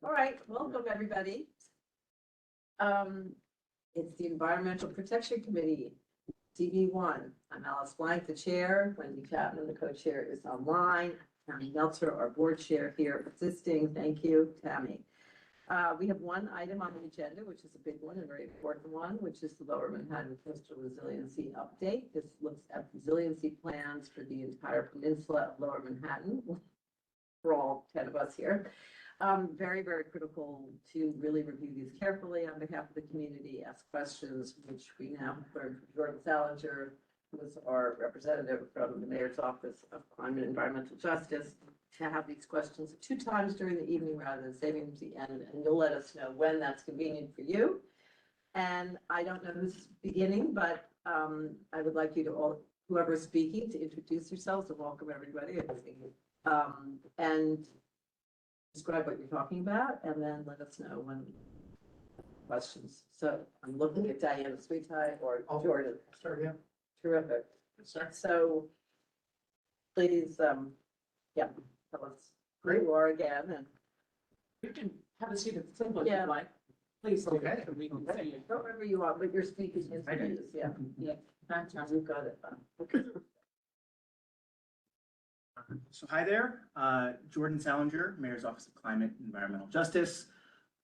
All right, welcome, everybody. It's the Environmental Protection Committee, DB1. I'm Alice Blank, the chair. Wendy Chapman, the co-chair, is online. Tammy Meltzer, our board chair here assisting. Thank you, Tammy. We have one item on the agenda, which is a big one, a very important one, which is the Lower Manhattan Coastal Resiliency Update. This looks at resiliency plans for the entire peninsula of Lower Manhattan, for all 10 of us here. Very, very critical to really review these carefully on behalf of the community, ask questions, which we now learned from Jordan Salinger, who is our representative from the Mayor's Office of Climate and Environmental Justice, to have these questions 2 times during the evening rather than saving them to the end. And you'll let us know when that's convenient for you. And I don't know who's beginning, but I would like you to all, whoever's speaking, to introduce yourselves and welcome everybody. And describe what you're talking about, and then let us know when questions. So I'm looking at Diana Sweetie or Jordan. Start again. Terrific. So please, yeah, tell us who you are again, and You can have a seat at the table if Yeah. you like. Please. Okay. So we can see you. wherever you are, but you're speaking is, I do. yeah. Yeah. We've got it. Okay. So hi there, Jordan Salinger, Mayor's Office of Climate and Environmental Justice.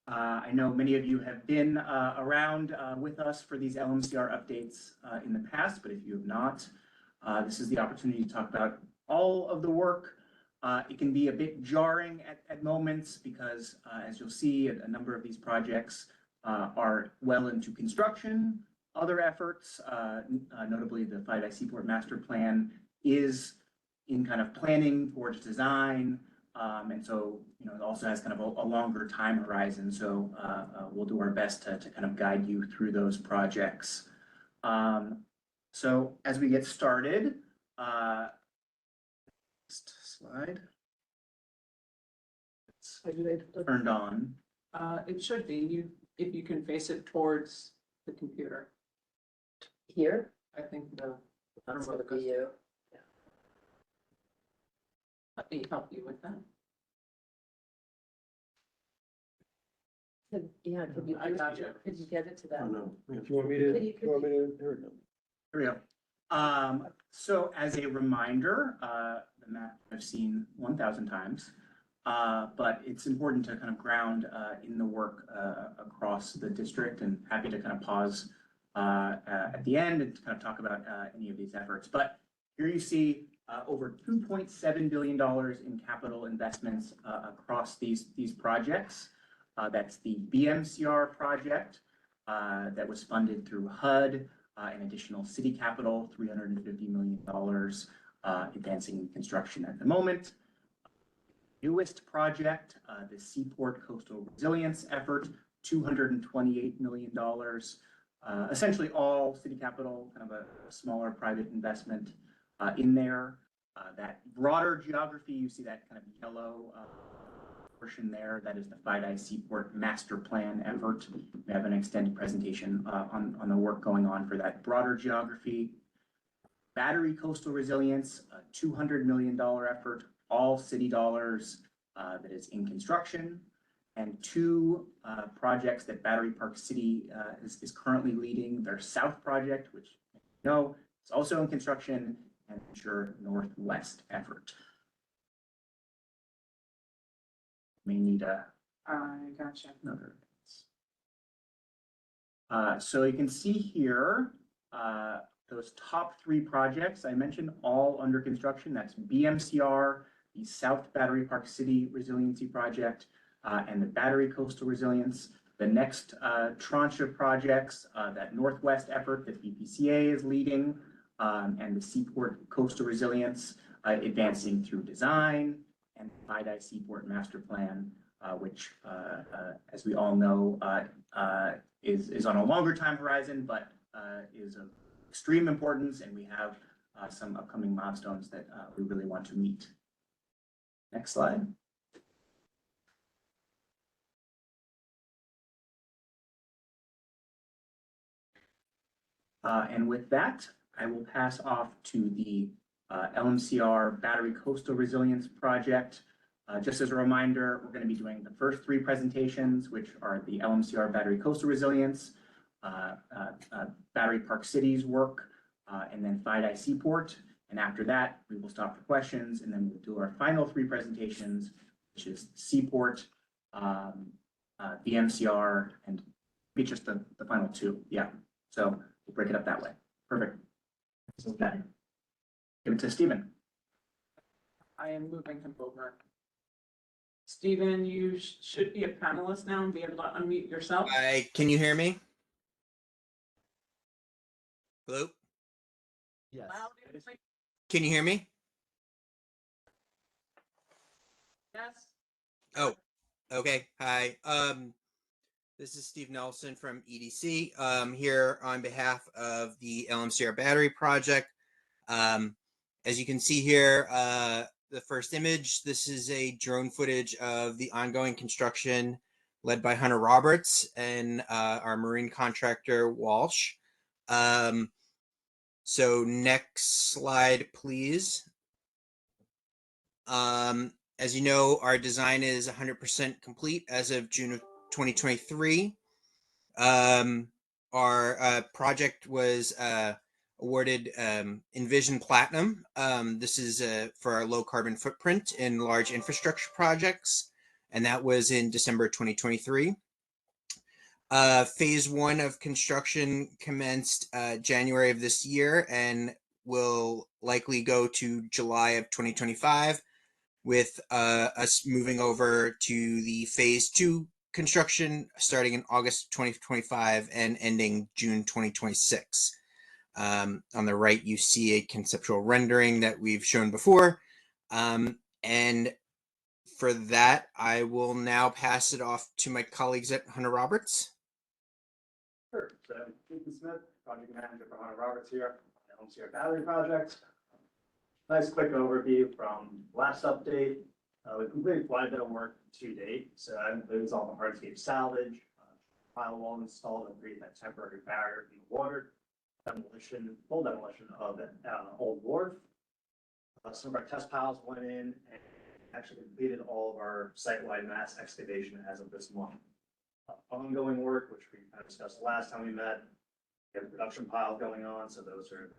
I know many of you have been around with us for these LMCR updates in the past, but if you have not, this is the opportunity to talk about all of the work. It can be a bit jarring at moments because, as you'll see, a number of these projects are well into construction. Other efforts, notably the 5i Seaport Master Plan, is in kind of planning towards design. And so, it also has kind of a longer time horizon. So we'll do our best to kind of guide you through those projects. So as we get started, next slide. It's turned on. It should be, if you can face it towards the computer. Here, I think that's what be you. let me help you with that. Yeah, could you, I got you. could you get it to that? Oh, no. If you want me to, Could you- you want me to, here we go. Here we go. So as a reminder, the map I've seen 1,000 times, but it's important to kind of ground in the work across the district, and happy to kind of pause at the end and to kind of talk about any of these efforts. But here you see over $2.7 billion in capital investments across these projects. That's the BMCR project that was funded through HUD, and additional city capital, $350 million, advancing construction at the moment. Newest project, the Seaport Coastal Resilience Effort, $228 million. Essentially all city capital, kind of a smaller private investment in there. That broader geography, you see that kind of yellow portion there, that is the 5i Seaport Master Plan effort. We have an extended presentation on the work going on for that broader geography. Battery Coastal Resilience, a $200 million effort, all city dollars, that is in construction. And 2 projects that Battery Park City is currently leading. Their South project, which you know is also in construction, and Ensure Northwest effort. May need I gotcha. another. So you can see here, those top 3 projects I mentioned, all under construction. That's BMCR, the South Battery Park City Resiliency Project, and the Battery Coastal Resilience. The next tranche of projects, that Northwest effort that BPCA is leading, and the Seaport Coastal Resilience, advancing through design, and the 5i Seaport Master Plan, which, as we all know, is on a longer time horizon, but is of extreme importance, and we have some upcoming milestones that we really want to meet. Next slide. And with that, I will pass off to the LMCR Battery Coastal Resilience Project. Just as a reminder, we're going to be doing the first three presentations, which are the LMCR Battery Coastal Resilience, Battery Park Cities work, and then FIDI Seaport. And after that, we will stop for questions, and then we'll do our final three presentations, which is Seaport, the MCR, and maybe just the final two. Yeah, so we'll break it up that way. Perfect. Okay. Give it to Stephen. I am moving him over. Stephen, you should be a panelist now and be able to unmute yourself. Can you hear me? Hello? Yes. Loud and clear. Can you hear me? Yes. Oh, okay. Hi. This is Steve Nelson from EDC. Here on behalf of the LMCR Battery Project. As you can see here, the first image, this is a drone footage of the ongoing construction led by Hunter Roberts and our marine contractor, Walsh. So next slide, please. As you know, our design is 100% complete as of June of 2023. Our project was awarded Envision Platinum. This is for our low carbon footprint in large infrastructure projects, and that was in December 2023. Phase 1 of construction commenced January of this year and will likely go to July of 2025, with us moving over to the Phase 2 construction starting in August 2025 and ending June 2026. On the right, you see a conceptual rendering that we've shown before. And for that, I will now pass it off to my colleagues at Hunter Roberts. Sure. So Ethan Smith, project manager for Hunter Roberts here on the LMCR Battery Project. Nice quick overview from last update. We completed quite a bit of work to date. So that includes all the hardscape salvage, pile wall installed and create that temporary barrier from the water, demolition, full demolition of an old wharf. Some of our test piles went in and actually completed all of our site-wide mass excavation as of this month. Ongoing work, which we kind of discussed last time we met. We have production piles going on, so those are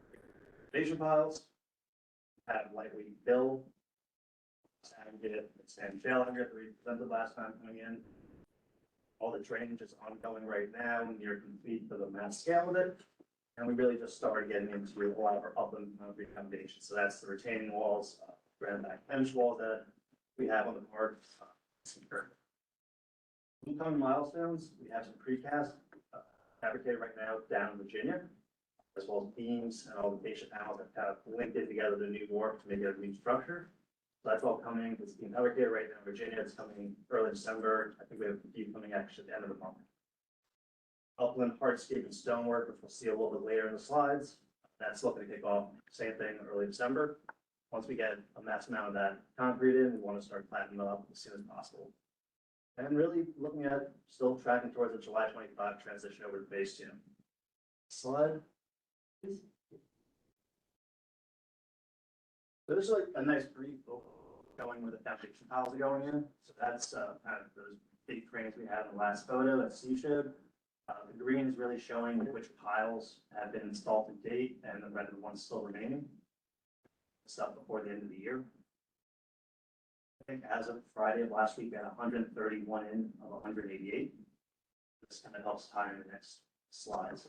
excavation piles. Have lightweight fill, sand shale aggregate that we presented last time coming in. All the drainage is ongoing right now, near complete for the mass scale of it. And we really just started getting into a lot of our upland concrete foundations. So that's the retaining walls, grand back bench walls that we have on the park. Incoming milestones, we have some precast fabricated right now down in Virginia, as well as beams and all the fascia panels that kind of linked it together the new wharf to make it a new structure. So that's all coming. It's being fabricated right now in Virginia. It's coming early December. I think we have a few coming actually at the end of the month. Upland hardscape and stonework, which we'll see a little bit later in the slides. That's looking to kick off. Same thing early December. Once we get a mass amount of that concrete in, we want to start flattening it up as soon as possible. And really looking at still tracking towards the July 25 transition over to phase 2. Slide. So this is like a nice brief showing where the foundation piles are going in. So that's kind of those big cranes we had in the last photo, that's C-Shib. The green is really showing which piles have been installed to date and the red are the ones still remaining. Stuff before the end of the year. I think as of Friday of last week, we had 131 in of 188. This kind of helps tie in the next slides.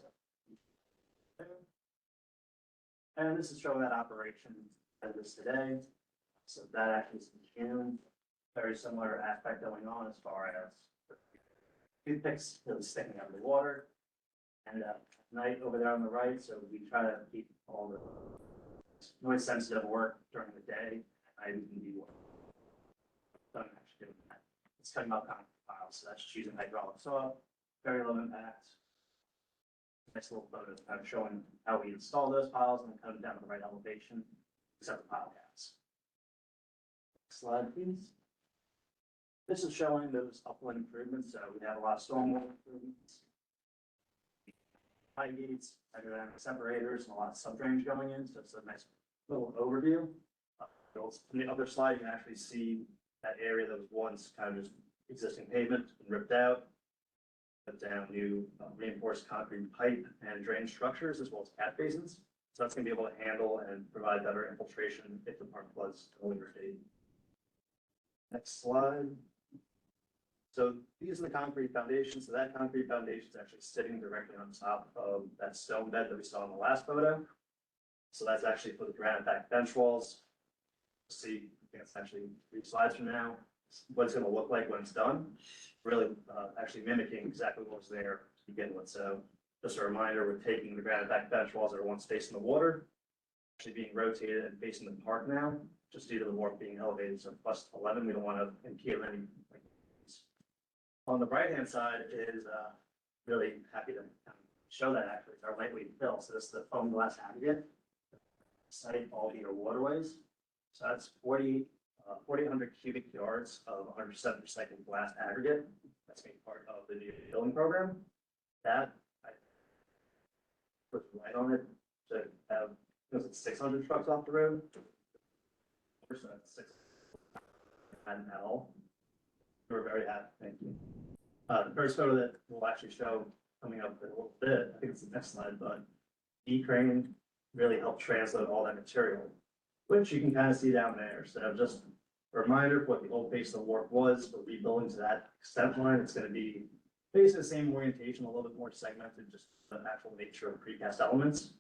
And this is showing that operation as it is today. So that actually is in June. Very similar aspect going on as far as toothpicks really sticking out of the water. And at night over there on the right, so we try to keep all the noise sensitive work during the day. I can be done actually doing that. It's cutting out concrete piles, so that's just using hydraulic saw, very low impact. Nice little photo kind of showing how we install those piles and cut them down to the right elevation, except the pile caps. Next slide, please. This is showing those upland improvements. So we have a lot of stormwater improvements, high gates, hydrodynamic separators, and a lot of sub drainage going in. So it's a nice little overview. On the other slide, you can actually see that area that was once kind of just existing pavement and ripped out. Put down new reinforced concrete pipe and drain structures as well as cat basins. So that's gonna be able to handle and provide better infiltration if the park floods to a later date. Next slide. So these are the concrete foundations. So that concrete foundation is actually sitting directly on top of that stone bed that we saw in the last photo. So that's actually for the granite back bench walls. See, I think it's actually 3 slides from now, what it's gonna look like when it's done. Really, actually mimicking exactly what was there to begin with. So just a reminder, we're taking the granite back bench walls that are once facing the water, actually being rotated and facing the park now, just due to the wharf being elevated. So plus 11, we don't want to impede any. On the right-hand side is really happy to show that actually. It's our lightweight fill. So this is the foam glass aggregate. Site all either waterways. So that's 4,800 cubic yards of 100% recycled glass aggregate. That's being part of the new building program. That I put right on it to have, because it's 600 trucks off the road. So that's 6 and L. We're very happy. Thank you. The first photo that we'll actually show coming up in a little bit, I think it's the next slide, but E-crane really helped translate all that material, which you can kind of see down there. So just a reminder of what the old face of the wharf was, but rebuilding to that extent line, it's going to be basically the same orientation, a little bit more segmented, just the actual nature of precast elements.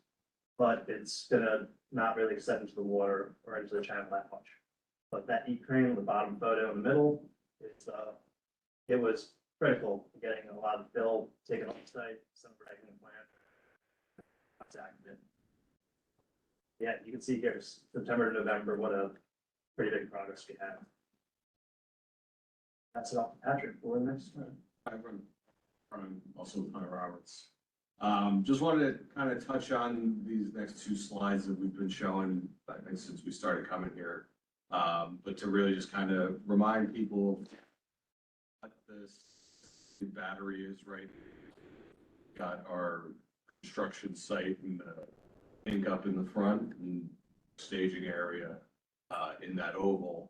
But it's going to not really extend into the water or into the channel that much. But that E-crane, the bottom photo in the middle, it was critical in getting a lot of fill taken off site, some dragging the plant. Exactly. Yeah, you can see here, September to November, what a pretty big progress we have. That's it off to Patrick for the next one. I'm also Hunter Roberts. Just wanted to kind of touch on these next 2 slides that we've been showing, I think, since we started coming here. But to really just kind of remind people what this battery is, right? Got our construction site and the ink up in the front and staging area in that oval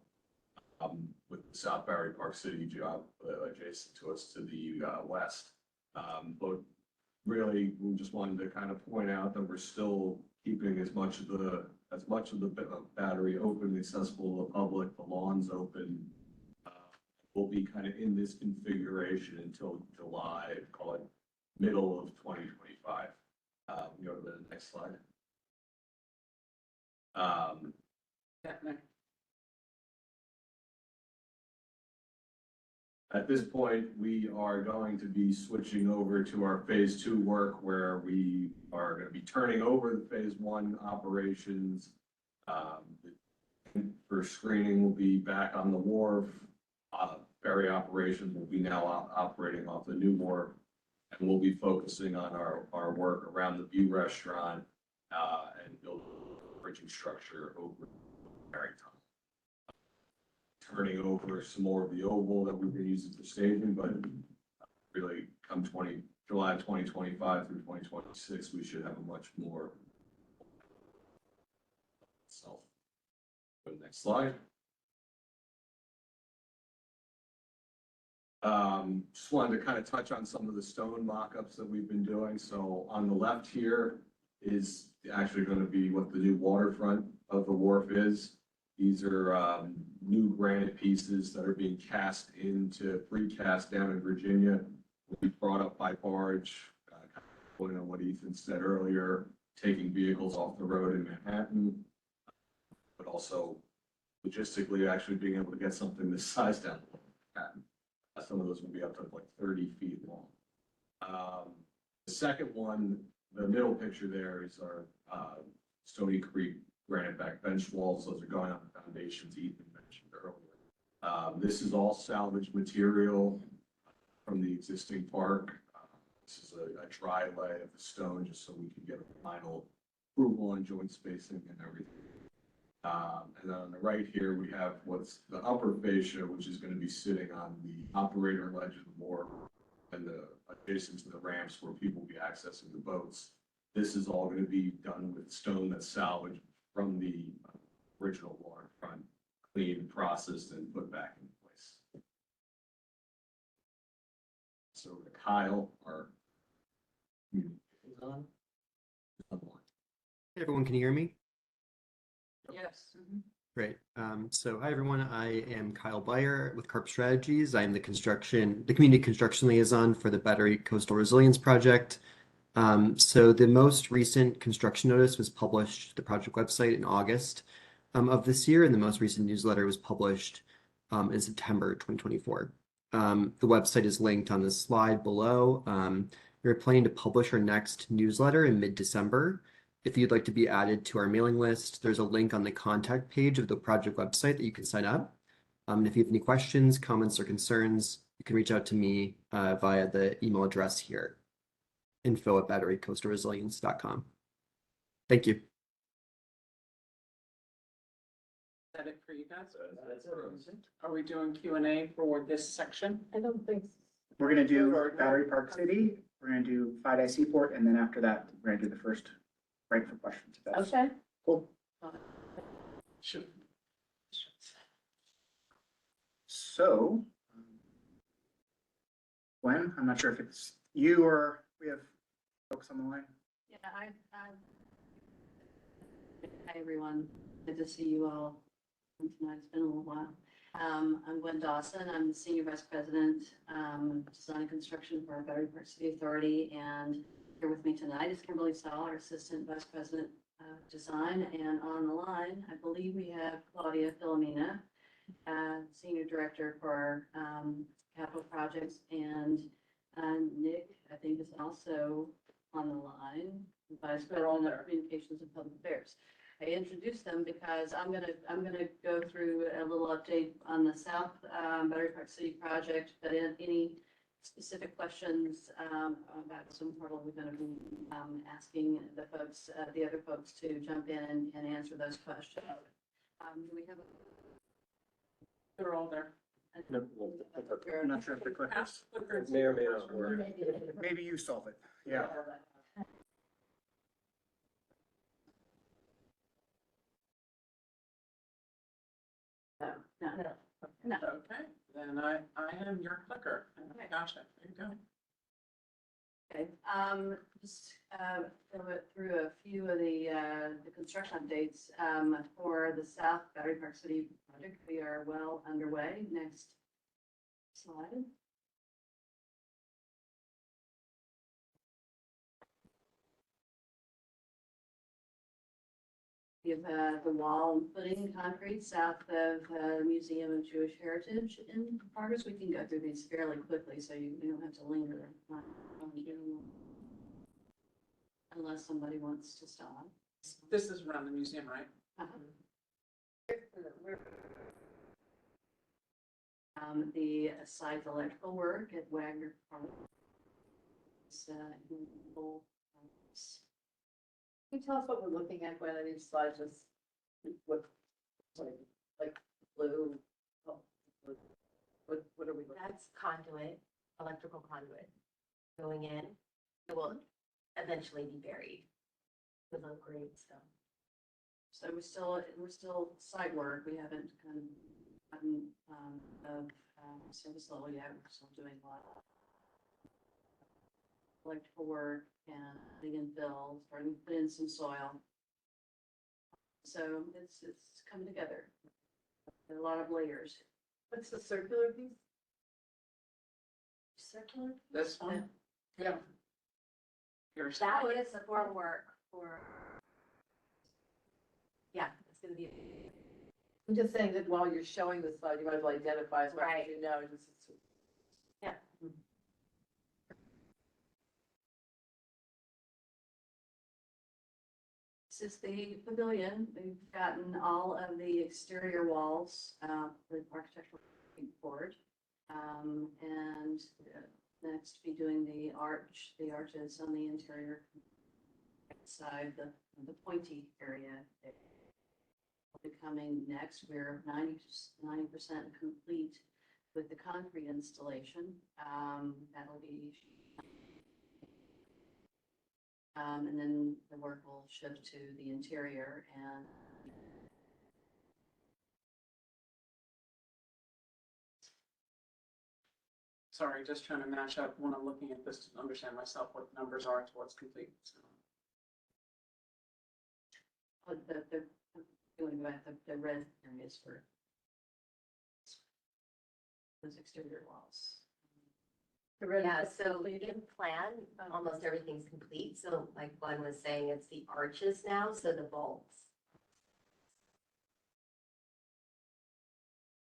with the South Barry Park City job adjacent to us to the west. But really, we just wanted to kind of point out that we're still keeping as much of the battery open, accessible to the public, the lawn's open. We'll be kind of in this configuration until July, call it middle of 2025. We go to the next slide. At this point, we are going to be switching over to our phase 2 work, where we are going to be turning over the phase 1 operations. For screening, will be back on the wharf. Ferry operations will be now operating off the new wharf, and we'll be focusing on our work around the View Restaurant and building a bridging structure over Ferry Tunnel. Turning over some more of the oval that we've been using for staging, but really come July 2025 through 2026, we should have a much more self. Go to the next slide. Just wanted to kind of touch on some of the stone mock-ups that we've been doing. So on the left here is actually going to be what the new waterfront of the wharf is. These are new granite pieces that are being cast into precast down in Virginia. Will be brought up by barge, kind of pointing on what Ethan said earlier, taking vehicles off the road in Manhattan, but also logistically actually being able to get something this size down in Manhattan. Some of those will be up to like 30 feet long. The second one, the middle picture there is our Stony Creek granite back bench walls. Those are going on the foundations Ethan mentioned earlier. This is all salvage material from the existing park. This is a dry lay of the stone just so we can get a final approval on joint spacing and everything. And then on the right here, we have what's the upper fascia, which is going to be sitting on the operator ledge of the wharf and the adjacent to the ramps where people will be accessing the boats. This is all going to be done with stone that's salvaged from the original waterfront cleaned, processed, and put back in place. So Kyle, our community liaison, online. Hey, everyone, can you hear me? Yes. Great. So hi, everyone. I am Kyle Beyer with CARP Strategies. I'm the community construction liaison for the Battery Coastal Resilience Project. So the most recent construction notice was published to the project website in August of this year, and the most recent newsletter was published in September 2024. The website is linked on the slide below. We're planning to publish our next newsletter in mid-December. If you'd like to be added to our mailing list, there's a link on the contact page of the project website that you can sign up. And if you have any questions, comments, or concerns, you can reach out to me via the email address here, info@batterycoastalresilience.com. Thank you. Is that it for you guys? That's it. Are we doing Q&A for this section? I don't think. We're gonna do Battery Park City, we're gonna do FIDI Seaport, and then after that, we're gonna do the first break for questions. if that's- Okay. Cool. Sure. So, Gwen, I'm not sure if it's you or we have folks on the line. Yeah, hi, everyone. Good to see you all tonight. It's been a little while. I'm Gwen Dawson. I'm the Senior Vice President, Design and Construction for our Battery Park City Authority. And here with me tonight is Kimberly Saul, our Assistant Vice President of Design. And on the line, I believe we have Claudia Filomena, Senior Director for Capital Projects. And Nick, I think, is also on the line, Vice They're all President there. of Communications and Public Affairs. I introduced them because I'm gonna go through a little update on the South Battery Park City project, but any specific questions about some portal, we're gonna be asking the folks, the other folks to jump in and answer those questions. Do we have They're all there. I'm not sure if the clickers, Clickers. May or may not work. maybe you solve it. Yeah. No, no. Okay, then I am your clicker. Gotcha, there you go. Okay, just go through a few of the construction updates for the South Battery Park City project. We are well underway. Next slide. We have the wall and footing concrete south of the Museum of Jewish Heritage in progress. We can go through these fairly quickly, so you don't have to linger on unless somebody wants to stop. This is around the museum, right? The site electrical work at Wagner Park. It's, in full progress. Can you tell us what we're looking at, Gwen, on each slide, just what, like blue? Oh, what are we looking at? That's conduit, electrical conduit going in. It will eventually be buried with low grade stuff. So we're still site work. We haven't kind of gotten of service level yet. We're still doing a lot of electrical work and putting in fill, starting to put in some soil. So it's coming together. There are a lot of layers. What's the circular piece? Circular? This one? Yeah. Yours. That is the formwork for. Yeah, it's gonna be. I'm just saying that while you're showing the slide, you might as well identify as much as Right. you know, just. Yeah. This is the pavilion. We've gotten all of the exterior walls, with architectural board. And next be doing the arches on the interior side, the pointy area. Will be coming next. We're 90% complete with the concrete installation. That'll be and then the work will shift to the interior and Sorry, just trying to match up when I'm looking at this to understand myself what numbers are to what's complete. So, Going back, the red areas for those exterior walls. Yeah, so in plan, almost everything's complete. So like Glenn was saying, it's the arches now, so the vaults.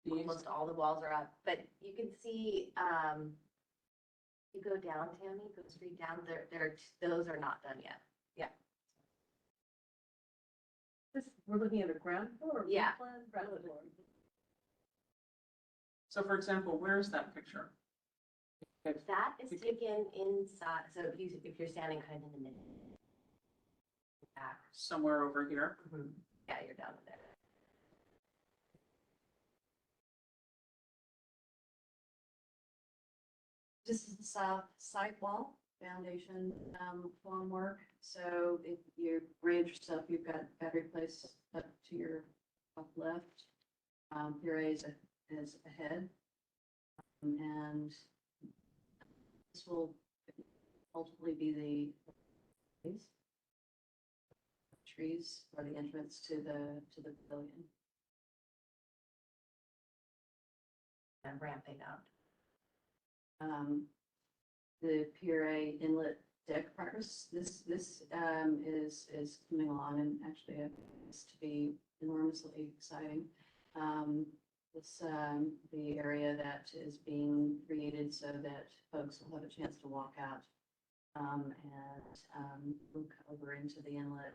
these, Almost all the walls are up, but you can see, you go down, Tammy, go straight down, those are not done yet. We're looking at a ground floor or Yeah. plan? Ground floor. so for example, where's that picture? That is taken inside, so if you're standing kind of in the middle. Back, Somewhere over here. yeah, you're down there. This is the south side wall foundation, formwork. So if you range yourself, you've got battery place up to your top left. Puree is ahead. And this will ultimately be the trees for the entrance to the pavilion. I'm ramping up. The Puree Inlet deck progress, this is coming along and actually it's to be enormously exciting. It's the area that is being created so that folks will have a chance to walk out and look over into the inlet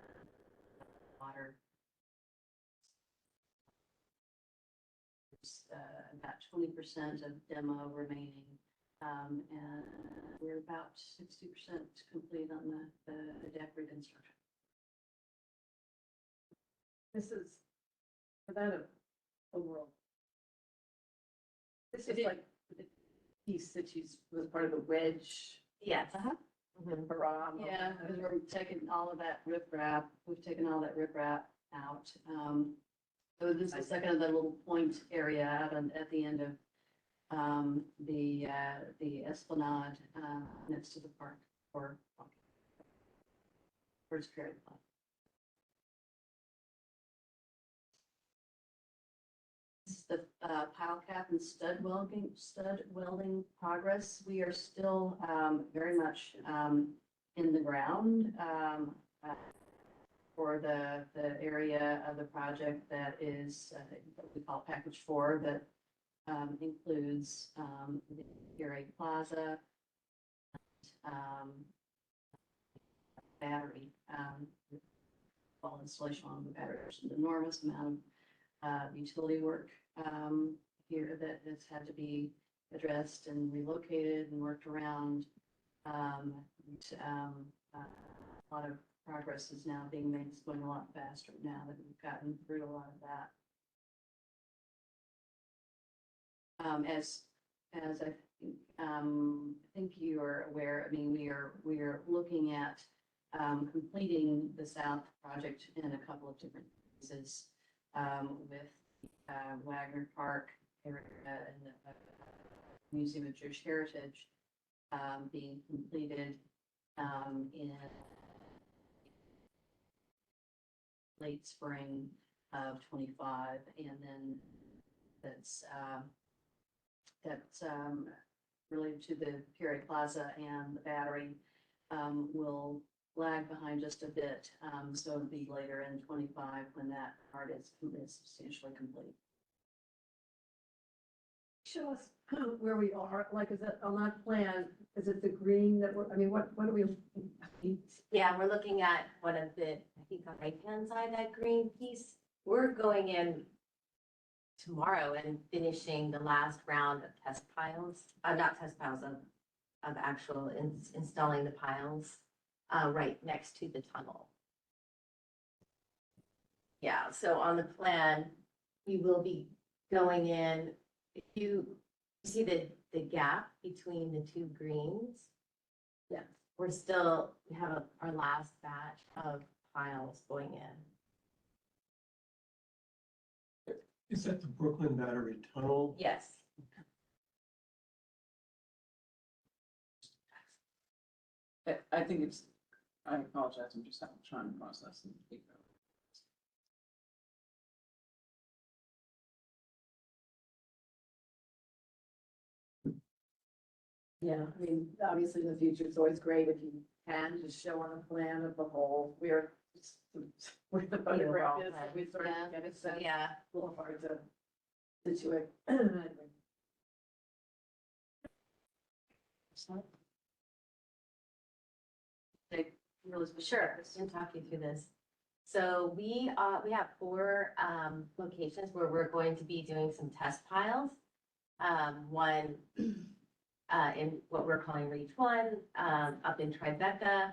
water. There's about 20% of demo remaining. And we're about 60% complete on the deck reconstruction. This is, for that overall. This is It- like the piece that was part of the wedge. Yes. Hurrah. Yeah, because we're taking all of that riprap, we've taken all that riprap out. So this is the second of the little point area out at the end of the Esplanade, next to the park or First Period Park. This is the pile cap and stud welding progress. We are still very much in the ground for the area of the project that is what we call package 4, that includes the Puree Plaza, battery, all installation on the battery. There's an enormous amount of utility work here that has had to be addressed and relocated and worked around. A lot of progress is now being made. It's going a lot faster now that we've gotten through a lot of that. As I think you are aware, I mean, we are looking at completing the South project in a couple of different phases with Wagner Park area and the Museum of Jewish Heritage being completed in late spring of 25, and then that's related to the Puree Plaza and the battery will lag behind just a bit. So it'll be later in 25 when that part is substantially complete. Show us where we are, like, is it on that plan, is it the green that we're, I mean, what are we? Yeah, we're looking at one of the, I think the right-hand side, that green piece. We're going in tomorrow and finishing the last round of test piles, not test piles, of actual installing the piles, right next to the tunnel. Yeah, so on the plan, we will be going in, if you see the gap between the two greens. Yeah. We have our last batch of piles going in. Is that the Brooklyn Battery Tunnel? Yes. I think it's, I apologize, I'm just trying to process and figure out. Yeah, I mean, obviously in the future, it's always great if you can just show on a plan of the whole, where the photograph is, so we sort of Yeah. get a sense. Yeah. A little hard to situate. Sure, I can talk you through this. So we have four locations where we're going to be doing some test piles. One in what we're calling Reach One, up in Tribeca,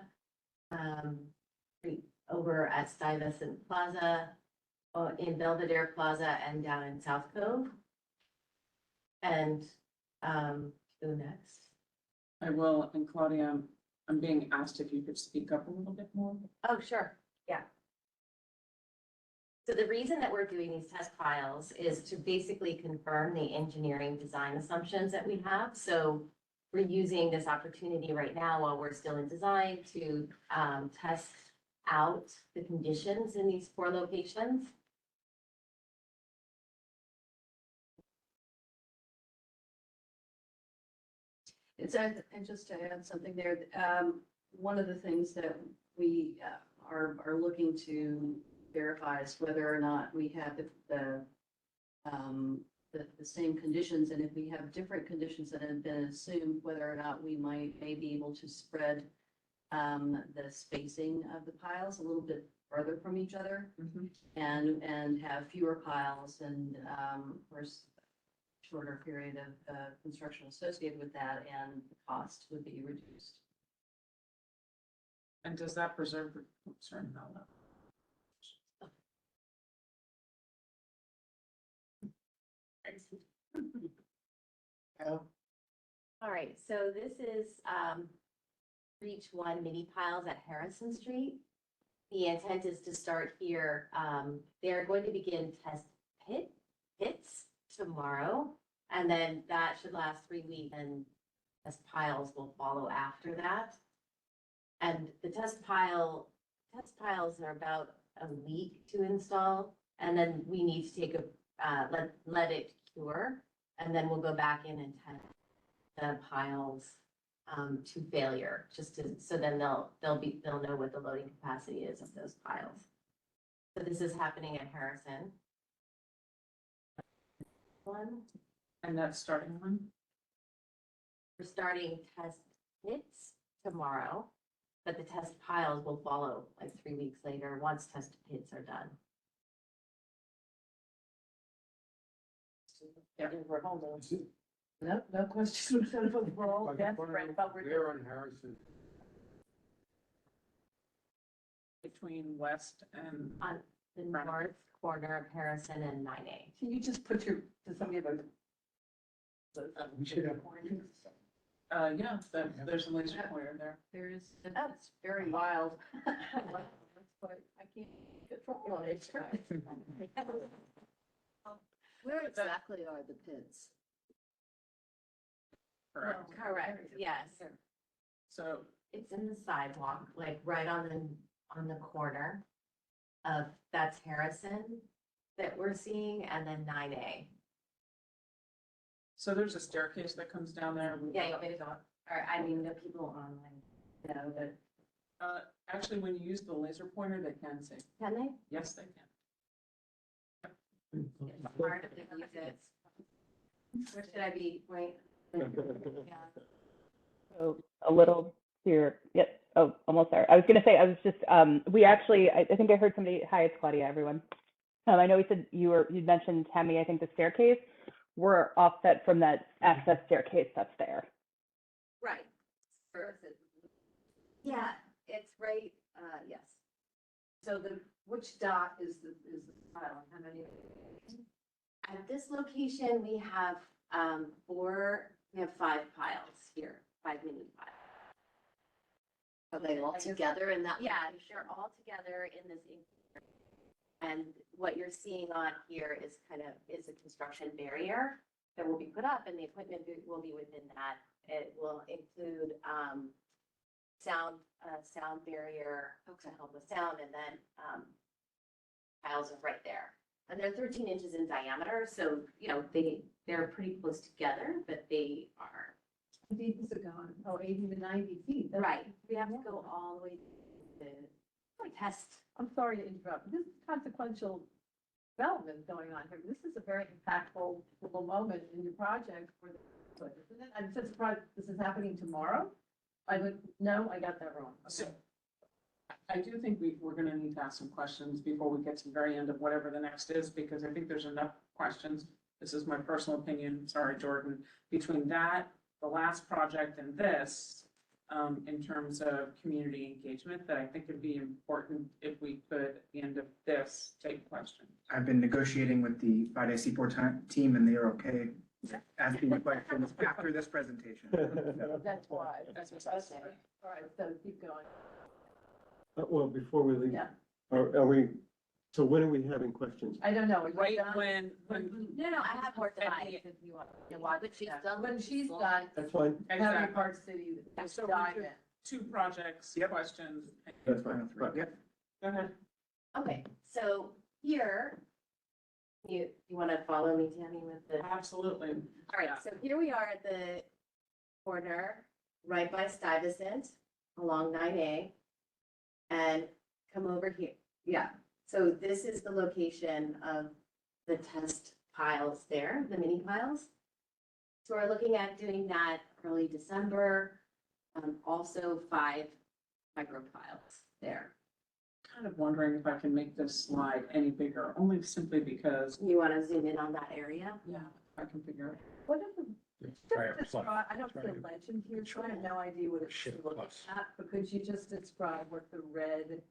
over at Stuyvesant Plaza, in Belvedere Plaza, and down in South Cove. And who next? I will, and Claudia, I'm being asked if you could speak up a little bit more. Oh, sure, yeah. So the reason that we're doing these test piles is to basically confirm the engineering design assumptions that we have. So we're using this opportunity right now while we're still in design to test out the conditions in these four locations. And just to add something there, one of the things that we are looking to verify is whether or not we have the same conditions, and if we have different conditions that have been assumed, whether or not we may be able to spread the spacing of the piles a little bit further from each other and have fewer piles and, of course, shorter period of construction associated with that, and the cost would be reduced. And does that preserve, sorry, no. All right, so this is Reach One mini piles at Harrison Street. The intent is to start here. They're going to begin test pits tomorrow, and then that should last 3 weeks, and test piles will follow after that. And the test piles are about a week to install, and then we need to take let it cure, and then we'll go back in and test the piles to failure, so then they'll know what the loading capacity is of those piles. So this is happening at Harrison. One, And that's starting when? we're starting test pits tomorrow, but the test piles will follow like 3 weeks later, once test pits are done. Yeah. No questions. We're all desperate, but we're. Where on Harrison? Between west and, On the Right. north corner of Harrison and 9A. Can you just put does somebody have a? We should have. yeah, there's a laser pointer there. There is, it's very wild. But I can't control it. Where exactly are the pits? Correct. Correct, yes. So, It's in the sidewalk, like right on the corner of, that's Harrison that we're seeing, and then 9A. so there's a staircase that comes down there. Yeah, you want me to go? Or, I mean, the people online know, but Actually, when you use the laser pointer, they can say, can they? yes, they can. It's hard to use it. Where should I be? Wait. Yeah. So a little here. Yep. Oh, almost there. I was going to say, I was just, we actually, I think I heard somebody, hi, it's Claudia, everyone. I know we said you'd mentioned, Tammy, I think the staircase. We're offset from that access staircase that's there. Right. Yeah, it's right, yes. So which dot is the pile? How many? At this location, we have 5 piles here, 5 mini piles. Are they all together in that? Yeah, they're all together in this. And what you're seeing on here is a construction barrier that will be put up, and the equipment will be within that. It will include sound barrier to help with sound, and then, piles are right there. And they're 13 inches in diameter, so, you know, they're pretty close together, but they are, How deep is it going? Oh, 80 to 90 feet. That's- right, we have to go all the way to the test. I'm sorry to interrupt. This is consequential development going on here. This is a very impactful little moment in your project for the, isn't it? I'm just surprised this is happening tomorrow. No, I got that wrong. So I do think we're gonna need to ask some questions before we get to the very end of whatever the next is, because I think there's enough questions. This is my personal opinion, sorry, Jordan, between that, the last project and this, in terms of community engagement, that I think it'd be important if we could, at the end of this, take questions. I've been negotiating with the Friday Seaport team and they are okay asking the questions after this presentation. That's why. That's what I Okay, said. all right, so keep going. Well, before we leave, Yeah. are we, so when are we having questions? I don't know. Are you Right done? when, No, I have more At slides the- if you want. Yeah, well, But she's yeah. done When with she's this done, That's fine. Having exactly, Park City, just So we dive could- in. 2 projects, Yep. questions. That's fine. Yep. Go ahead. Okay, so here, you want to follow me, Tammy, with the? Absolutely. All right, so here we are at the corner, right by Stuyvesant, along 9A. And come over here. Yeah, so this is the location of the test piles there, the mini piles. So we're looking at doing that early December, also 5 micro piles there. Kind of wondering if I can make this slide any bigger, only simply because, You want to zoom in on that area? yeah, I can figure it. What is the, Try it, just plug. describe, I don't see a legend here, so I have no idea what it's Shift looking plus. at, but could you just describe what the red?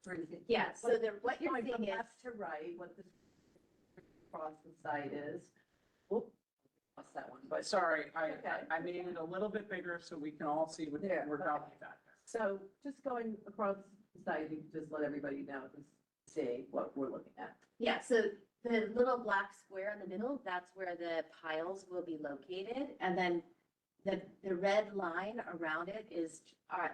or is it- Yeah, so what you're going from seeing is, left to right, what the across the site is. Whoop, lost that one, but, Sorry, I Okay. made it a little bit bigger so we can all see what There, we're okay. talking about. so just going across the site, you can just let everybody know, just see what we're looking at. yeah, so the little black square in the middle, that's where the piles will be located. And then the red line around it is,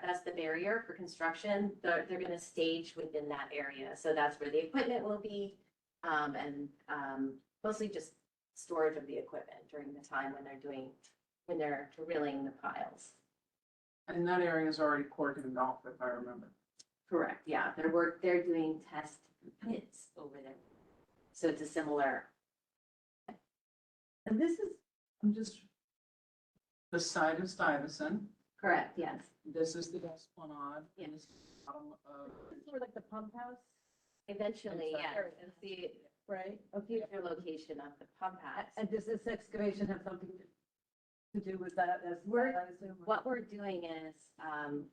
that's the barrier for construction. They're gonna stage within that area. So that's where the equipment will be. And mostly just storage of the equipment during the time when they're drilling the piles. And that area is already cordoned and off, if I remember. Correct, yeah, they're doing test pits over there. So it's a similar, And this is, I'm just, The side of Stuyvesant, correct, yes. this is the Esplanade. Yeah. and this is the bottom of- this is sort of like the pump house, Eventually, Exactly. yes, it's the right? future location of the pump house. And does this excavation have something to do with that as well, We're- I assume? What we're doing is,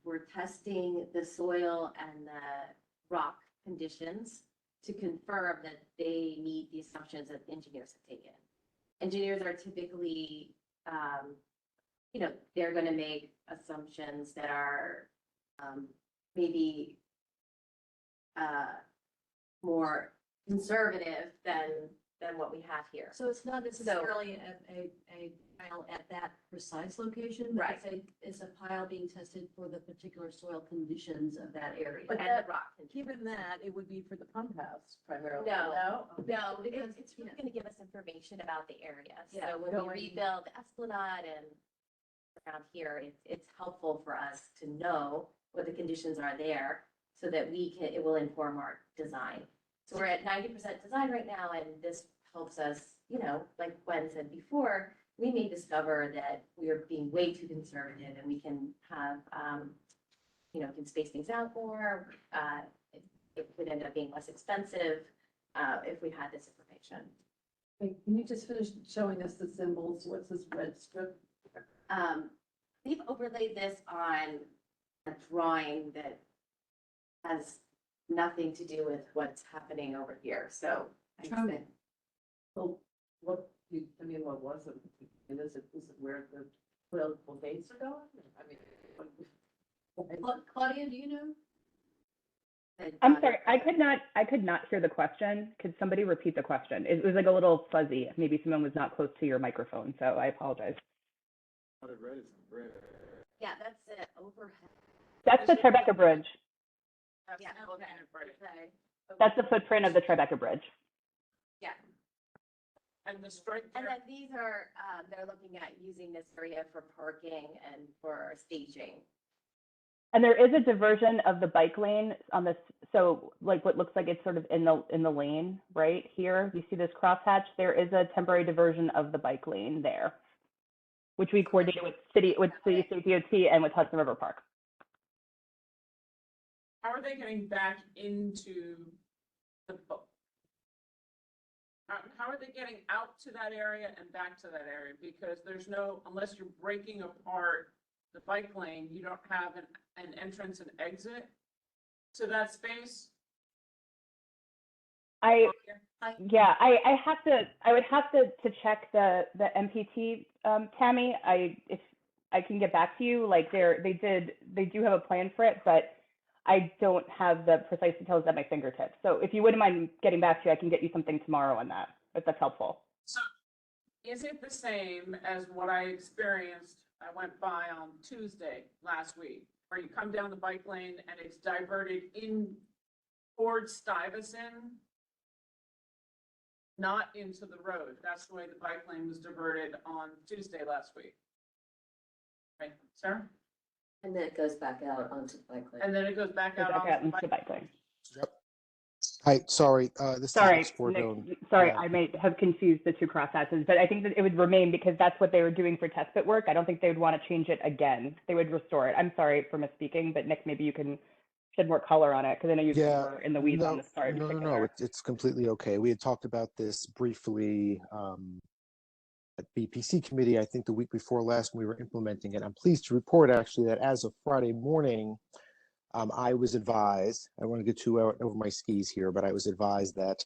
we're testing the soil and the rock conditions to confirm that they meet the assumptions that engineers have taken. Engineers are typically, they're gonna make assumptions that are, maybe, more conservative than what we have here. So it's not necessarily a pile at that precise location? but Right. It's a pile being tested for the particular soil conditions of that area. But And that- the rock conditions. Given that, it would be for the pump house primarily. No. No? Okay. No, Because, it's really yeah. gonna give us information about the area. Yeah, So when going- we rebuild the Esplanade and around here, it's helpful for us to know what the conditions are there so that it will inform our design. So we're at 90% design right now, and this helps us, like Gwen said before, we may discover that we are being way too conservative and we can have, can space things out more. It could end up being less expensive, if we had this information. Wait, can you just finish showing us the symbols? What's this red strip? They've overlaid this on a drawing that has nothing to do with what's happening over here, so. I Tell me. think- Well, what was it? Is it where the well gates are going? I mean. Claudia, do you know? I'm sorry, I could not hear the question. Could somebody repeat the question? It was like a little fuzzy. Maybe someone was not close to your microphone, so I apologize. Red is red. Yeah, that's it, overhead. That's the Tribeca Bridge. Yeah, okay. Okay. That's the footprint of the Tribeca Bridge. Yeah, And the strike and there, then these are, they're looking at using this area for parking and for staging. And there is a diversion of the bike lane on this, so like what looks like it's sort of in the lane right here. You see this crosshatch? There is a temporary diversion of the bike lane there, which we coordinated with City State DOT and with Hudson River Park. how are they getting back into the boat? How are they getting out to that area and back to that area? Because there's no, unless you're breaking apart the bike lane, you don't have an entrance and exit to that space? I would have to check the MPT, Tammy. If I can get back to you, like they do have a plan for it, but I don't have the precise details at my fingertips. So if you wouldn't mind getting back to you, I can get you something tomorrow on that, if that's helpful. So is it the same as what I experienced? I went by on Tuesday last week, where you come down the bike lane and it's diverted in towards Stuyvesant, not into the road. That's the way the bike lane was diverted on Tuesday last week. Right, Sarah? And then it goes back out onto the bike lane. And then it goes back Go out back onto out the into the bike. bike lane. Hi, sorry, this Sorry, is Nick Nick, sorry, I may have confused the two crosshatches, but I think that it would remain because that's what they were doing for test pit work. I don't think they would want to change it again. They would restore it. I'm sorry for misspeaking, but Nick, maybe you can shed more color on it because I know you Yeah, were in the weeds on this part in no, particular. it's completely okay. We had talked about this briefly at BPC committee, I think the week before last when we were implementing it. I'm pleased to report actually that as of Friday morning, I was advised, I don't want to get too out over my skis here, but I was advised that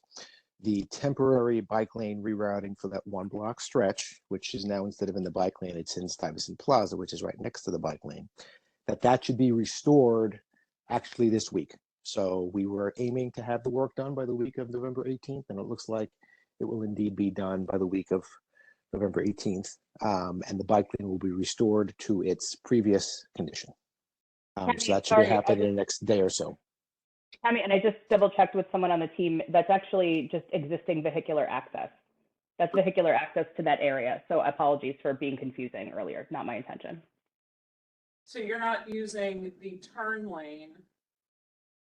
the temporary bike lane rerouting for that 1 block stretch, which is now instead of in the bike lane, it's in Stuyvesant Plaza, which is right next to the bike lane, that should be restored actually this week. So we were aiming to have the work done by the week of November 18th, and it looks like it will indeed be done by the week of November 18th. And the bike lane will be restored to its previous condition. So that should be happening in the next day or so. Tammy, and I just double checked with someone on the team. That's actually just existing vehicular access. That's vehicular access to that area. So apologies for being confusing earlier. Not my intention. So you're not using the turn lane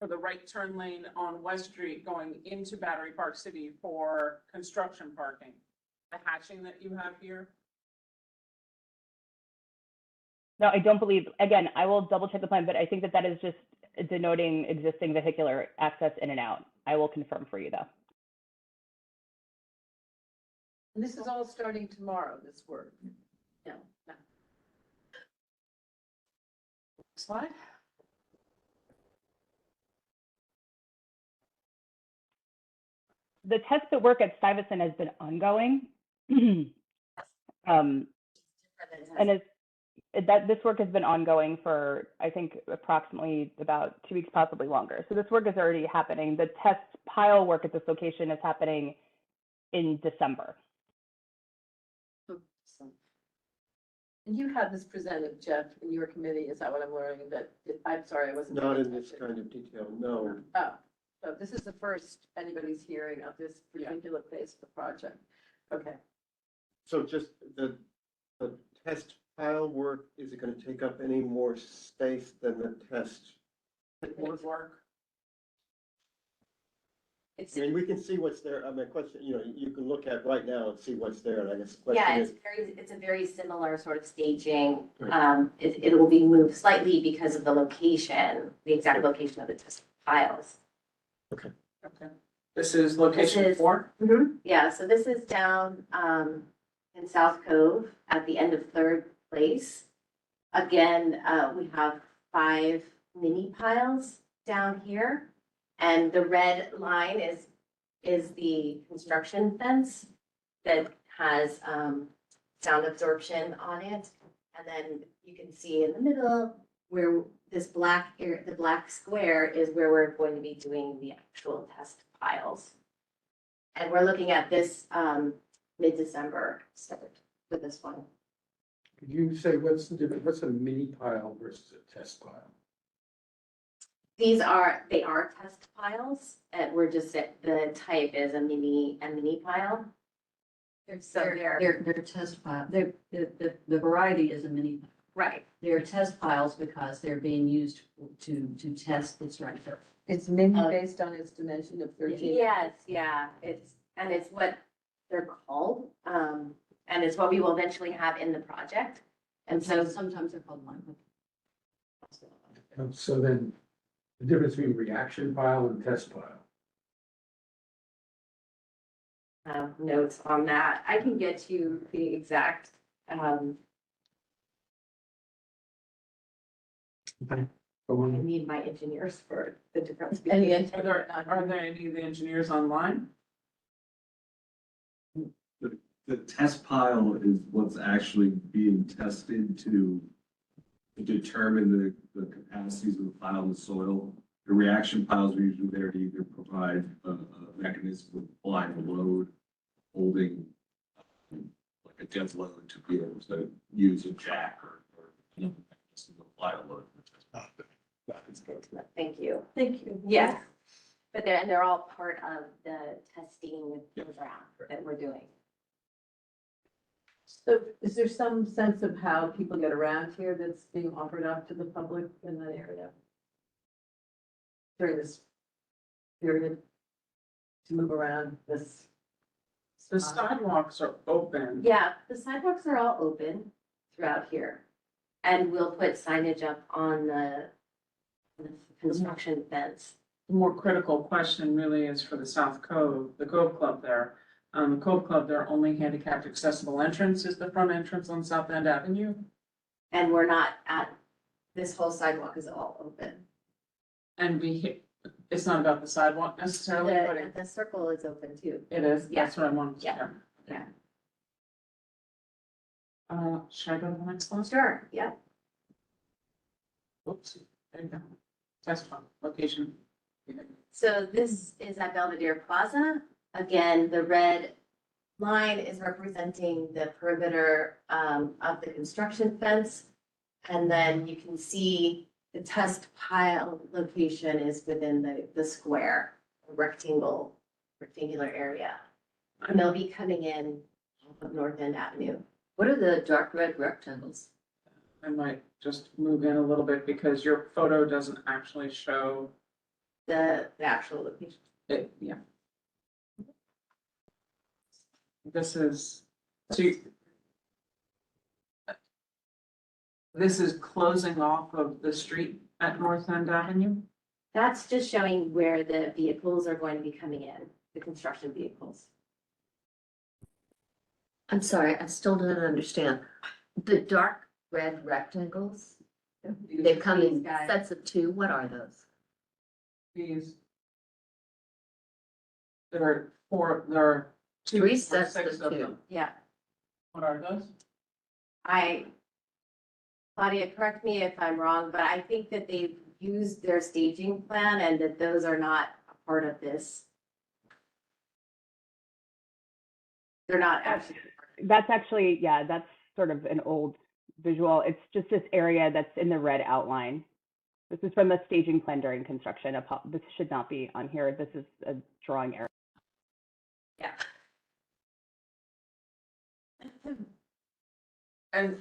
or the right turn lane on West Street going into Battery Park City for construction parking? The hatching that you have here? No, I don't believe, again, I will double check the plan, but I think that is just denoting existing vehicular access in and out. I will confirm for you though. And this is all starting tomorrow, this work. No, no. Slide? The test pit work at Stuyvesant has been ongoing. And this work has been ongoing for, I think, approximately about 2 weeks, possibly longer. So this work is already happening. The test pile work at this location is happening in December. And you had this presented, Jeff, in your committee, is that what I'm learning? I'm sorry, I wasn't. Not paying in this attention. kind of detail, no. Oh, so this is the first anybody's hearing of this particular phase of the project. Okay. So just the test pile work, is it gonna take up any more space than the test? Work. It's, I mean, we can see what's there, my question, you can look at right now and see what's there, and I guess the Yeah, question is. it's a very similar sort of staging. Right. It will be moved slightly because of the location, the exact location of the test piles. Okay. This is location This is- 4? Yeah, so this is down in South Cove at the end of Third Place. Again, we have 5 mini piles down here. And the red line is the construction fence that has sound absorption on it. And then you can see in the middle where this black area, the black square is where we're going to be doing the actual test piles. And we're looking at this mid-December start with this one. Could you say what's the difference, what's a mini pile versus a test pile? they are test piles, and we're just, the type is a mini pile. So They're test pile, the variety is a mini. Right. They're test piles because they're being used to test the structure. It's mini based on its dimension of 13. Yes, yeah, it's what they're called, and it's what we will eventually have in the project. And so Sometimes they're called line. So then the difference between reaction pile and test pile. notes on that. I can get you the exact, I need my engineers for the difference. And the between- Are there any of the engineers online? The test pile is what's actually being tested to determine the capacities of the pile in the soil. The reaction piles are usually there to either provide a mechanism of applying a load, holding like a dead load to be able to use a jack or mechanism to apply a load. Thank you. Thank you. Yes, but they're all part of the testing program that we're doing. So is there some sense of how people get around here that's being offered up to the public in that area? During this period? To move around this? The sidewalks are open. Yeah, the sidewalks are all open throughout here. And we'll put signage up on the construction fence. The more critical question really is for the South Cove, the Cove Club there. The Cove Club, their only handicapped accessible entrance is the front entrance on South End Avenue. And we're not this whole sidewalk is all open. And it's not about the sidewalk necessarily, but The circle is open too. it is, Yeah. that's what I wanted to Yeah. know. Yeah. Should I go to the next one? Sure, yeah. Oops, there you go. Test fund, location. So this is at Belvedere Plaza. Again, the red line is representing the perimeter of the construction fence. And then you can see the test pile location is within the square, rectangular area. And they'll be coming in off of North End Avenue. What are the dark red rectangles? I might just move in a little bit because your photo doesn't actually show The actual location. it, yeah. This is, so this is closing off of the street at North End Avenue? That's just showing where the vehicles are going to be coming in, the construction vehicles. I'm sorry, I still don't understand. The dark red rectangles, they come in These guys. sets of two. What are those? These. There are two, Three or sets six of of two. them. Yeah, What are those? Claudia, correct me if I'm wrong, but I think that they've used their staging plan and that those are not a part of this. They're not actually. That's actually, yeah, that's sort of an old visual. It's just this area that's in the red outline. This is from the staging plan during construction. This should not be on here. This is a drawing error. Yeah. And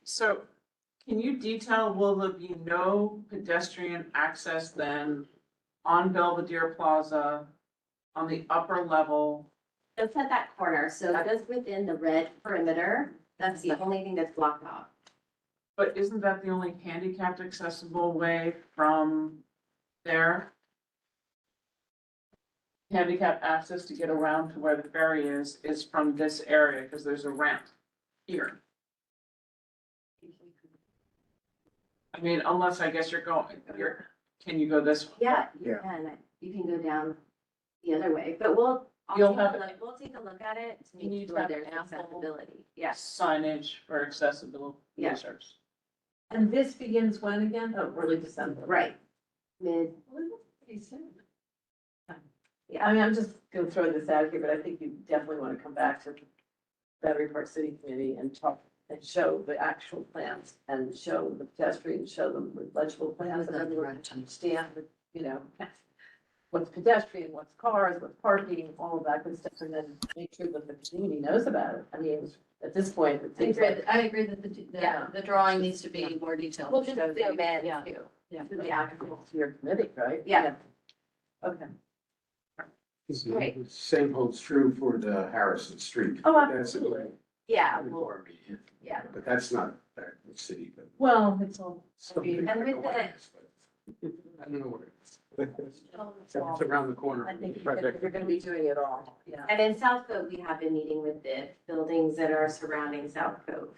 so, can you detail, will there be no pedestrian access then on Belvedere Plaza on the upper level? It's at that corner, so just within the red perimeter, that's the only thing that's blocked off. But isn't that the only handicapped accessible way from there? Handicap access to get around to where the ferry is from this area, because there's a ramp here. I mean, unless I guess can you go this way? Yeah, you can go down the other way, but we'll take a look at it to You need make to sure have there's ample accessibility. Yes. Signage for accessible Yeah. users. And this begins when again? Oh, early December. Right. Mid, Pretty soon. Yeah, I mean, I'm just gonna throw this out here, but I think you definitely want to come back to Battery Park City Committee and talk and show the actual plans and show the pedestrians, show them with legible plans and everyone can understand, you know, what's pedestrian, what's cars, what's parking, all of that good stuff, and then make sure that the community knows about it. I mean, at this point, it seems like. I agree that the drawing needs to be more detailed. Well, just Show zoom the- in Yeah, too. yeah. To the actual, to your committee, right? Yeah. Okay. Great. Same holds true for the Harrison Street. Oh, That's a absolutely. Yeah, Or yeah. But that's not that city, but. Well, it's all. something And with like that. I don't know where it is. It's around the corner. I think from the project. you're gonna be doing it all, yeah. And in South Cove, we have been meeting with the buildings that are surrounding South Cove.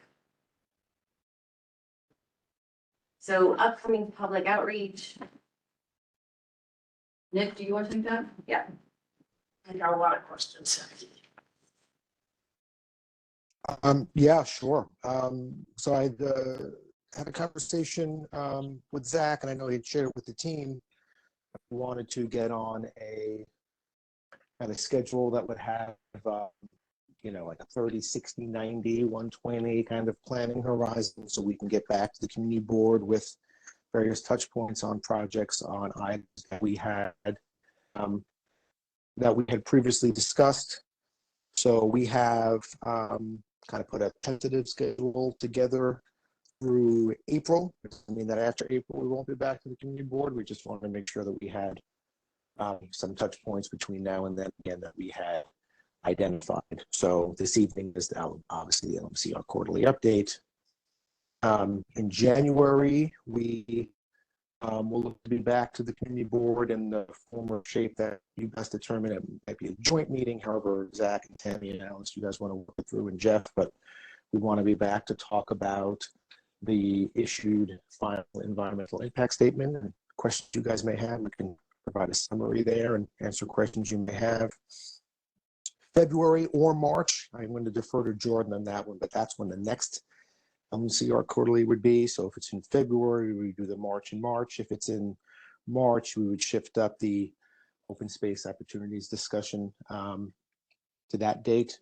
So upcoming public outreach, Nick, do you want to take that? yeah. I got a lot of questions. Yeah, sure. So I had a conversation with Zach, and I know he'd shared it with the team. We wanted to get on a kind of schedule that would have, you know, like a 30, 60, 90, 120 kind of planning horizon, so we can get back to the community board with various touch points on projects, on items that we had previously discussed. So we have kind of put a tentative schedule together through April. I mean that after April, we won't be back to the community board. We just wanted to make sure that we had some touch points between now and then, again, that we had identified. So this evening is obviously the LMCR quarterly update. In January, we will look to be back to the community board in the former shape that you guys determine. It might be a joint meeting, however, Zach and Tammy and Alice, you guys want to work it through, and Jeff, but we want to be back to talk about the issued final environmental impact statement and questions you guys may have. We can provide a summary there and answer questions you may have. February or March, I'm going to defer to Jordan on that one, but that's when the next LMCR quarterly would be. So if it's in February, we do the March in March. If it's in March, we would shift up the open space opportunities discussion to that date.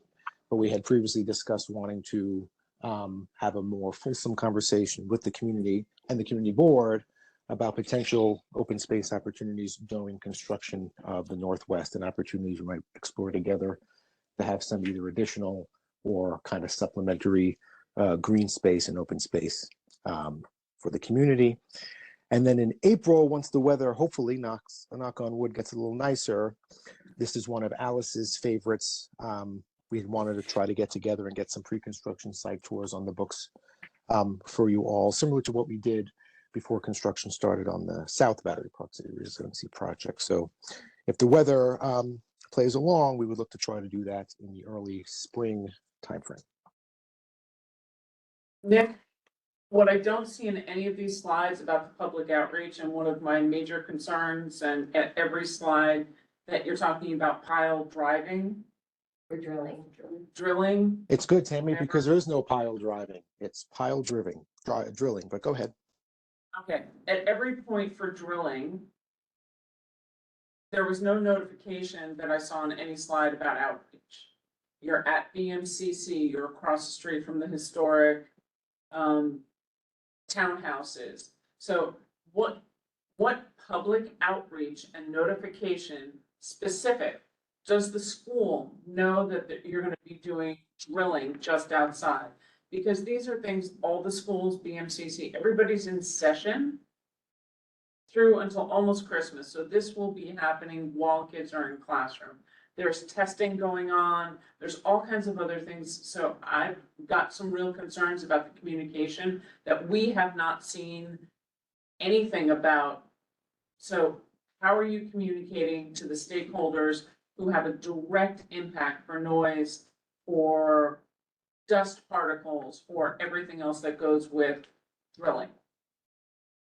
But we had previously discussed wanting to have a more fulsome conversation with the community and the community board about potential open space opportunities during construction of the Northwest, and opportunities we might explore together to have some either additional or kind of supplementary green space and open space for the community. And then in April, once the weather hopefully knock on wood gets a little nicer, this is one of Alice's favorites. We had wanted to try to get together and get some pre-construction site tours on the books for you all, similar to what we did before construction started on the South Battery Park City Resiliency Project. So if the weather plays along, we would look to try to do that in the early spring timeframe. Nick, what I don't see in any of these slides about the public outreach, and one of my major concerns, and at every slide that you're talking about pile driving. We're drilling. Drilling. It's good, Tammy, because there is no pile driving. It's pile drilling, but go ahead. Okay, at every point for drilling, there was no notification that I saw on any slide about outreach. You're at BMCC, you're across the street from the historic townhouses. So what public outreach and notification specific does the school know that you're going to be doing drilling just outside? Because these are things, all the schools, BMCC, everybody's in session through until almost Christmas. So this will be happening while kids are in classroom. There's testing going on. There's all kinds of other things. So I've got some real concerns about the communication that we have not seen anything about. So how are you communicating to the stakeholders who have a direct impact for noise, for dust particles, for everything else that goes with drilling?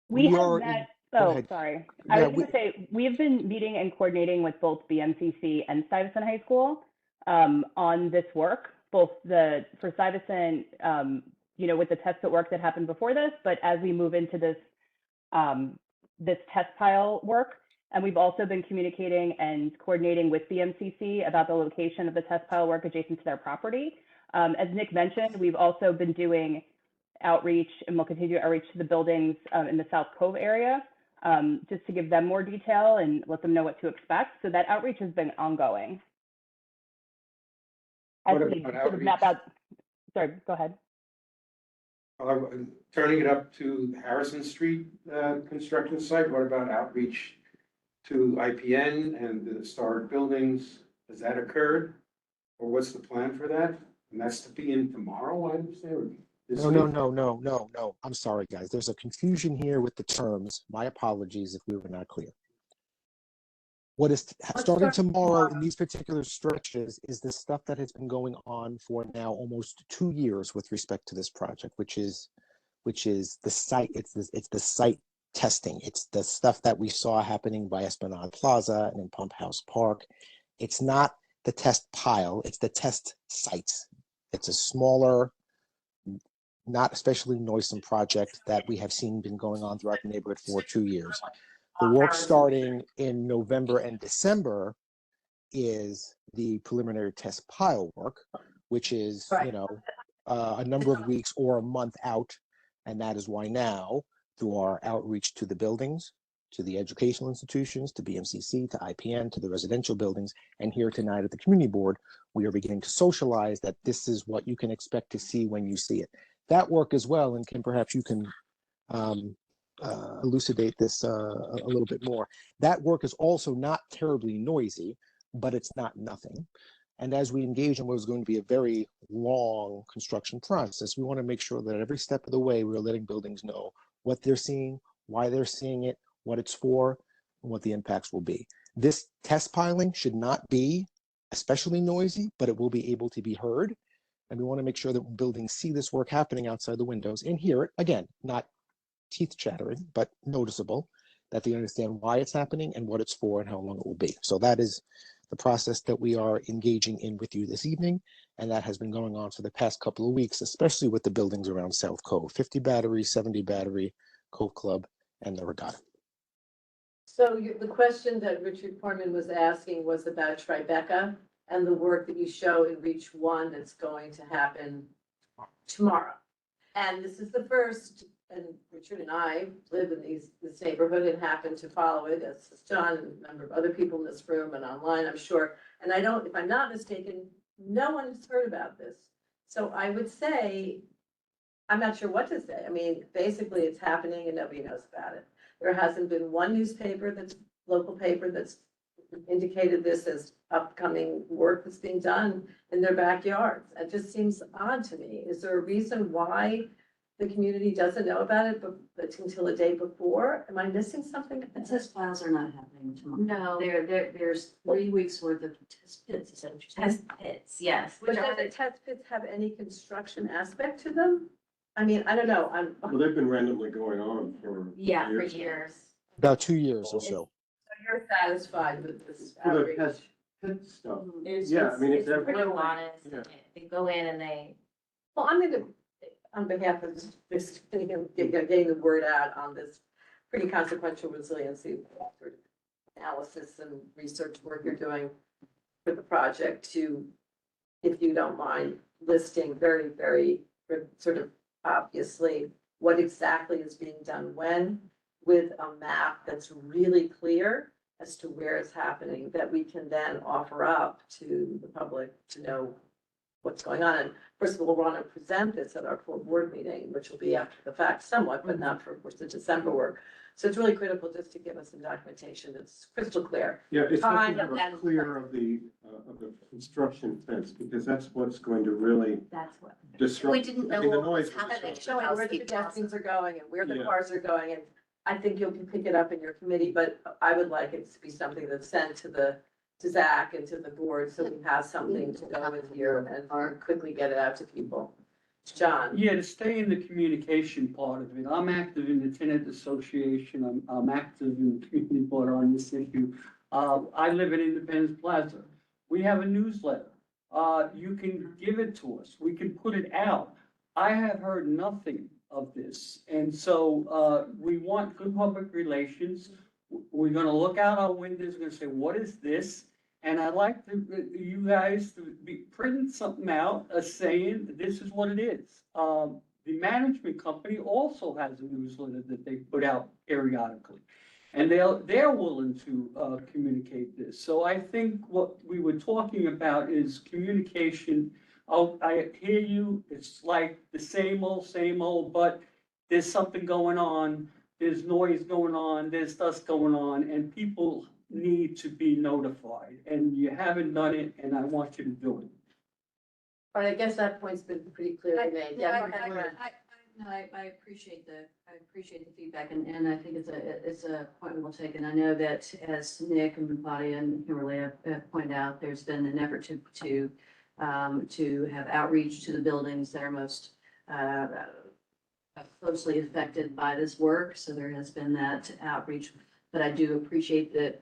We have are met, go oh, ahead. sorry. Yeah, I was going to say, we have been meeting and coordinating with both BMCC and Stuyvesant High School on this work, both for Stuyvesant, you know, with the test pit work that happened before this, but as we move into this, this test pile work. And we've also been communicating and coordinating with BMCC about the location of the test pile work adjacent to their property. As Nick mentioned, we've also been doing outreach and we'll continue outreach to the buildings in the South Cove area, just to give them more detail and let them know what to expect. So that outreach has been ongoing. As What we about sort of map outreach? out, sorry, go ahead. Turning it up to the Harrison Street construction site, what about outreach to IPN and the historic buildings? Has that occurred? Or what's the plan for that? And that's to be in tomorrow, I understand? or this No, week? no. I'm sorry, guys. There's a confusion here with the terms. My apologies if we were not clear. What is starting tomorrow in these particular stretches is the stuff that has been going on for now almost 2 years with respect to this project, which is the site. It's the site testing. It's the stuff that we saw happening by Esplanade Plaza and in Pump House Park. It's not the test pile. It's the test sites. It's a smaller, not especially noisome project that we have seen been going on throughout the neighborhood for 2 years. The work starting in November and December is the preliminary test pile work, which is, a number of weeks or a month out. And that is why now, through our outreach to the buildings, to the educational institutions, to BMCC, to IPN, to the residential buildings, and here tonight at the community board, we are beginning to socialize that this is what you can expect to see when you see it. That work as well, and Kim, perhaps you can elucidate this a little bit more. That work is also not terribly noisy, but it's not nothing. And as we engage in what is going to be a very long construction process, we want to make sure that every step of the way, we're letting buildings know what they're seeing, why they're seeing it, what it's for, and what the impacts will be. This test piling should not be especially noisy, but it will be able to be heard. And we want to make sure that when buildings see this work happening outside the windows and hear it, again, not teeth chattering, but noticeable, that they understand why it's happening and what it's for and how long it will be. So that is the process that we are engaging in with you this evening. And that has been going on for the past couple of weeks, especially with the buildings around South Cove, 50 Battery, 70 Battery, Cove Club, and the Regatta. So the question that Richard Corman was asking was about Tribeca and the work that you show in Reach One that's going to happen tomorrow. And this is the first, and Richard and I live in this neighborhood and happen to follow it, as has John and a number of other people in this room and online, I'm sure. And if I'm not mistaken, no one has heard about this. So I would say, I'm not sure what to say. I mean, basically it's happening and nobody knows about it. There hasn't been one local paper that's indicated this as upcoming work that's being done in their backyards. It just seems odd to me. Is there a reason why the community doesn't know about it until the day before? Am I missing something? The test files are not happening tomorrow. No. There's 3 weeks worth of test pits, is that what you're saying? Test pits, yes. But does the test pits have any construction aspect to them? I mean, I don't know. Well, they've been randomly going on for. Yeah, for years now. years. About 2 years or so. So you're satisfied with this For the outreach? test pit stuff. It's- Yeah, I mean, It's if pretty they're, honest. Yeah. They go in and they, Well, I'm gonna, on behalf of this, getting the word out on this pretty consequential resiliency analysis and research work you're doing for the project to, if you don't mind, listing very, very sort of obviously what exactly is being done when, with a map that's really clear as to where it's happening, that we can then offer up to the public to know what's going on. And first of all, we'll want to present this at our full board meeting, which will be after the fact somewhat, but not for, of course, the December work. So it's really critical just to give us some documentation that's crystal clear. yeah, it's Kind something of, of a clear of the construction fence, because that's what's going to really that's what. disrupt. We didn't I know mean, the what was noise will happening. disrupt. Showing where the pedestrians are going and where the Yeah. cars are going, and I think you'll pick it up in your committee, but I would like it to be something that's sent to Zach and to the board, so we have something to go with here and quickly get it out to people. John? Yeah, to stay in the communication part of it, I'm active in the tenant association, I'm active in the community board on this issue. I live in Independence Plaza. We have a newsletter. You can give it to us. We can put it out. I have heard nothing of this. And so, we want good public relations. We're gonna look out our windows, we're gonna say, what is this? And I'd like you guys to be printing something out, saying this is what it is. The management company also has a newsletter that they put out periodically. And they're willing to, communicate this. So I think what we were talking about is communication. Oh, I hear you, it's like the same old, but there's something going on, there's noise going on, there's dust going on, and people need to be notified, and you haven't done it, and I want you to do it. But I guess that point's been pretty clearly made. Yeah, I appreciate the feedback, and I think it's a point we'll take, and I know that as Nick and Claudia and Kimberly have pointed out, there's been an effort to have outreach to the buildings that are most closely affected by this work, so there has been that outreach. But I do appreciate the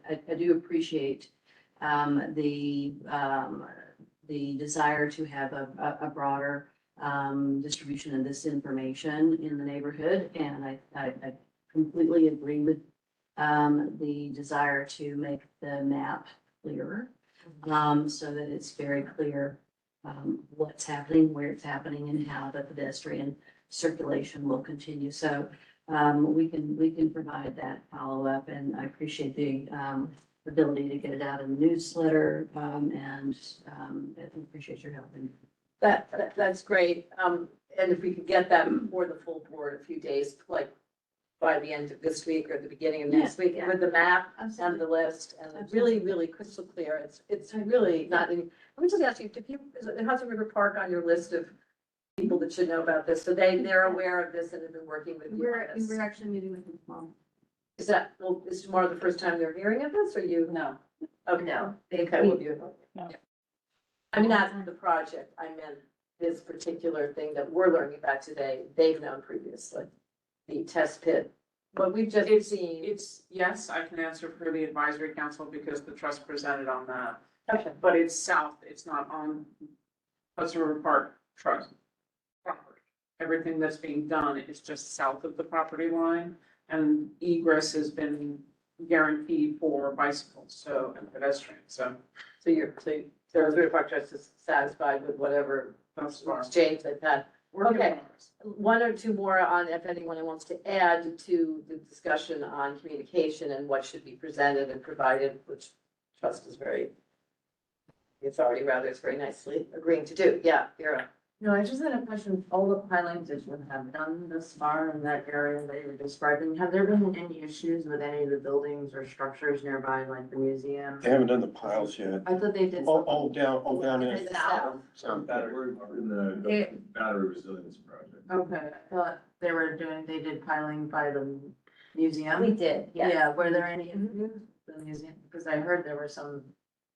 desire to have a broader distribution of this information in the neighborhood, and I completely agree with the desire to make the map clearer, so that it's very clear what's happening, where it's happening, and how the pedestrian circulation will continue. So we can provide that follow-up, and I appreciate the ability to get it out in the newsletter, and I appreciate your help. That's great. And if we could get that before the full board, a few days, like by the end of this week or the beginning of next week, with the map and the list, and it's really, really crystal clear. It's really not, let me just ask you, is Hudson River Park on your list of people that should know about this? So they're aware of this and have been working with you on this? We're actually meeting with them tomorrow. Is tomorrow the first time they're hearing of this, or you? No. Okay. No. Okay, well, you. No. I mean, not the project, I meant this particular thing that we're learning about today, they've known previously, the test pit. But we've just seen. It's, yes, I can answer for the advisory council because the trust presented on that. Okay. But it's south, it's not on Hudson River Park Trust property. Everything that's being done is just south of the property line, and egress has been guaranteed for bicycles, and pedestrians, so. So the River Park Trust is satisfied with whatever exchange they've had. Okay, one or two more on if anyone wants to add to the discussion on communication and what should be presented and provided, which trust is it's already it's very nicely agreeing to do. Yeah, Vera. No, I just had a question. All the pilings that you have done thus far in that area that you were describing, have there been any issues with any of the buildings or structures nearby, like the museum? They haven't done the piles yet. I thought they did. Down in the south. We're in the battery resilience project. Okay, I thought they did piling by the museum. We did, yes. Yeah, were there any issues with the museum? Because I heard there were some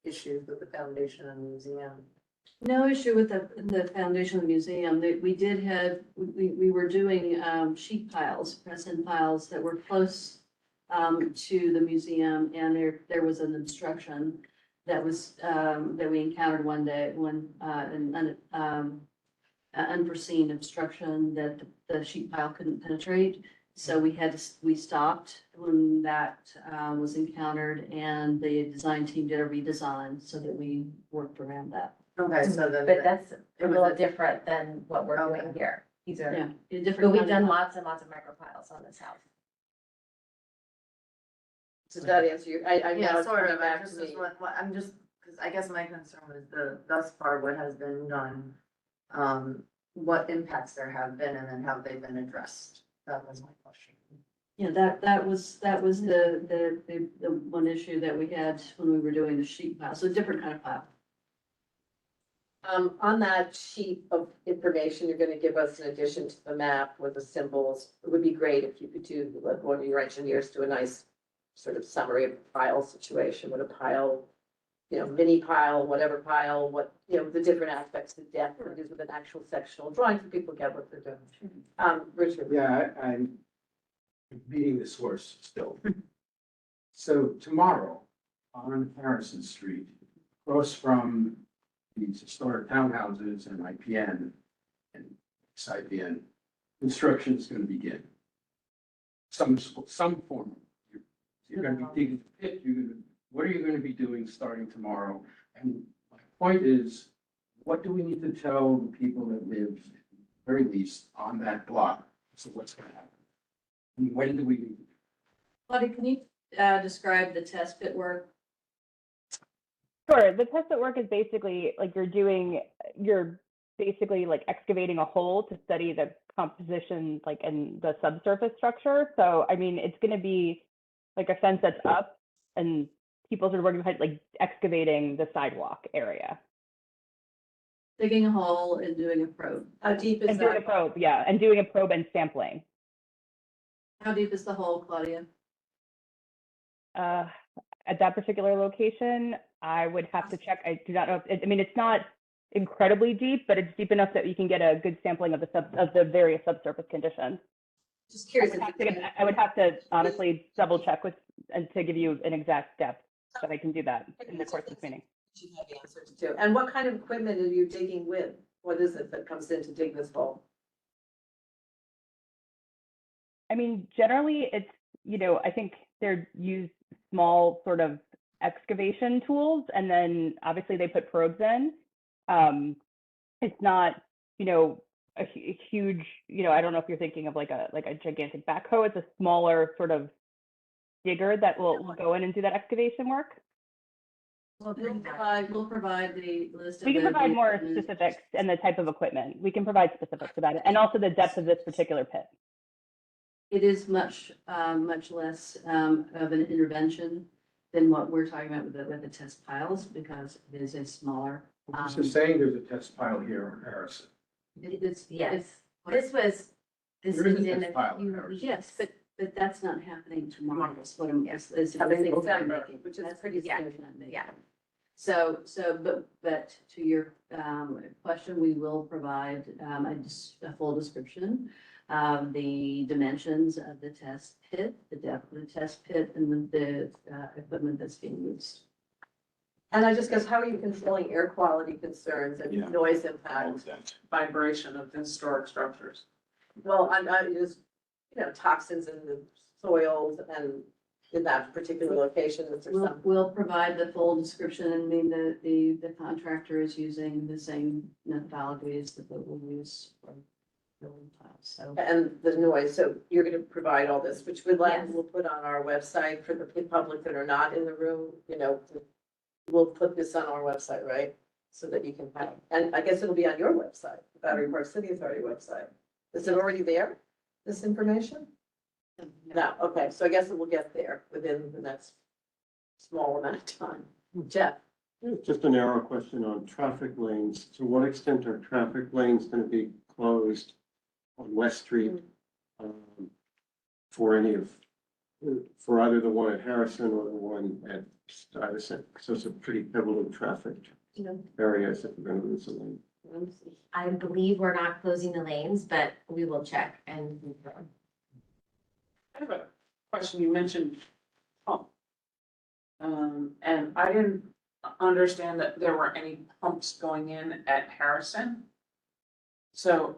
issues with the foundation and the museum. No issue with the foundation of the museum. We were doing sheet piles, resin piles that were close to the museum, and there was an obstruction that we encountered one day, an unforeseen obstruction that the sheet pile couldn't penetrate. So we stopped when that was encountered, and the design team did a redesign so that we worked around that. Okay, so then. But that's a little different than what we're doing here. These are, Yeah, but we've done lots and lots of micropiles on this house. Does that answer you? I know Yeah, it's sort coming of. back to me. I'm just, because I guess my concern was thus far what has been done, what impacts there have been, and then how they've been addressed. That was my question. Yeah, that was the one issue that we had when we were doing the sheet pile, so a different kind of pile. On that sheet of information you're gonna give us in addition to the map with the symbols, it would be great if you could do, like one of your engineers do a nice sort of summary of the pile situation, what a pile, mini pile, whatever pile, what, the different aspects, the depth, what it is with an actual sectional drawing, so people get what they're doing. Richard. Yeah, I'm beating the source still. So tomorrow on Harrison Street, across from these historic townhouses and IPN and IPN, construction is going to begin. Some form. You're going to be digging a pit, you're going to what are you gonna be doing starting tomorrow? And my point is, what do we need to tell the people that live, very least, on that block? So what's gonna happen? And when do we need? Claudia, can you describe the test pit work? Sure. The test at work is basically like you're basically like excavating a hole to study the composition, like in the subsurface structure. So, I mean, it's going to be like a fence that's up and people sort of working behind, like excavating the sidewalk area. Digging a hole and doing a probe. How deep is And doing a that? probe, yeah, and doing a probe and sampling. How deep is the hole, Claudia? At that particular location, I would have to check. I do not know. I mean, it's not incredibly deep, but it's deep enough that you can get a good sampling of the various subsurface conditions. Just curious. I would have to honestly double check with and to give you an exact depth, but I can do that in the course of this meeting. You have answers to. And what kind of equipment are you digging with? What is it that comes in to dig this hole? I mean, generally, it's, I think they're used small sort of excavation tools, and then obviously they put probes in. It's not, a huge, I don't know if you're thinking of like a gigantic backhoe. It's a smaller sort of digger that will go in and do that excavation work. We'll provide the list of. We can the provide more equipment. specifics and the type of equipment. We can provide specifics about it, and also the depth of this particular pit. It is much less of an intervention than what we're talking about with the test piles, because it is a smaller. So saying there's a test pile here on Harrison. Yes, this was There is a in test a pile few there. weeks. Yes, but that's not happening tomorrow. That's what I'm, is Having the things I'm December, making. which is That's pretty the point soon. I'm making. Yeah. So, but to your question, we will provide a full description of the dimensions of the test pit, the depth of the test pit, and the equipment that's being used. And I just guess, how are you controlling air quality concerns and Yeah. noise impact? Vibration of the historic structures. Well, I'm just, toxins in the soils and in that particular location, is there some? We'll provide the full description. I mean, the contractor is using the same methodologies that we'll use for building files, so. And the noise, so you're gonna provide all this, which Yes. we'll put on our website for the public that are not in the room, we'll put this on our website, right? So that you can have, and I guess it'll be on your website, the Battery Park City Authority website. Is it already there, this information? No, okay, so I guess it will get there within the next small amount of time. Jeff? Just a narrow question on traffic lanes. To what extent are traffic lanes going to be closed on West Street for for either the one at Harrison or the one at Stuyvesant? So it's a pretty pivotal traffic area if we're going to lose a lane. I believe we're not closing the lanes, but we will check and confirm. I have a question. You mentioned pump. And I didn't understand that there were any pumps going in at Harrison. So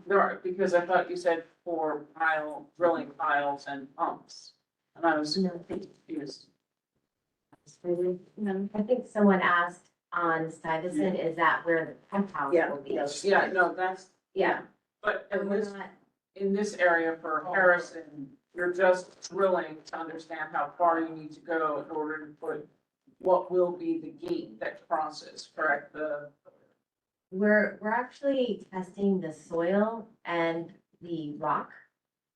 there are, because I thought you said for drilling piles and pumps. And I was confused. I think someone asked on Stuyvesant, is that where the pump house Yeah. will be? Yeah, no, that's, Yeah. but And we're not, in this area for Harrison, you're just drilling to understand how far you need to go in order to put what will be the gate that crosses, correct? we're actually testing the soil and the rock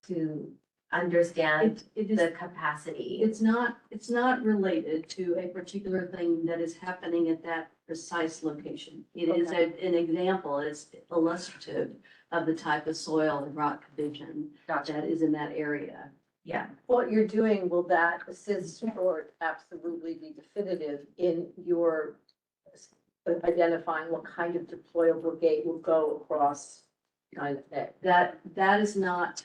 to understand It is. the capacity. It's not related to a particular thing that is happening at that precise location. It is an example, it's illustrative of the type of soil and rock condition that is in that area. Yeah. What you're doing, will that assist or absolutely be definitive in your identifying what kind of deployable gate will go across kind of thing? That is not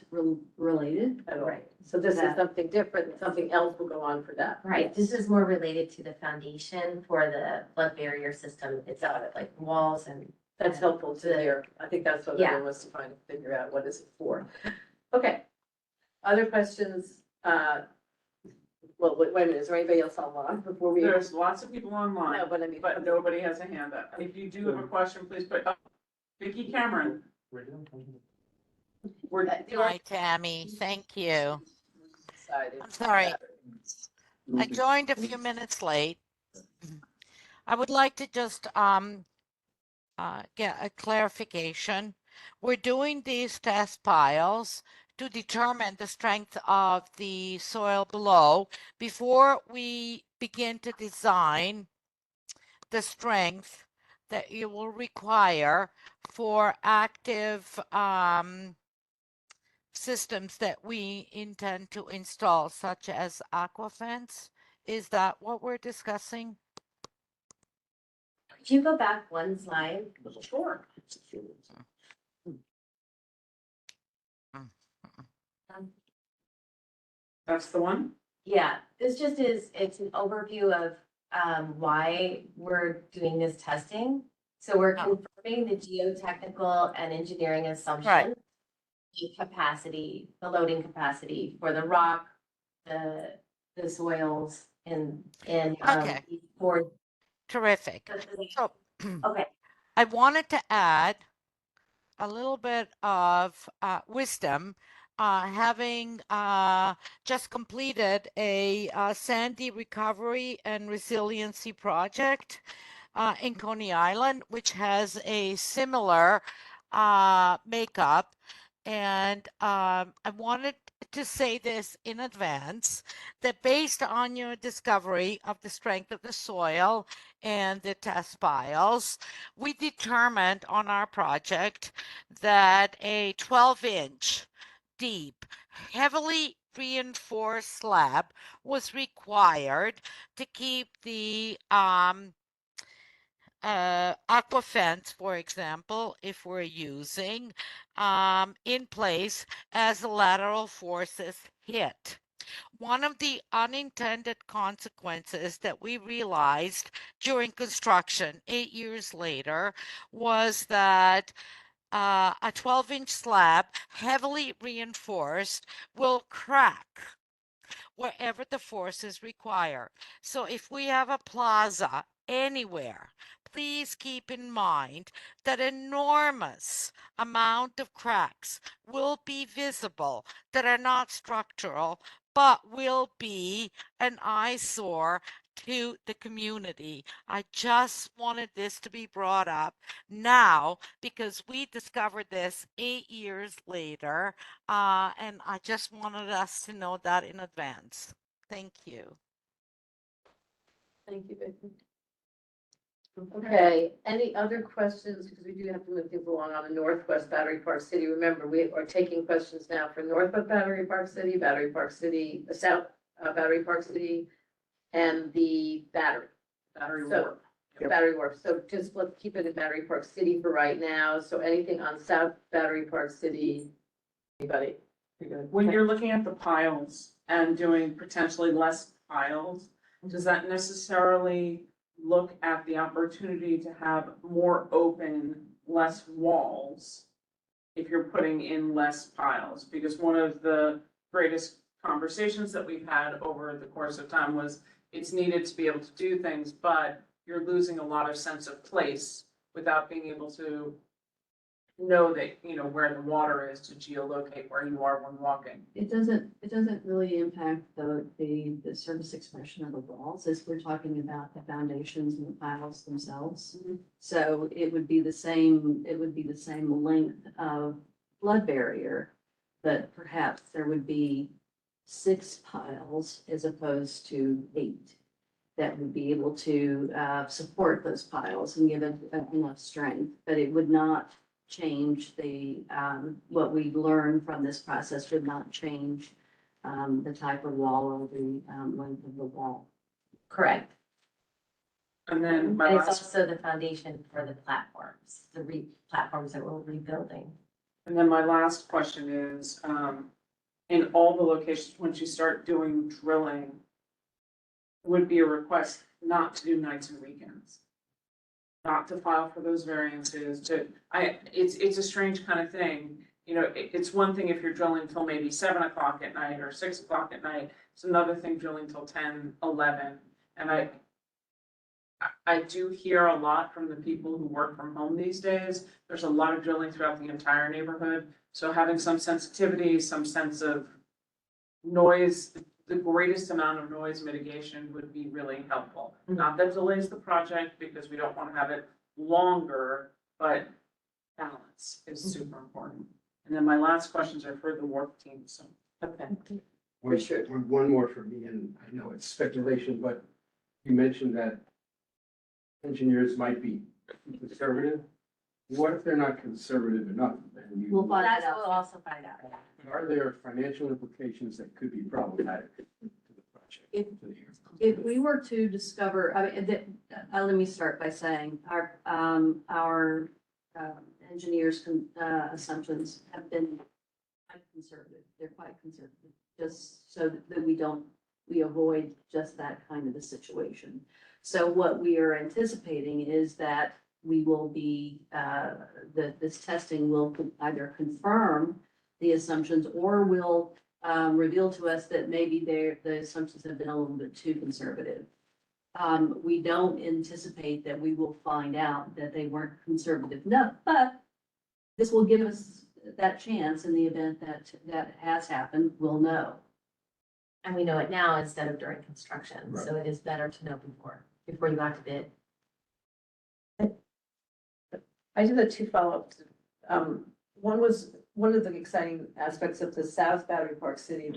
related. At all. So this is something different, something else will go on for that. Right, this is more related to the foundation for the flood barrier system itself, like walls and. That's helpful to hear. I think that's what Yeah. everyone wants to find, figure out what is it for. Okay. Other questions? Well, wait a minute, is there anybody else online before we? There's lots of people online, No, but I mean. but nobody has a hand up. If you do have a question, please put, Vicki Cameron. We're, Hi, Tammy. Thank you. Decided I'm sorry. that- I joined a few minutes late. I would like to just get a clarification. We're doing these test piles to determine the strength of the soil below before we begin to design the strength that you will require for active systems that we intend to install, such as Aquafence. Is that what we're discussing? Could you go back one slide? sure. That's the one? Yeah, this just is, it's an overview of why we're doing this testing. So we're confirming the geotechnical and engineering assumptions. The capacity, the loading capacity for the rock, the soils and Okay. for. Terrific. So Okay. I wanted to add a little bit of wisdom, having just completed a sandy recovery and resiliency project in Coney Island, which has a similar makeup. And I wanted to say this in advance, that based on your discovery of the strength of the soil and the test piles, we determined on our project that a 12-inch deep, heavily reinforced slab was required to keep the Aquafence, for example, if we're using in place as the lateral forces hit. One of the unintended consequences that we realized during construction 8 years later was that a 12-inch slab, heavily reinforced, will crack wherever the forces require. So if we have a plaza anywhere, please keep in mind that enormous amount of cracks will be visible that are not structural, but will be an eyesore to the community. I just wanted this to be brought up now because we discovered this 8 years later, and I just wanted us to know that in advance. Thank you. Thank you, Vicki. Okay, any other questions? Because we do have to move things along on the Northwest Battery Park City. Remember, we are taking questions now for Northwest Battery Park City, South Battery Park City, and the battery. Battery So- work. Battery Works. So just let's keep it in Battery Park City for right now. So anything on South Battery Park City? Anybody? You're good. When you're looking at the piles and doing potentially less piles, does that necessarily look at the opportunity to have more open, less walls if you're putting in less piles? Because one of the greatest conversations that we've had over the course of time was it's needed to be able to do things, but you're losing a lot of sense of place without being able to know that, you know, where the water is to geolocate where you are when walking. It doesn't really impact the surface expression of the walls, as we're talking about the foundations and the piles themselves. So it would be the same length of flood barrier, but perhaps there would be 6 piles as opposed to 8 that would be able to support those piles and give it enough strength, but it would not change the, what we learned from this process would not change the type of wall or the length of the wall. Correct. And then my And it's last, also the foundation for the platforms, platforms that we're rebuilding. and then my last question is, in all the locations, once you start doing drilling, would be a request not to do nights and weekends. Not to file for those variances, it's a strange kind of thing. you know, it's one thing if you're drilling till maybe 7 o'clock at night or 6 o'clock at night. It's another thing drilling till 10, 11. And I do hear a lot from the people who work from home these days. There's a lot of drilling throughout the entire neighborhood. So having some sensitivity, some sense of noise, the greatest amount of noise mitigation would be really helpful. Not that delays the project because we don't want to have it longer, but balance is super important. And then my last questions are for the work team, so. Okay. One more for me, and I know it's speculation, but you mentioned that engineers might be conservative. What if they're not conservative enough? And We'll find That's out. what we'll also find out. are there financial implications that could be problematic to the project? If- If we were to discover, I mean, let me start by saying our engineers' assumptions have been quite conservative. They're quite conservative, just so that we avoid just that kind of a situation. So what we are anticipating is that we will be, this testing will either confirm the assumptions or will reveal to us that maybe the assumptions have been a little bit too conservative. We don't anticipate that we will find out that they weren't conservative enough, but this will give us that chance in the event that that has happened, we'll know. And we know it now instead of during construction, so it is better to know before you go out to bid. I did have 2 follow-ups. One was, one of the exciting aspects of the South Battery Park City.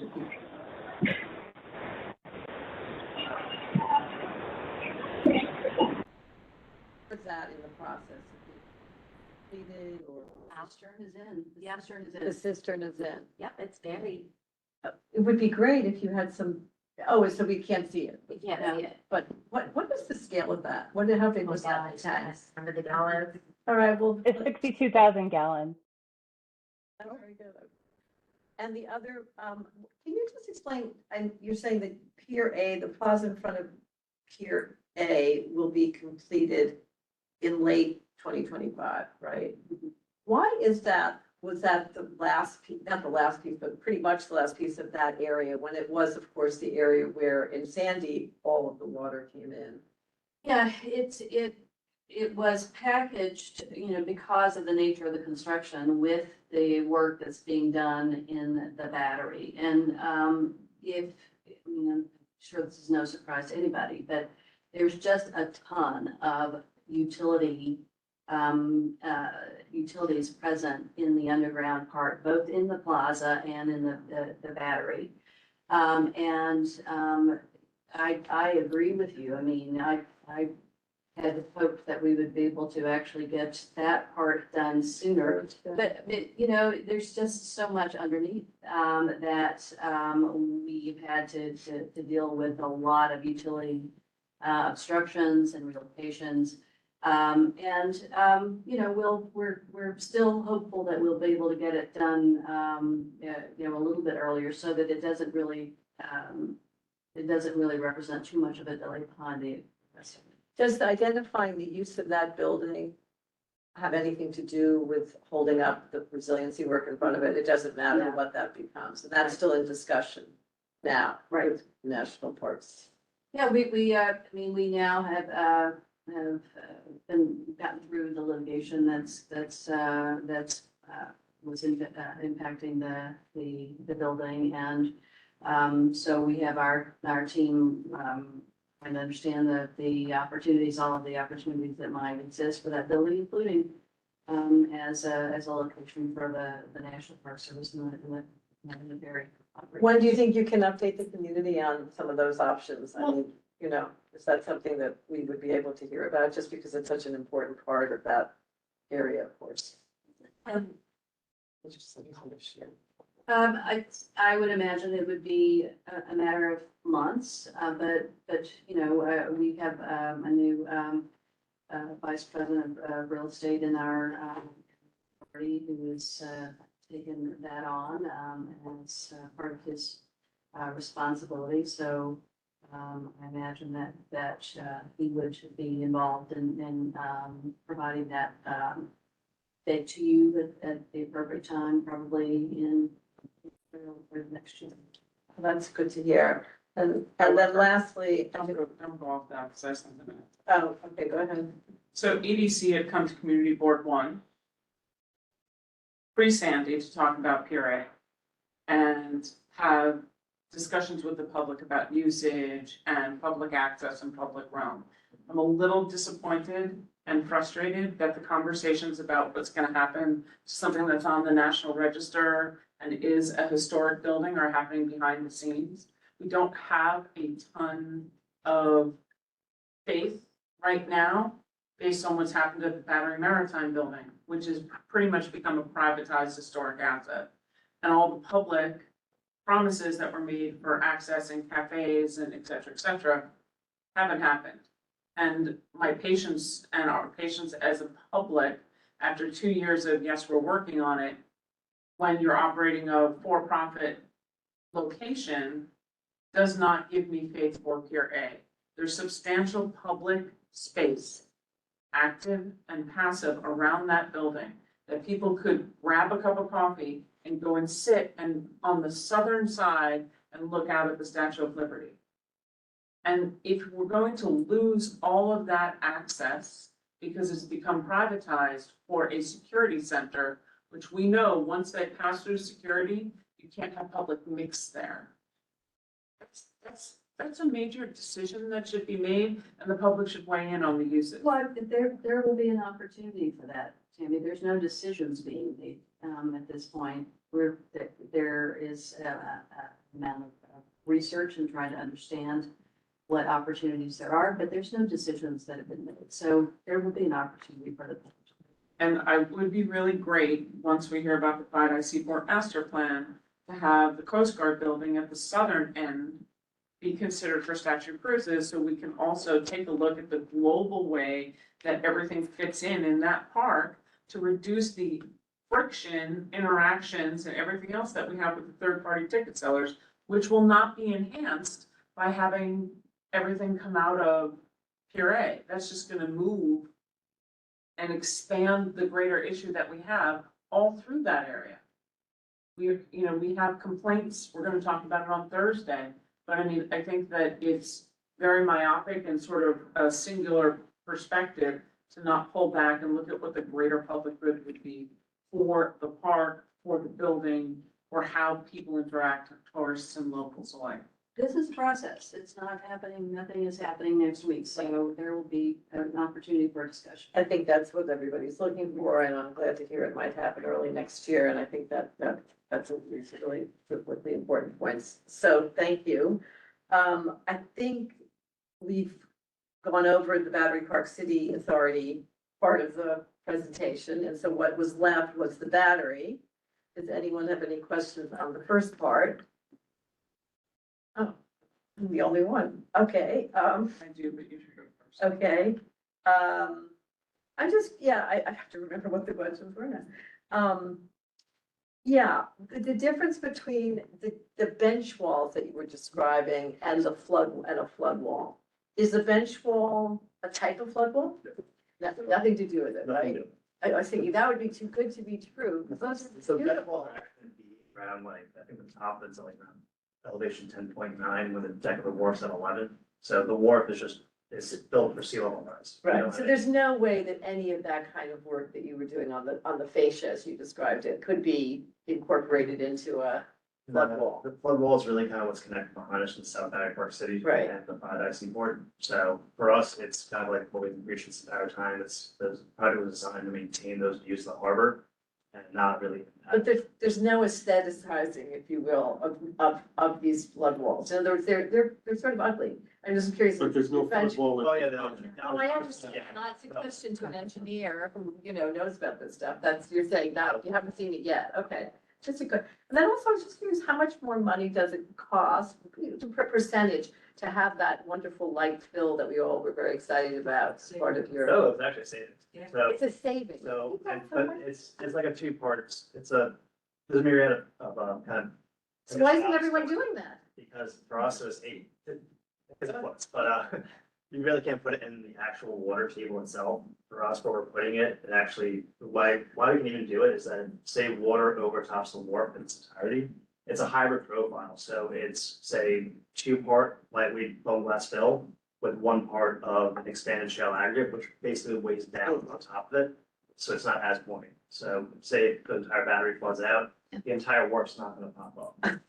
Was that in the process of being completed or? Cistern is in. Yep. Cistern is The in. cistern is in. Yep, it's very, It would be great if you had some, oh, so we can't see it. we can't see it. But what was the scale of that? How big was that tank? Remember the gallons? All right, well. It's 62,000 gallons. That's very good. And the other, can you just explain, and you're saying that Pier A, the plaza in front of Pier A will be completed in late 2025, right? Why is that? Was that the last piece, not the last piece, but pretty much the last piece of that area when it was, of course, the area where in Sandy, all of the water came in? Yeah, it was packaged, because of the nature of the construction with the work that's being done in the battery. And I'm sure this is no surprise to anybody, but there's just a ton of utilities present in the underground part, both in the plaza and in the battery. I agree with you. I mean, I had hoped that we would be able to actually get that part done sooner. But, there's just so much underneath that we've had to deal with a lot of utility obstructions and relocations. We're still hopeful that we'll be able to get it done, a little bit earlier so that it doesn't really represent too much of a delay behind the rest of it. Does identifying the use of that building have anything to do with holding up the resiliency work in front of it? It doesn't matter Yeah. what that becomes. And that's still in discussion now. Right. With national parks. Yeah, we now have gotten through the litigation that's was impacting the building, and so we have our team trying to understand all of the opportunities that might exist for that building, including as a location for the National Park Service in the very. When do you think you can update the community on some of those options? I mean, is that something that we would be able to hear about just because it's such an important part of that area, of course? I would imagine it would be a matter of months, but we have a new vice president of real estate in our party who is taken that on as part of his responsibility. So I imagine that he would be involved in providing that it to you at the appropriate time, probably in for next year. That's good to hear. And then lastly, Don't go off that, because I have something to add. oh, okay, go ahead. So EDC had come to Community Board 1, pre-Sandy, to talk about Pier A and have discussions with the public about usage and public access and public realm. I'm a little disappointed and frustrated that the conversations about what's gonna happen to something that's on the National Register and is a historic building are happening behind the scenes. We don't have a ton of faith right now based on what's happened at the Battery Maritime Building, which has pretty much become a privatized historic asset. And all the public promises that were made for access and cafes and et cetera, haven't happened. And my patience and our patience as a public, after 2 years of, yes, we're working on it, when you're operating a for-profit location, does not give me faith for Pier A. There's substantial public space, active and passive, around that building that people could grab a cup of coffee and go and sit and on the southern side and look out at the Statue of Liberty. And if we're going to lose all of that access because it's become privatized for a security center, which we know once they pass through security, you can't have public mix there. That's a major decision that should be made, and the public should weigh in on the usage. Well, there will be an opportunity for that, Tammy. There's no decisions being made at this point. There is a amount of research and trying to understand what opportunities there are, but there's no decisions that have been made. So there will be an opportunity for the public. And I would be really great, once we hear about the Clyde Seaport Master Plan, to have the Coast Guard building at the southern end be considered for statute cruises, so we can also take a look at the global way that everything fits in that park to reduce the friction, interactions, and everything else that we have with the third-party ticket sellers, which will not be enhanced by having everything come out of Pier A. That's just gonna move and expand the greater issue that we have all through that area. We have complaints, we're gonna talk about it on Thursday, but I mean, I think that it's very myopic and sort of a singular perspective to not pull back and look at what the greater public good would be for the park, for the building, or how people interact, tourists and locals alike. This is a process. It's not happening, nothing is happening next week, so there will be an opportunity for discussion. I think that's what everybody's looking for, and I'm glad to hear it might happen early next year, and I think that's a really important points. So thank you. I think we've gone over the Battery Park City Authority part of the presentation, and so what was left was the battery. Does anyone have any questions on the first part? Oh, I'm the only one. Okay, I do, but you should go first. okay. I have to remember what the questions were now. Yeah, the difference between the bench walls that you were describing and a flood wall. Is the bench wall a type of flood wall? Nothing to do with it, right? I was thinking that would be too good to be true. Those are So that beautiful. will actually be around like, I think the top is like around elevation 10.9 with the deck of the wharf's at 11. So the wharf is built for sea level rise. Right, so there's no way that any of that kind of work that you were doing on the fascia, as you described it, could be incorporated into a flood wall. The flood wall is really kind of what's connected behind us in South Battery Park City. Right. And the Clyde Seaport. So for us, it's kind of like what we've reached this entire time. The project was designed to maintain those views of the harbor and not really. But there's no aestheticizing, if you will, of these flood walls. In other words, they're sort of ugly. I'm just curious. But there's no Bench- flood wall. Oh, yeah. Oh, I understand. That's a question to an engineer who, knows about this stuff. You're saying no, you haven't seen it yet. Okay. Just a good, and then also I was just curious, how much more money does it cost, per percentage, to have that wonderful light fill that we all were very excited about as part of your? No, it's actually savings. So, It's a saving. so, but it's like a two-part, there's a myriad of kind of. So why isn't everyone doing that? Because for us, it was 8. Because it was, but, you really can't put it in the actual water table itself. For us, where we're putting it, it actually, why we can even do it is that say water overtops the wharf in its entirety. It's a hybrid profile, so it's say 2-part lightweight bone glass fill with 1 part of an expanded shell aggregate, which basically weighs down on top of it, so it's not as buoyant. So say the entire battery floods out, the entire wharf's not gonna pop up.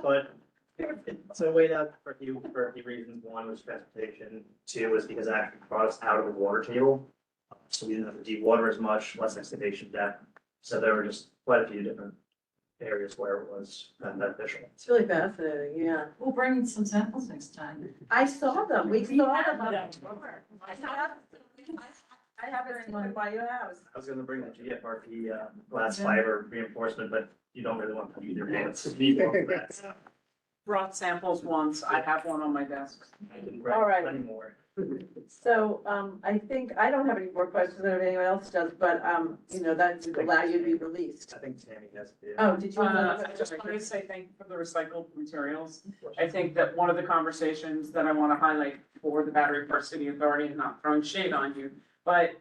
But it's a way out for a few reasons. One was transportation. 2 was because it actually brought us out of the water table. So we didn't have to de-water as much, less excavation depth. So there were just quite a few different areas where it was beneficial. It's really fascinating, yeah. We'll bring in some samples next time. I saw them, we saw them. I have it in by your house. I was gonna bring the GFRP glass fiber reinforcement, but you don't really want to use your hands. You need more glass. Brought samples once, I have one on my desk. I didn't All right. bring any more. So, I think, I don't have any more questions, I don't know if anyone else does, but, you know, that would allow you to be released. I think Tammy has to. Oh, did you? I just wanted to say thank you for the recycled materials. I think that one of the conversations that I want to highlight for the Battery Park City Authority, and not throwing shade on you, but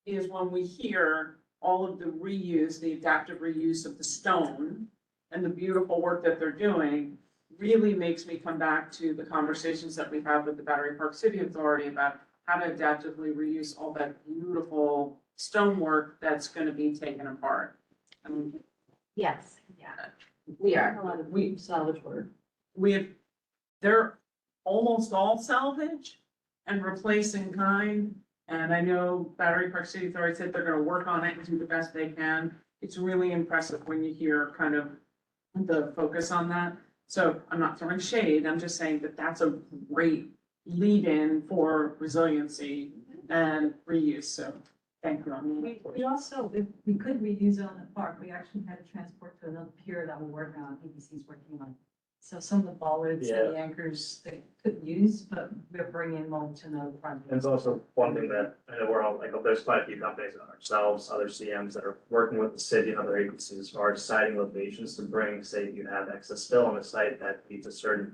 is when we hear all of the reuse, the adaptive reuse of the stone and the beautiful work that they're doing, really makes me come back to the conversations that we have with the Battery Park City Authority about how to adaptively reuse all that beautiful stonework that's gonna be taken apart. Yes, Yeah. we are. A lot of We- salvage work. They're almost all salvage and replace in kind. And I know Battery Park City Authority said they're gonna work on it and do the best they can. It's really impressive when you hear kind of the focus on that. So I'm not throwing shade, I'm just saying that that's a great lead-in for resiliency and reuse, so thank you. We also, if we could reuse it on the park, we actually had to transport to another pier that we're working on, BBC's working on. So some of the bollards and the anchors they couldn't use, but we're bringing them to another front. And it's also one thing that, I know we're all, like, there's quite a few companies ourselves, other CMs that are working with the city and other agencies as far as siting locations to bring, say, if you have excess fill on a site that meets a certain,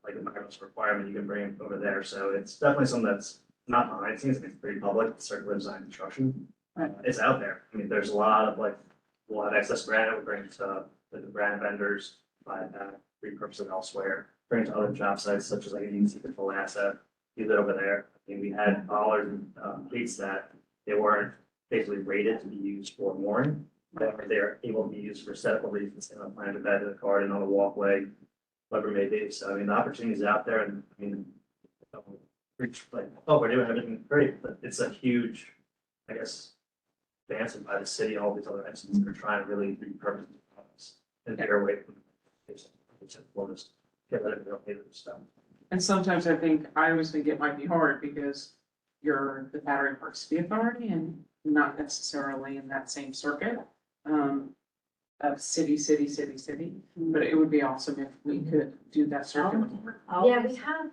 like environmental requirement, you can bring it over there. So it's definitely something that's not behind the scenes, it's pretty public, circular design construction. It's out there. I mean, there's a lot of like, we'll have excess granite, we bring it to the granite vendors, buy it back, repurpose it elsewhere, bring it to other job sites such as like a UC control asset, do that over there. I mean, we had bollards and fleets that they weren't basically rated to be used for mooring. They're able to be used for setup reasons, in a planted bed of the garden on a walkway, whatever it may be. So I mean, the opportunity's out there and I mean, like, oh, we're doing everything great, but it's a huge, I guess, advancement by the city, and all these other entities that are trying to really repurpose the products and get away from get rid of the stuff. And sometimes I always think it might be hard because you're the Battery Park City Authority and not necessarily in that same circuit. Of city, but it would be awesome if we could do that circuit. Yeah, we have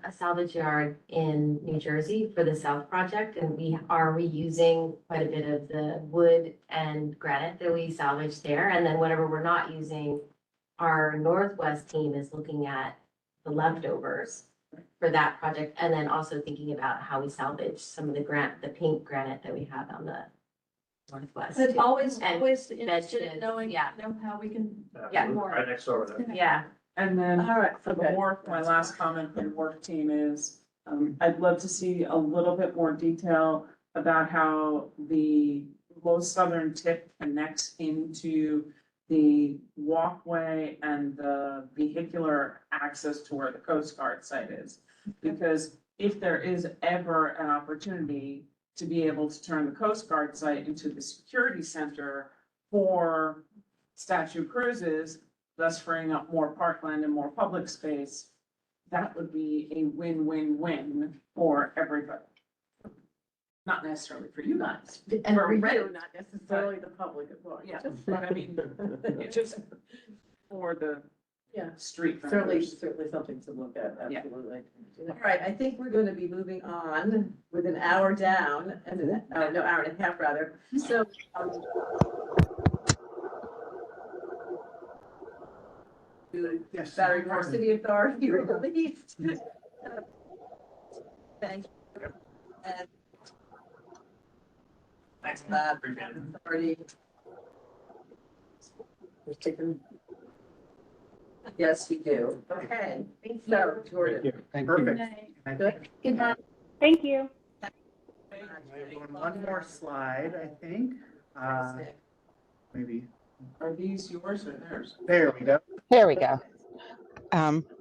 a salvage yard in New Jersey for the South Project, and we are reusing quite a bit of the wood and granite that we salvaged there. And then whatever we're not using, our Northwest team is looking at the leftovers for that project, and then also thinking about how we salvage some of the pink granite that we have on the Northwest. But always, And always interested in benches, knowing, yeah. know how we can Yeah. get more. Right next door with it. Yeah. And then All right, for the okay. work, my last comment for the work team is, I'd love to see a little bit more detail about how the most southern tip connects into the walkway and the vehicular access to where the Coast Guard site is. Because if there is ever an opportunity to be able to turn the Coast Guard site into the security center for statue cruises, thus freeing up more parkland and more public space, that would be a win-win-win for everybody. Not necessarily for you guys. And for for you, residents, not necessarily the public as well. Yeah, but I mean, it's just for the Yeah. street Certainly, vendors. certainly something to look at, Yeah. absolutely. All right, I think we're gonna be moving on with an hour down, and no, hour and a half rather, so. Yes. Battery Park City Authority released. Thank you. And Thanks, Matt. Appreciate it. already. We're taking. Yes, we do. Okay. So, Jordan. Perfect. Good. Good night. Thank you. One more slide, I think. Maybe. Are these yours or theirs? There we go. There we go.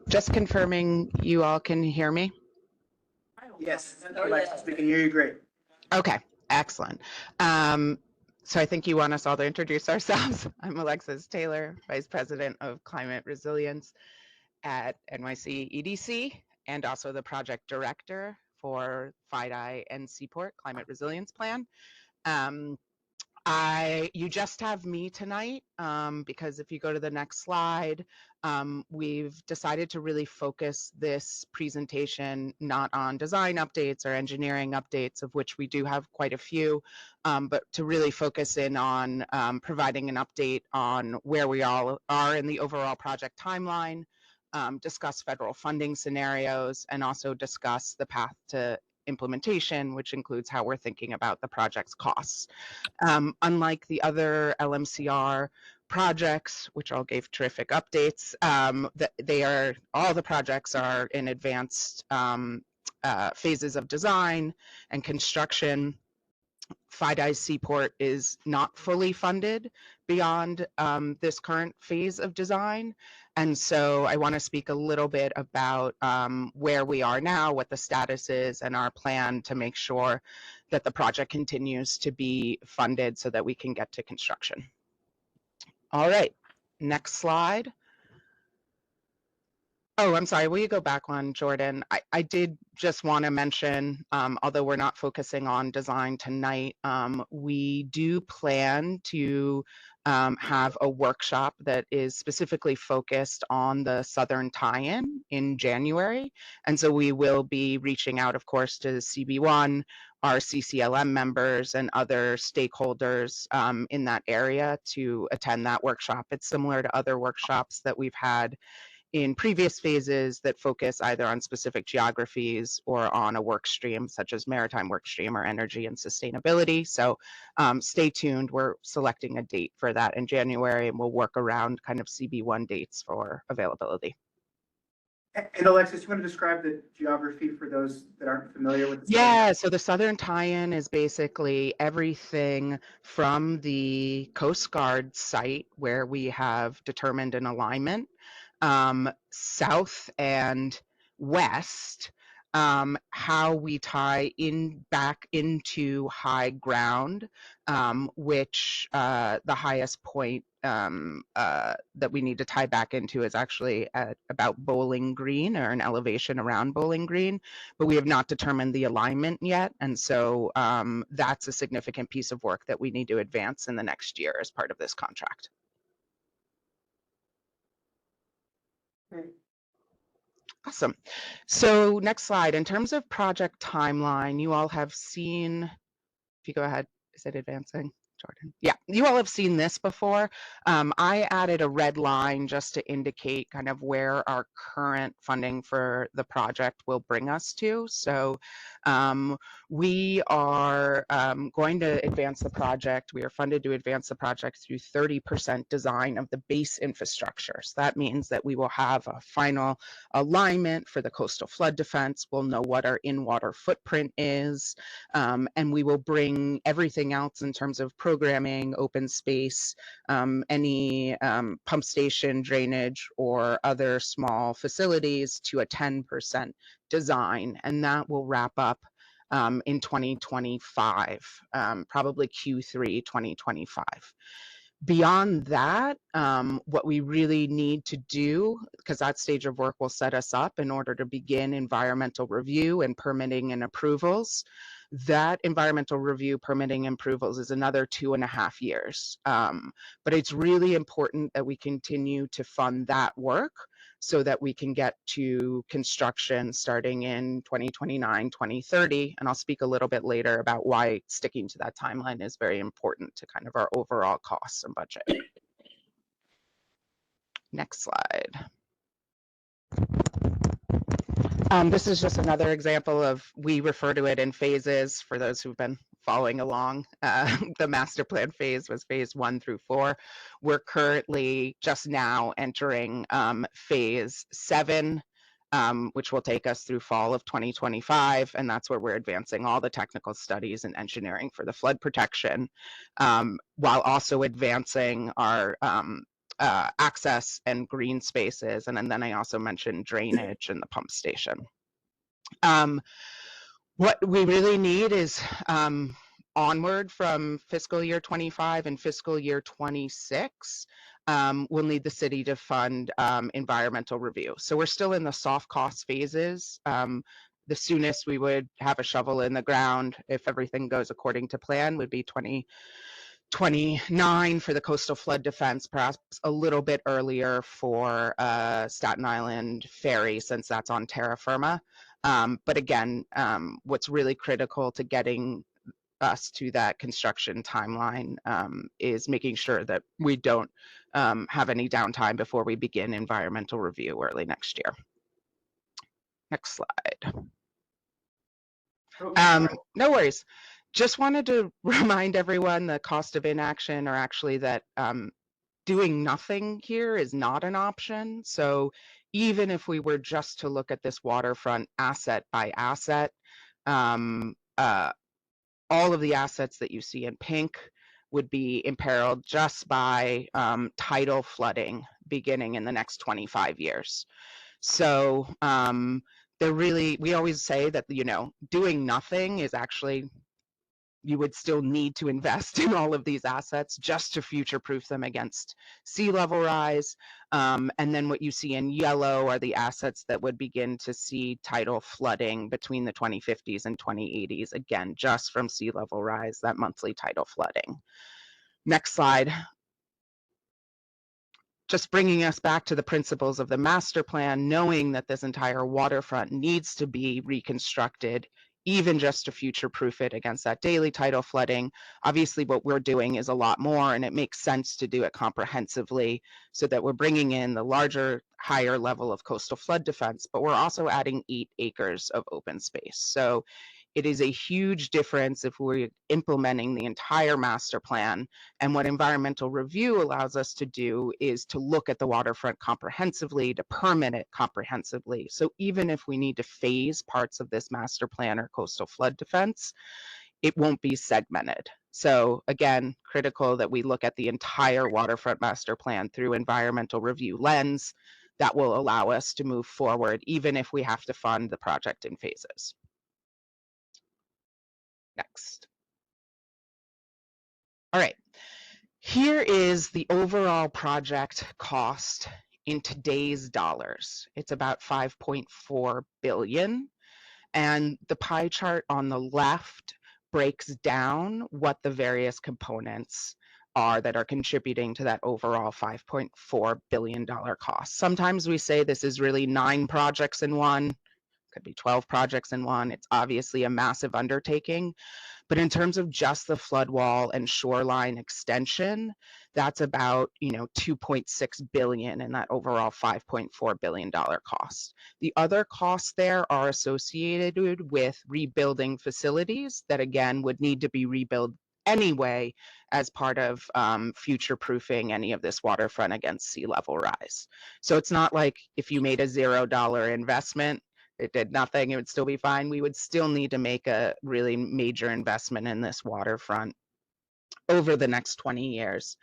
Just confirming you all can hear me? Yes, Alexis, we can hear you great. Okay, excellent. So I think you want us all to introduce ourselves. I'm Alexis Taylor, Vice President of Climate Resilience at NYC EDC, and also the Project Director for FIDI and Seaport Climate Resilience Plan. You just have me tonight because if you go to the next slide, we've decided to really focus this presentation not on design updates or engineering updates, of which we do have quite a few, but to really focus in on providing an update on where we all are in the overall project timeline, discuss federal funding scenarios, and also discuss the path to implementation, which includes how we're thinking about the project's costs. Unlike the other LMCR projects, which all gave terrific updates, all the projects are in advanced phases of design and construction. FIDI's Seaport is not fully funded beyond this current phase of design. And so I want to speak a little bit about where we are now, what the status is, and our plan to make sure that the project continues to be funded so that we can get to construction. All right, next slide. Oh, I'm sorry, will you go back one, Jordan? I did just want to mention, although we're not focusing on design tonight, we do plan to have a workshop that is specifically focused on the Southern tie-in in January. And so we will be reaching out, of course, to CB1, our CCLM members and other stakeholders in that area to attend that workshop. It's similar to other workshops that we've had in previous phases that focus either on specific geographies or on a work stream such as maritime work stream or energy and sustainability. So stay tuned. We're selecting a date for that in January, and we'll work around kind of CB1 dates for availability. And Alexis, you want to describe the geography for those that aren't familiar with the Yeah, so the Southern tie-in is basically everything from the Coast Guard site where we have determined an alignment, south and west, how we tie in back into high ground, which the highest point that we need to tie back into is actually at about Bowling Green, or an elevation around Bowling Green, but we have not determined the alignment yet. And so that's a significant piece of work that we need to advance in the next year as part of this contract. Great. Awesome. So next slide, in terms of project timeline, you all have seen, if you go ahead, is it advancing? Jordan. Yeah, you all have seen this before. I added a red line just to indicate kind of where our current funding for the project will bring us to. So we are going to advance the project. We are funded to advance the project through 30% design of the base infrastructure. So that means that we will have a final alignment for the coastal flood defense. We'll know what our in-water footprint is, and we will bring everything else in terms of programming, open space, any pump station, drainage, or other small facilities to a 10% design, and that will wrap up in 2025, probably Q3 2025. Beyond that, what we really need to do, because that stage of work will set us up in order to begin environmental review and permitting and approvals. That environmental review, permitting, and approvals is another 2.5 years. But it's really important that we continue to fund that work so that we can get to construction starting in 2029, 2030. And I'll speak a little bit later about why sticking to that timeline is very important to kind of our overall costs and budget. Next slide. This is just another example of, we refer to it in phases for those who've been following along. The master plan phase was phase 1 through 4. We're currently just now entering phase 7, which will take us through fall of 2025. And that's where we're advancing all the technical studies and engineering for the flood protection, while also advancing our access and green spaces. And then I also mentioned drainage and the pump station. What we really need is onward from fiscal year 25 and fiscal year 26. We'll need the city to fund environmental review. So we're still in the soft cost phases. The soonest we would have a shovel in the ground, if everything goes according to plan, would be 2029 for the coastal flood defense, perhaps a little bit earlier for Staten Island Ferry, since that's on terra firma. But again, what's really critical to getting us to that construction timeline is making sure that we don't have any downtime before we begin environmental review early next year. Next slide. No worries. Just wanted to remind everyone the cost of inaction, or actually that doing nothing here is not an option. So even if we were just to look at this waterfront asset by asset, all of the assets that you see in pink would be imperiled just by tidal flooding beginning in the next 25 years. So we always say that, you know, doing nothing is actually, you would still need to invest in all of these assets just to future-proof them against sea level rise. And then what you see in yellow are the assets that would begin to see tidal flooding between the 2050s and 2080s, again, just from sea level rise, that monthly tidal flooding. Next slide. Just bringing us back to the principles of the master plan, knowing that this entire waterfront needs to be reconstructed, even just to future-proof it against that daily tidal flooding. Obviously, what we're doing is a lot more, and it makes sense to do it comprehensively so that we're bringing in the larger, higher level of coastal flood defense, but we're also adding 8 acres of open space. So it is a huge difference if we're implementing the entire master plan. And what environmental review allows us to do is to look at the waterfront comprehensively, to permit it comprehensively. So even if we need to phase parts of this master plan or coastal flood defense, it won't be segmented. So again, critical that we look at the entire waterfront master plan through environmental review lens. That will allow us to move forward, even if we have to fund the project in phases. Next. All right, here is the overall project cost in today's dollars. It's about 5.4 billion. And the pie chart on the left breaks down what the various components are that are contributing to that overall $5.4 billion cost. Sometimes we say this is really 9 projects in one. Could be 12 projects in one. It's obviously a massive undertaking, but in terms of just the flood wall and shoreline extension, that's about, you know, 2.6 billion in that overall $5.4 billion cost. The other costs there are associated with rebuilding facilities that again would need to be rebuilt anyway as part of future-proofing any of this waterfront against sea level rise. So it's not like if you made a $0 investment, it did nothing, it would still be fine. We would still need to make a really major investment in this waterfront over the next 20 years,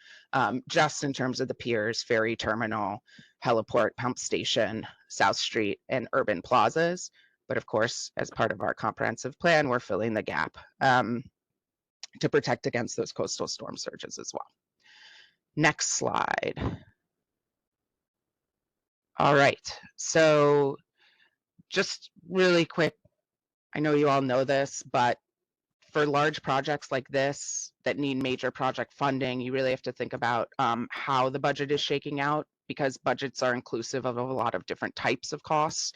just in terms of the piers, ferry terminal, heliport, pump station, South Street, and urban plazas. But of course, as part of our comprehensive plan, we're filling the gap to protect against those coastal storm surges as well. Next slide. All right, so just really quick, I know you all know this, but for large projects like this that need major project funding, you really have to think about how the budget is shaking out, because budgets are inclusive of a lot of different types of costs.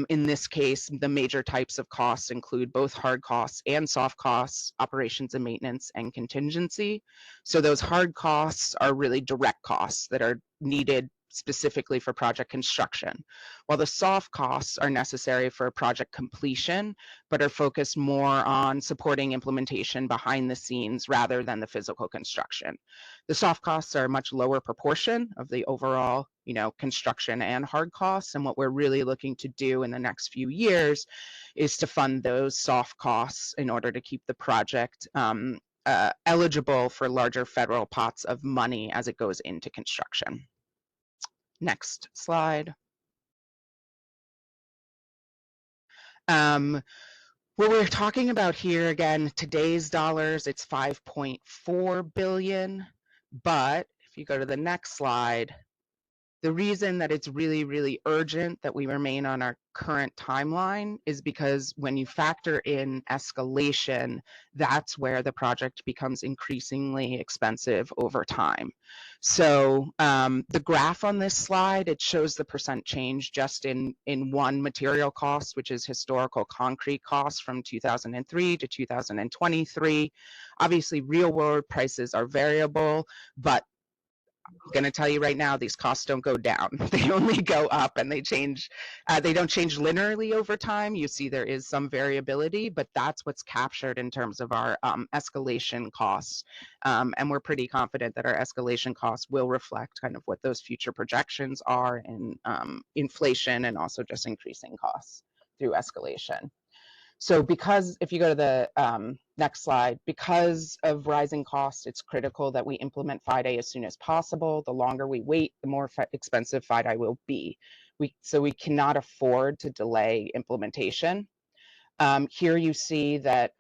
In this case, the major types of costs include both hard costs and soft costs, operations and maintenance, and contingency. So those hard costs are really direct costs that are needed specifically for project construction, while the soft costs are necessary for project completion, but are focused more on supporting implementation behind the scenes rather than the physical construction. The soft costs are a much lower proportion of the overall, construction and hard costs. And what we're really looking to do in the next few years is to fund those soft costs in order to keep the project eligible for larger federal pots of money as it goes into construction. Next slide. What we're talking about here, again, today's dollars, it's 5.4 billion. But if you go to the next slide, the reason that it's really, really urgent that we remain on our current timeline is because when you factor in escalation, that's where the project becomes increasingly expensive over time. So the graph on this slide, it shows the percent change just in one material cost, which is historical concrete costs from 2003 to 2023. Obviously, real world prices are variable, but I'm going to tell you right now, these costs don't go down. They only go up, and they change. They don't change linearly over time. You see there is some variability, but that's what's captured in terms of our escalation costs. And we're pretty confident that our escalation costs will reflect kind of what those future projections are in inflation and also just increasing costs through escalation. So because, if you go to the next slide, because of rising costs, it's critical that we implement FIDE as soon as possible. The longer we wait, the more expensive FIDE will be. So we cannot afford to delay implementation. Here you see that,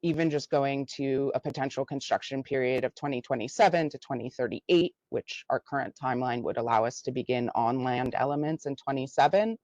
even just going to a potential construction period of 2027 to 2038, which our current timeline would allow us to begin on-land elements in 27,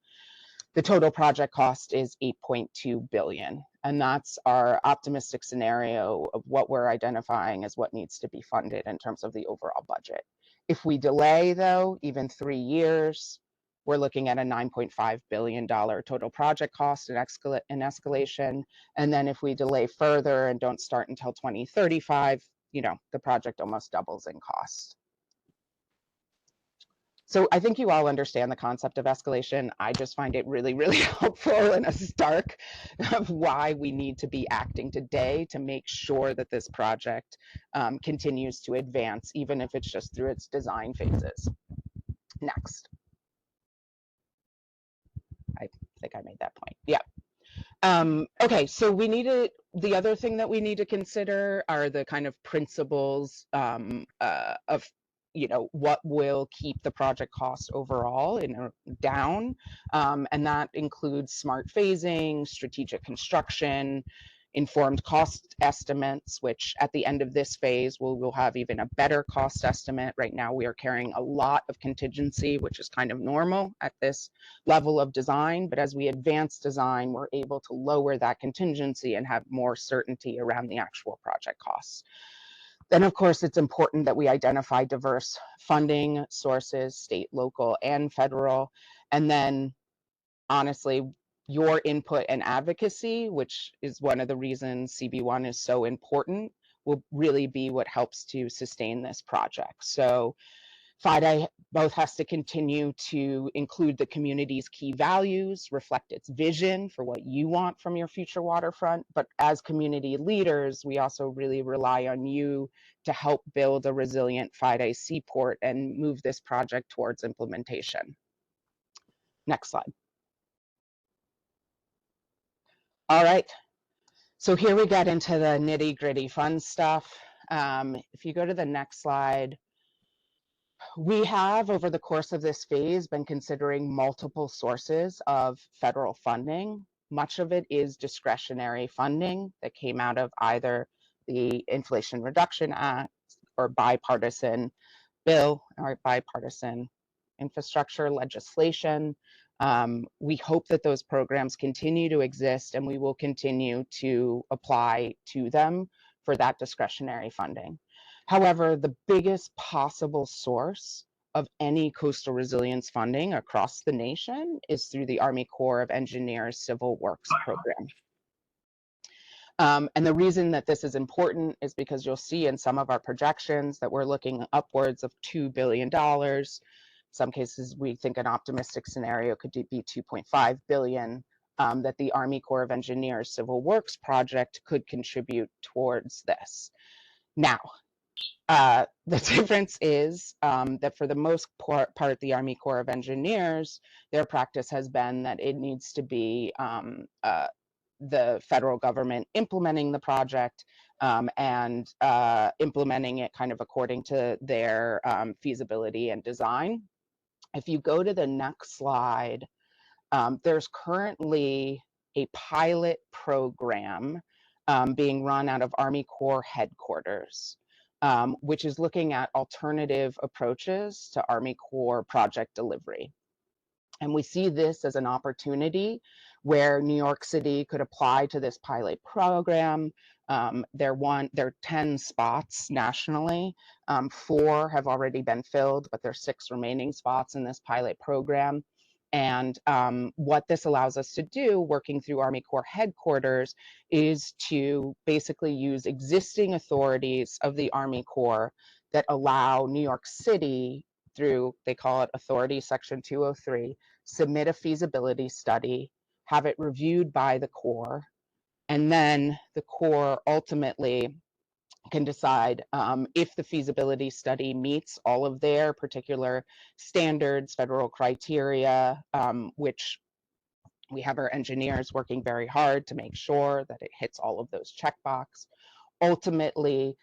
the total project cost is 8.2 billion. And that's our optimistic scenario of what we're identifying as what needs to be funded in terms of the overall budget. If we delay, though, even 3 years, we're looking at a $9.5 billion total project cost in escalation. And then if we delay further and don't start until 2035, the project almost doubles in cost. So I think you all understand the concept of escalation. I just find it really, really helpful and a stark of why we need to be acting today to make sure that this project continues to advance, even if it's just through its design phases. Next. I think I made that point. Yeah. Okay, so the other thing that we need to consider are the kind of principles of what will keep the project cost overall down. And that includes smart phasing, strategic construction, informed cost estimates, which at the end of this phase, we'll have even a better cost estimate. Right now, we are carrying a lot of contingency, which is kind of normal at this level of design. But as we advance design, we're able to lower that contingency and have more certainty around the actual project costs. Then, of course, it's important that we identify diverse funding sources, state, local, and federal. And then, honestly, your input and advocacy, which is one of the reasons CB1 is so important, will really be what helps to sustain this project. So FIDE both has to continue to include the community's key values, reflect its vision for what you want from your future waterfront, but as community leaders, we also really rely on you to help build a resilient FIDE seaport and move this project towards implementation. Next slide. All right, so here we get into the nitty-gritty fun stuff. If you go to the next slide, we have, over the course of this phase, been considering multiple sources of federal funding. Much of it is discretionary funding that came out of either the Inflation Reduction Act or bipartisan bill or bipartisan infrastructure legislation. We hope that those programs continue to exist, and we will continue to apply to them for that discretionary funding. However, the biggest possible source of any coastal resilience funding across the nation is through the Army Corps of Engineers Civil Works program. And the reason that this is important is because you'll see in some of our projections that we're looking upwards of $2 billion some cases, we think an optimistic scenario could be 2.5 billion that the Army Corps of Engineers Civil Works project could contribute towards this. Now, the difference is that for the most part, the Army Corps of Engineers, their practice has been that it needs to be the federal government implementing the project and implementing it kind of according to their feasibility and design. If you go to the next slide, there's currently a pilot program being run out of Army Corps headquarters, which is looking at alternative approaches to Army Corps project delivery. And we see this as an opportunity where New York City could apply to this pilot program. There are 10 spots nationally. 4 have already been filled, but there's 6 remaining spots in this pilot program. And what this allows us to do, working through Army Corps headquarters, is to basically use existing authorities of the Army Corps that allow New York City, through, they call it Authority Section 203, submit a feasibility study, have it reviewed by the Corps, and then the Corps ultimately can decide if the feasibility study meets all of their particular standards, federal criteria, which we have our engineers working very hard to make sure that it hits all of those checkboxes. Ultimately,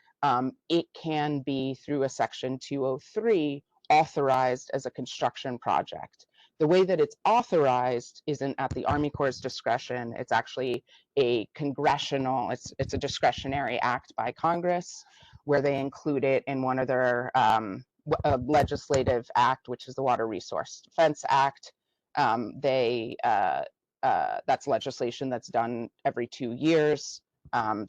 it can be, through a Section 203, authorized as a construction project. The way that it's authorized isn't at the Army Corps' discretion. It's actually a congressional, it's a discretionary act by Congress, where they include it in one of their legislative act, which is the Water Resource Defense Act. That's legislation that's done every 2 years.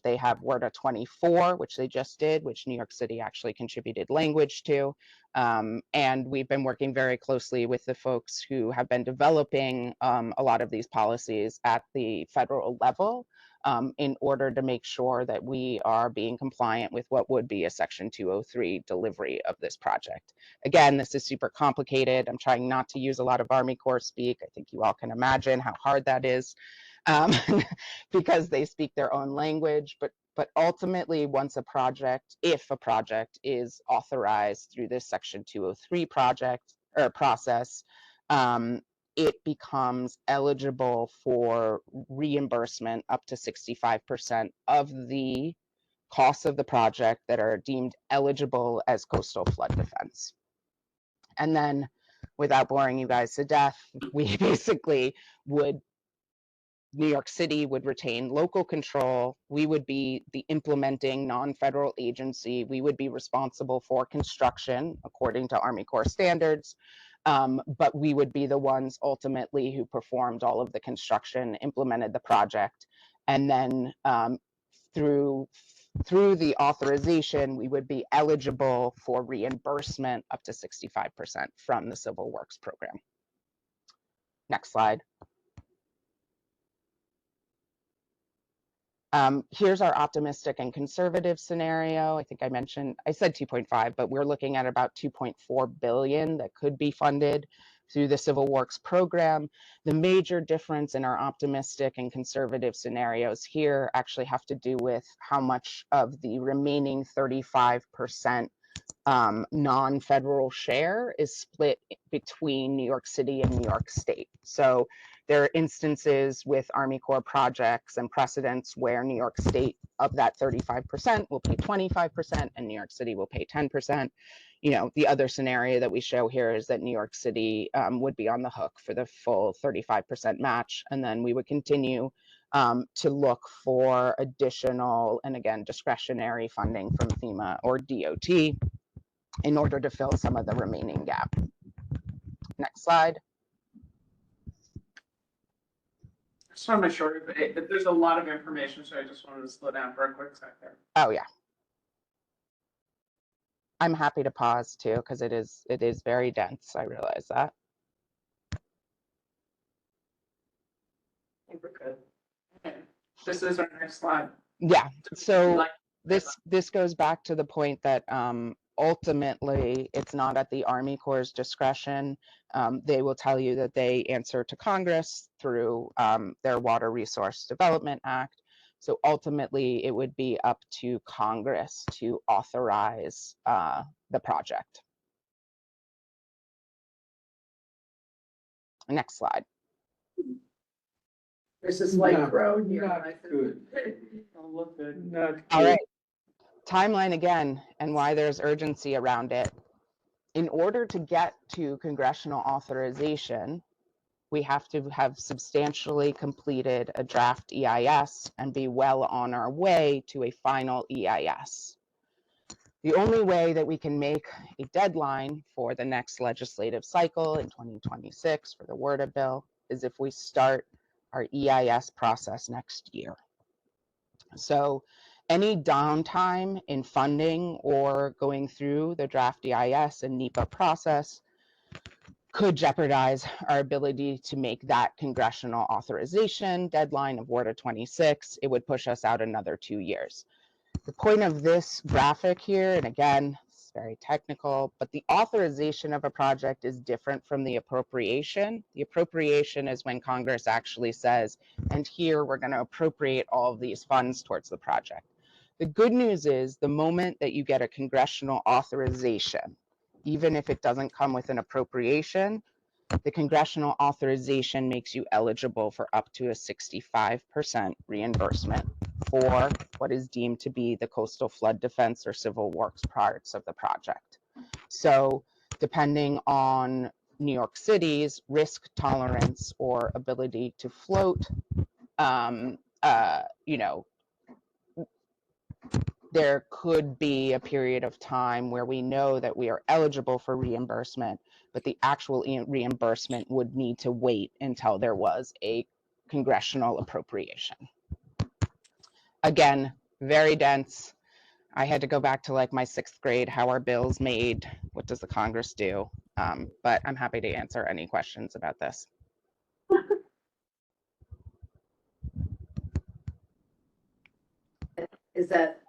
They have WRDA 24, which they just did, which New York City actually contributed language to. And we've been working very closely with the folks who have been developing a lot of these policies at the federal level in order to make sure that we are being compliant with what would be a Section 203 delivery of this project. Again, this is super complicated. I'm trying not to use a lot of Army Corps speak. I think you all can imagine how hard that is. Because they speak their own language, but ultimately, once a project, if a project is authorized through this Section 203 project or process, it becomes eligible for reimbursement up to 65% of the costs of the project that are deemed eligible as coastal flood defense. And then, without boring you guys to death, we basically would, New York City would retain local control. We would be the implementing non-federal agency. We would be responsible for construction according to Army Corps standards, but we would be the ones ultimately who performed all of the construction, implemented the project, and then through the authorization, we would be eligible for reimbursement up to 65% from the Civil Works program. Next slide. Here's our optimistic and conservative scenario. I think I said 2.5, but we're looking at about 2.4 billion that could be funded through the Civil Works program. The major difference in our optimistic and conservative scenarios here actually have to do with how much of the remaining 35% non-federal share is split between New York City and New York State. So there are instances with Army Corps projects and precedents where New York State, of that 35%, will pay 25% and New York City will pay 10%. You know, the other scenario that we show here is that New York City would be on the hook for the full 35% match, and then we would continue to look for additional, and again, discretionary funding from FEMA or DOT in order to fill some of the remaining gap. Next slide. Just want to make sure that there's a lot of information, so I just wanted to slow down for a quick second. Oh yeah. I'm happy to pause too, because it is very dense. I realize that. I think we're good. Okay. This is our next slide. Yeah. So this goes back to the point that ultimately, it's not at the Army Corps' discretion. They will tell you that they answer to Congress through their Water Resource Development Act. So ultimately, it would be up to Congress to authorize the project. Next slide. This is Lake Road here. Not good. Don't look good. Not All good. right. Timeline again and why there's urgency around it. In order to get to congressional authorization, we have to have substantially completed a draft EIS and be well on our way to a final EIS. The only way that we can make a deadline for the next legislative cycle in 2026 for the WRDA bill is if we start our EIS process next year. So any downtime in funding or going through the draft EIS and NEPA process could jeopardize our ability to make that congressional authorization deadline of WRDA 26. It would push us out another 2 years. The point of this graphic here, and again, it's very technical, but the authorization of a project is different from the appropriation. The appropriation is when Congress actually says, and here we're going to appropriate all of these funds towards the project. The good news is the moment that you get a congressional authorization, even if it doesn't come with an appropriation, the congressional authorization makes you eligible for up to a 65% reimbursement for what is deemed to be the coastal flood defense or civil works parts of the project. So depending on New York City's risk tolerance or ability to float, you know, there could be a period of time where we know that we are eligible for reimbursement, but the actual reimbursement would need to wait until there was a congressional appropriation. Again, very dense. I had to go back to like my 6th grade, how are bills made? What does the Congress do? But I'm happy to answer any questions about this. Is that,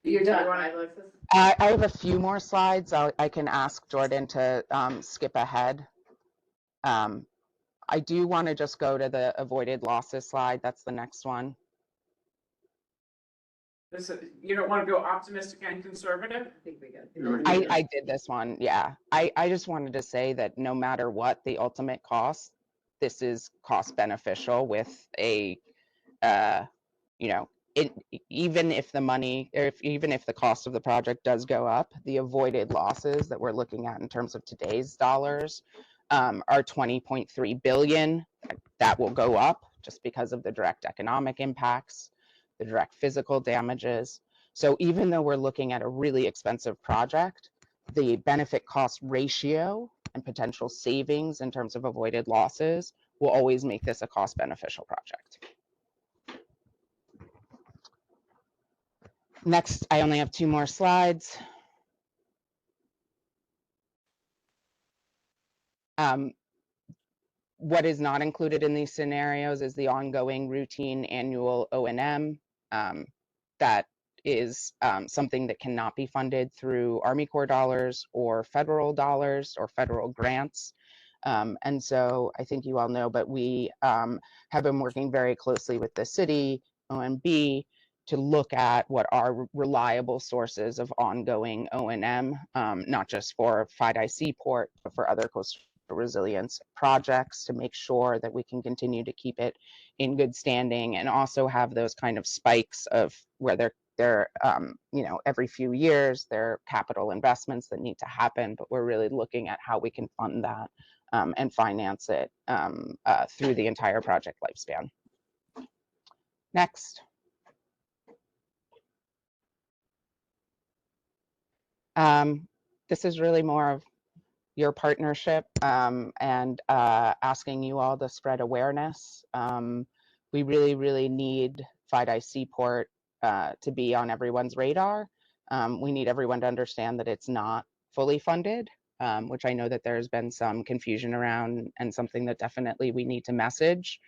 you're done, right, Alexis? I have a few more slides. I can ask Jordan to skip ahead. I do want to just go to the avoided losses slide. That's the next one. This is, you don't want to go optimistic and conservative? I think we got. I did this one, yeah. I just wanted to say that no matter what the ultimate cost, this is cost beneficial with a, you know, even if the money, or even if the cost of the project does go up, the avoided losses that we're looking at in terms of today's dollars are 20.3 billion. That will go up just because of the direct economic impacts, the direct physical damages. So even though we're looking at a really expensive project, the benefit cost ratio and potential savings in terms of avoided losses will always make this a cost beneficial project. Next, I only have 2 more slides. What is not included in these scenarios is the ongoing routine annual O&M. That is something that cannot be funded through Army Corps dollars or federal grants. And so I think you all know, but we have been working very closely with the city, OMB, to look at what are reliable sources of ongoing O&M, not just for FIDI Seaport, but for other coastal resilience projects, to make sure that we can continue to keep it in good standing and also have those kind of spikes of where they're you know, every few years there are capital investments that need to happen, but we're really looking at how we can fund that and finance it through the entire project lifespan. Next. This is really more of your partnership and asking you all to spread awareness. We really, really need FIDI Seaport to be on everyone's radar. We need everyone to understand that it's not fully funded, which I know that there's been some confusion around and something that definitely we need to message.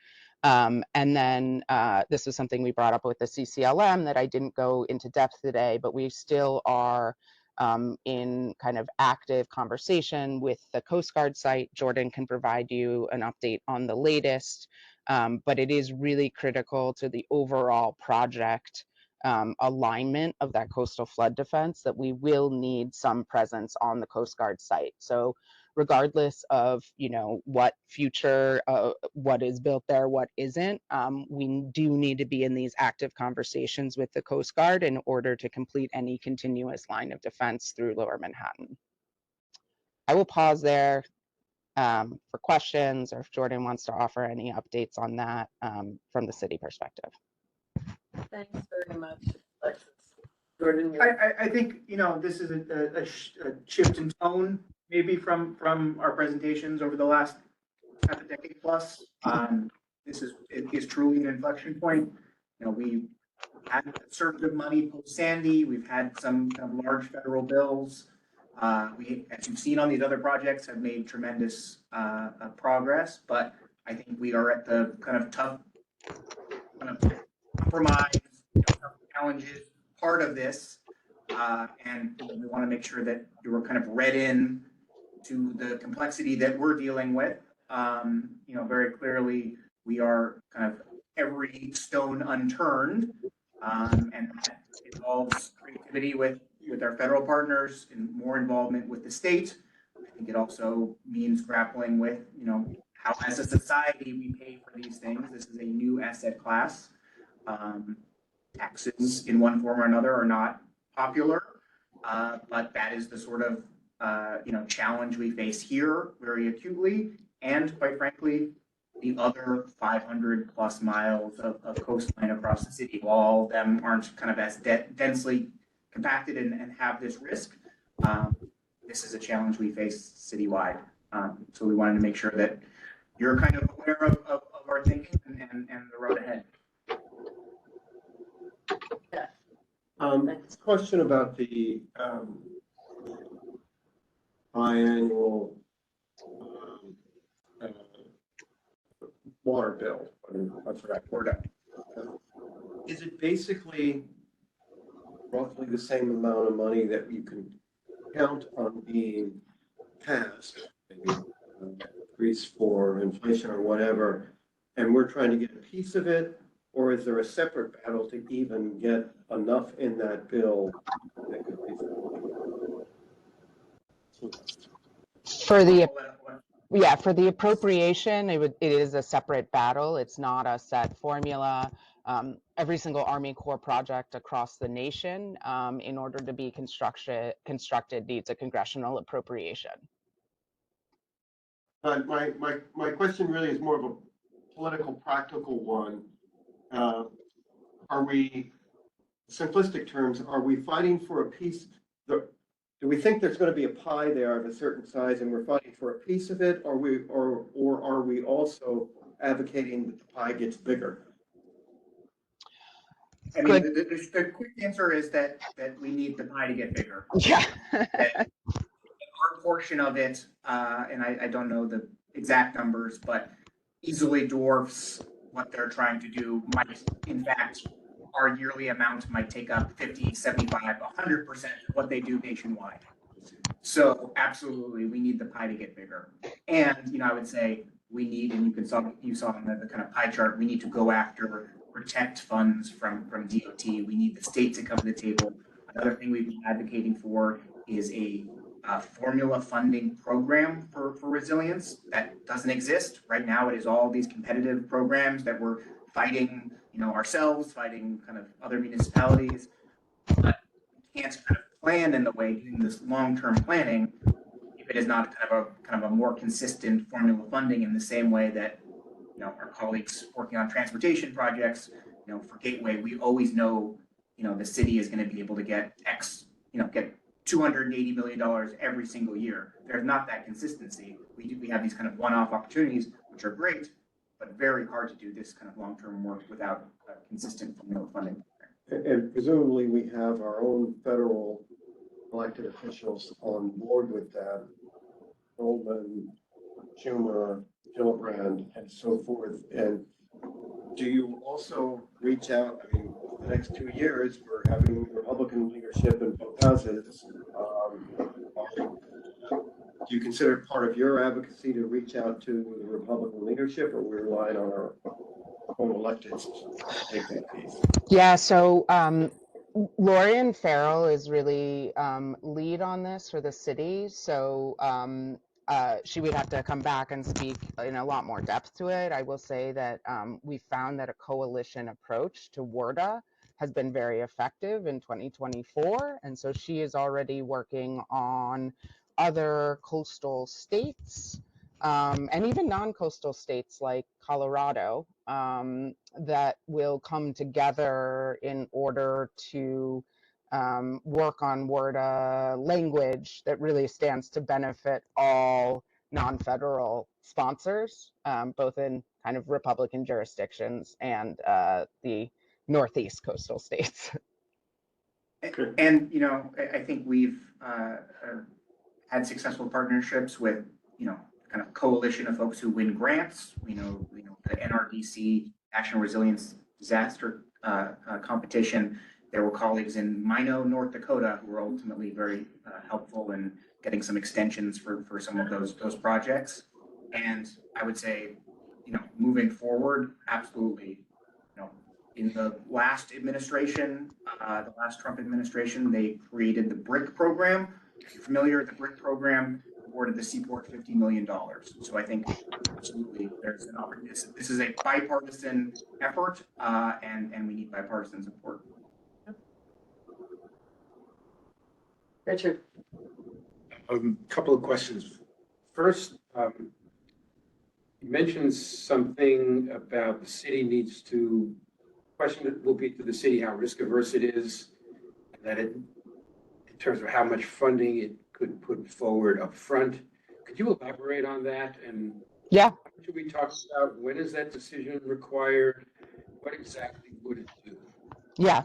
And then this is something we brought up with the CCLM that I didn't go into depth today, but we still are in kind of active conversation with the Coast Guard site. Jordan can provide you an update on the latest, but it is really critical to the overall project alignment of that coastal flood defense that we will need some presence on the Coast Guard site. So regardless of, you know, what future, what is built there, what isn't, we do need to be in these active conversations with the Coast Guard in order to complete any continuous line of defense through Lower Manhattan. I will pause there for questions, or if Jordan wants to offer any updates on that from the city perspective. Thanks very much, Alexis. Jordan, I think, you know, this is a shift in tone, maybe from our presentations over the last half a decade plus. It is truly an inflection point. You know, we had conservative money post Sandy. We've had some kind of large federal bills. We, as you've seen on these other projects, have made tremendous progress. But I think we are at the kind of tough kind of compromise, challenges part of this, and we want to make sure that you were kind of read in to the complexity that we're dealing with. You know, very clearly, we are kind of every stone unturned, and that involves creativity with our federal partners and more involvement with the state. I think it also means grappling with, you know, how as a society we pay for these things. This is a new asset class. Taxes in one form or another are not popular, but that is the sort of you know, challenge we face here very acutely, and quite frankly, the other 500 plus miles of coastline across the city. While all of them aren't kind of as densely compacted and have this risk, this is a challenge we face citywide. So we wanted to make sure that you're kind of aware of our thinking and the road ahead. Question about the biannual water bill. I forgot word. Is it basically roughly the same amount of money that you can count on being passed, maybe increase for inflation or whatever, and we're trying to get a piece of it? Or is there a separate battle to even get enough in that bill that could be for the appropriation? It is a separate battle. It's not a set formula. Every single Army Corps project across the nation, in order to be constructed needs a congressional appropriation. But my question really is more of a political, practical one. Are we, simplistic terms, are we fighting for a piece? Do we think there's going to be a pie there of a certain size and we're fighting for a piece of it? Or are we also advocating that the pie gets bigger? I mean, the quick answer is that we need the pie to get bigger. Yeah. Our portion of it, and I don't know the exact numbers, but easily dwarfs what they're trying to do. Might, in fact, our yearly amount might take up 50, 75, 100% of what they do nationwide. So absolutely, we need the pie to get bigger. And, you know, I would say we need, and you saw in the kind of pie chart, we need to go after protect funds from DOT. We need the state to come to the table. Another thing we've been advocating for is a formula funding program for resilience that doesn't exist right now. It is all these competitive programs that we're fighting, you know, ourselves, fighting kind of other municipalities, but we can't kind of plan in the way doing this long-term planning if it is not kind of a more consistent formula funding in the same way that, you know, our colleagues working on transportation projects, you know, for Gateway, we always know, you know, the city is going to be able to get X, you know, get $280 million every single year. There's not that consistency. We have these kind of one-off opportunities, which are great, but very hard to do this kind of long-term work without a consistent formula funding. And presumably we have our own federal elected officials on board with that. Goldman, Schumer, Gillibrand, and so forth. And do you also reach out? I mean, the next 2 years, we're having Republican leadership in both houses. Do you consider it part of your advocacy to reach out to the Republican leadership, or we're relying on our own electeds to take that piece? Yeah, so Lorian Farrell is really lead on this for the city. So she would have to come back and speak in a lot more depth to it. I will say that we found that a coalition approach to WRDA has been very effective in 2024. And so she is already working on other coastal states and even non-coastal states like Colorado that will come together in order to work on WRDA language that really stands to benefit all non-federal sponsors, both in kind of Republican jurisdictions and the Northeast coastal states. And, you know, I think we've had successful partnerships with, you know, kind of coalition of folks who win grants. We know the NRDC, National Resilience Disaster Competition. There were colleagues in Minot, North Dakota, who were ultimately very helpful in getting some extensions for some of those projects. And I would say, you know, moving forward, absolutely. You know, in the last administration, the last Trump administration, they created the BRIC program. If you're familiar with the BRIC program, awarded the Seaport $50 million. So I think absolutely there's an opportunity. This is a bipartisan effort, and we need bipartisan support. Richard. Couple of questions. First, you mentioned something about the city needs to, question will be to the city how risk averse it is, and that it, in terms of how much funding it could put forward up front. Could you elaborate on that? And yeah, should we talk about when is that decision required? What exactly would it do? Yeah.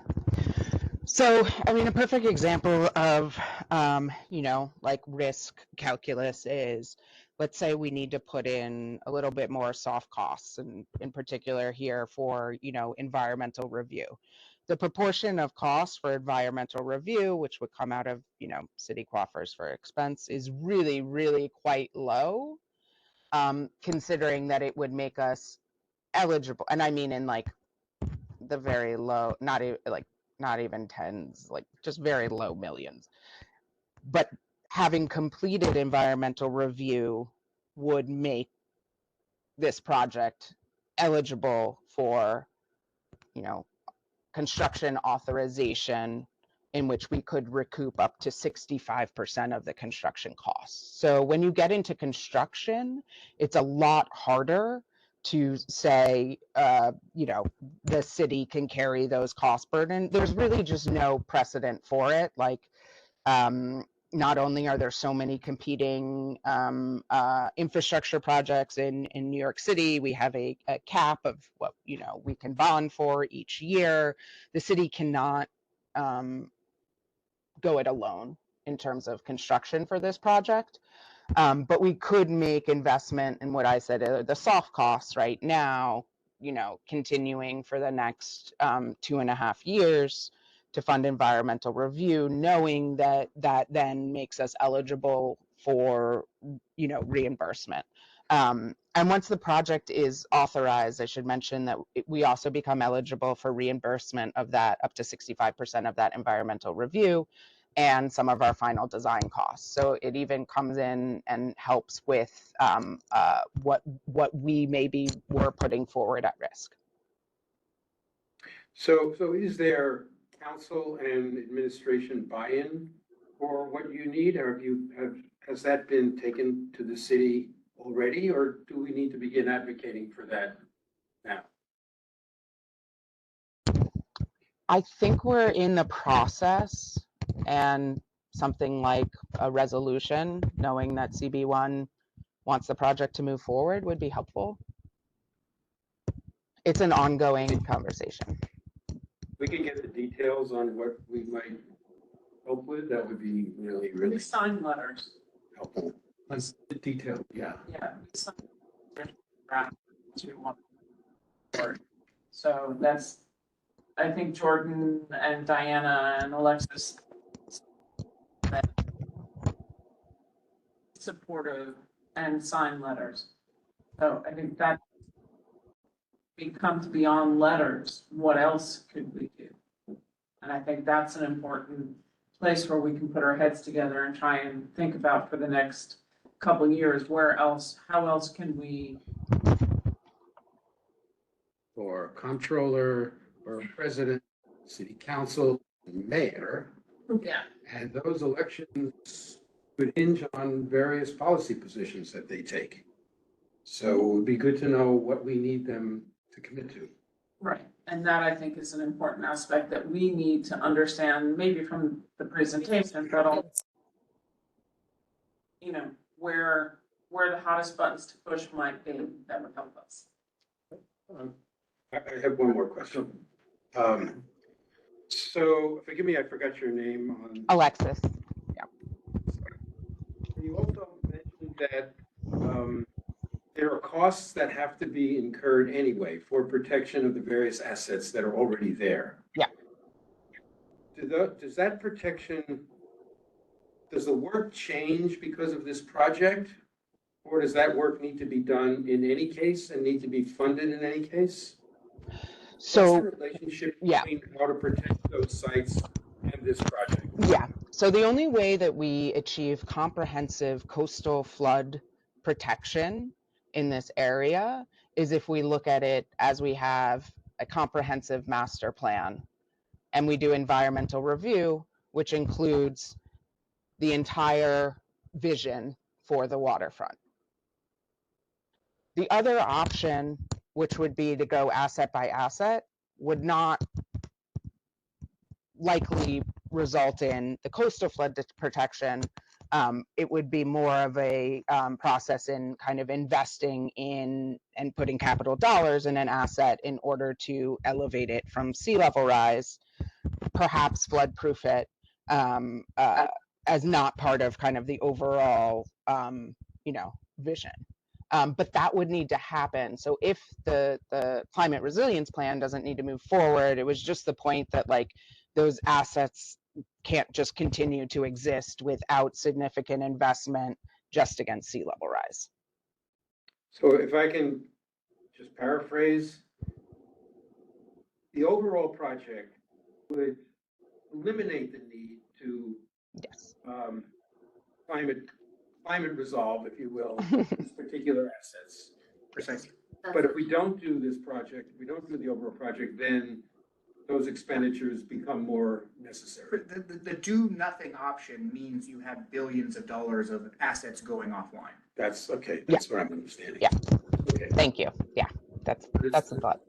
So, I mean, a perfect example of, you know, like risk calculus is, let's say we need to put in a little bit more soft costs, and in particular here for, you know, environmental review. The proportion of costs for environmental review, which would come out of, you know, city coffers for expense, is really, really quite low, considering that it would make us eligible. And I mean in like the very low, not even tens, like just very low millions. But having completed environmental review would make this project eligible for, you know, construction authorization, in which we could recoup up to 65% of the construction costs. So when you get into construction, it's a lot harder to say, you know, the city can carry those cost burden. There's really just no precedent for it. Like, not only are there so many competing infrastructure projects in New York City, we have a cap of what, you know, we can bond for each year. The city cannot go it alone in terms of construction for this project. But we could make investment in what I said, the soft costs right now, you know, continuing for the next 2.5 years to fund environmental review, knowing that that then makes us eligible for, you know, reimbursement. And once the project is authorized, I should mention that we also become eligible for reimbursement of that, up to 65% of that environmental review and some of our final design costs. So it even comes in and helps with what we maybe were putting forward at risk. So is there council and administration buy-in for what you need, or has that been taken to the city already, or do we need to begin advocating for that now? I think we're in the process, and something like a resolution, knowing that CB1 wants the project to move forward, would be helpful. It's an ongoing conversation. We can get the details on what we might help with. That would be really, Really sign letters. helpful. That's the detail. Yeah. Yeah. So that's, I think Jordan and Diana and Alexis. supportive and sign letters. So I think that becomes beyond letters, what else could we do? And I think that's an important place where we can put our heads together and try and think about for the next couple of years, how else can we? For comptroller, or president, city council, and mayor. Yeah. And those elections could hinge on various policy positions that they take. So it would be good to know what we need them to commit to. Right, and that I think is an important aspect that we need to understand, maybe from the presentation, but also, you know, where the hottest buttons to push might be, that would help us. I have one more question. So forgive me, I forgot your name on. Alexis. Yeah. You also mentioned that there are costs that have to be incurred anyway for protection of the various assets that are already there. Yeah. Does that protection, does the work change because of this project? Or does that work need to be done in any case and need to be funded in any case? So, what's the relationship between how to protect those sites and this project? Yeah. So the only way that we achieve comprehensive coastal flood protection in this area is if we look at it as we have a comprehensive master plan and we do environmental review, which includes the entire vision for the waterfront. The other option, which would be to go asset by asset, would not likely result in the coastal flood protection. It would be more of a process in kind of investing in and putting capital dollars in an asset in order to elevate it from sea level rise, perhaps flood proof it, as not part of kind of the overall, vision. But that would need to happen. So if the climate resilience plan doesn't need to move forward, it was just the point that like those assets can't just continue to exist without significant investment just against sea level rise. So if I can just paraphrase, the overall project would eliminate the need to climate resolve, if you will, these particular assets. Precisely. But if we don't do this project, if we don't do the overall project, then those expenditures become more necessary. The do nothing option means you have billions of dollars of assets going offline. That's okay. That's what I'm understanding. Yeah. Okay. Thank you. Yeah, that's the thought.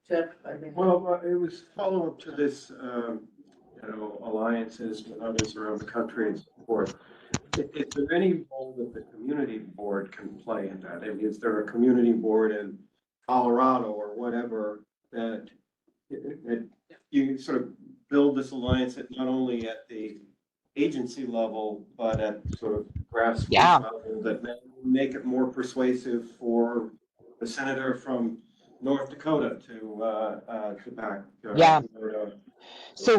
Jeff, I think. Well, it was follow up to this, alliances with others around the country and so forth. Is there any role that the community board can play in that? Is there a community board in Colorado or whatever that you sort of build this alliance at not only at the agency level, but at sort of grassroots level that make it more persuasive for the senator from North Dakota to back? So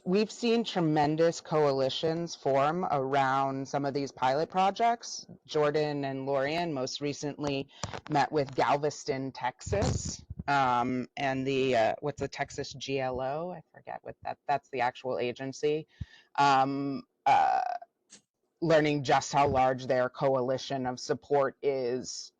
we've seen tremendous coalitions form around some of these pilot projects. Jordan and Lorian most recently met with Galveston, Texas, and the what's the Texas GLO? I forget what that's the actual agency. Learning just how large their coalition of support is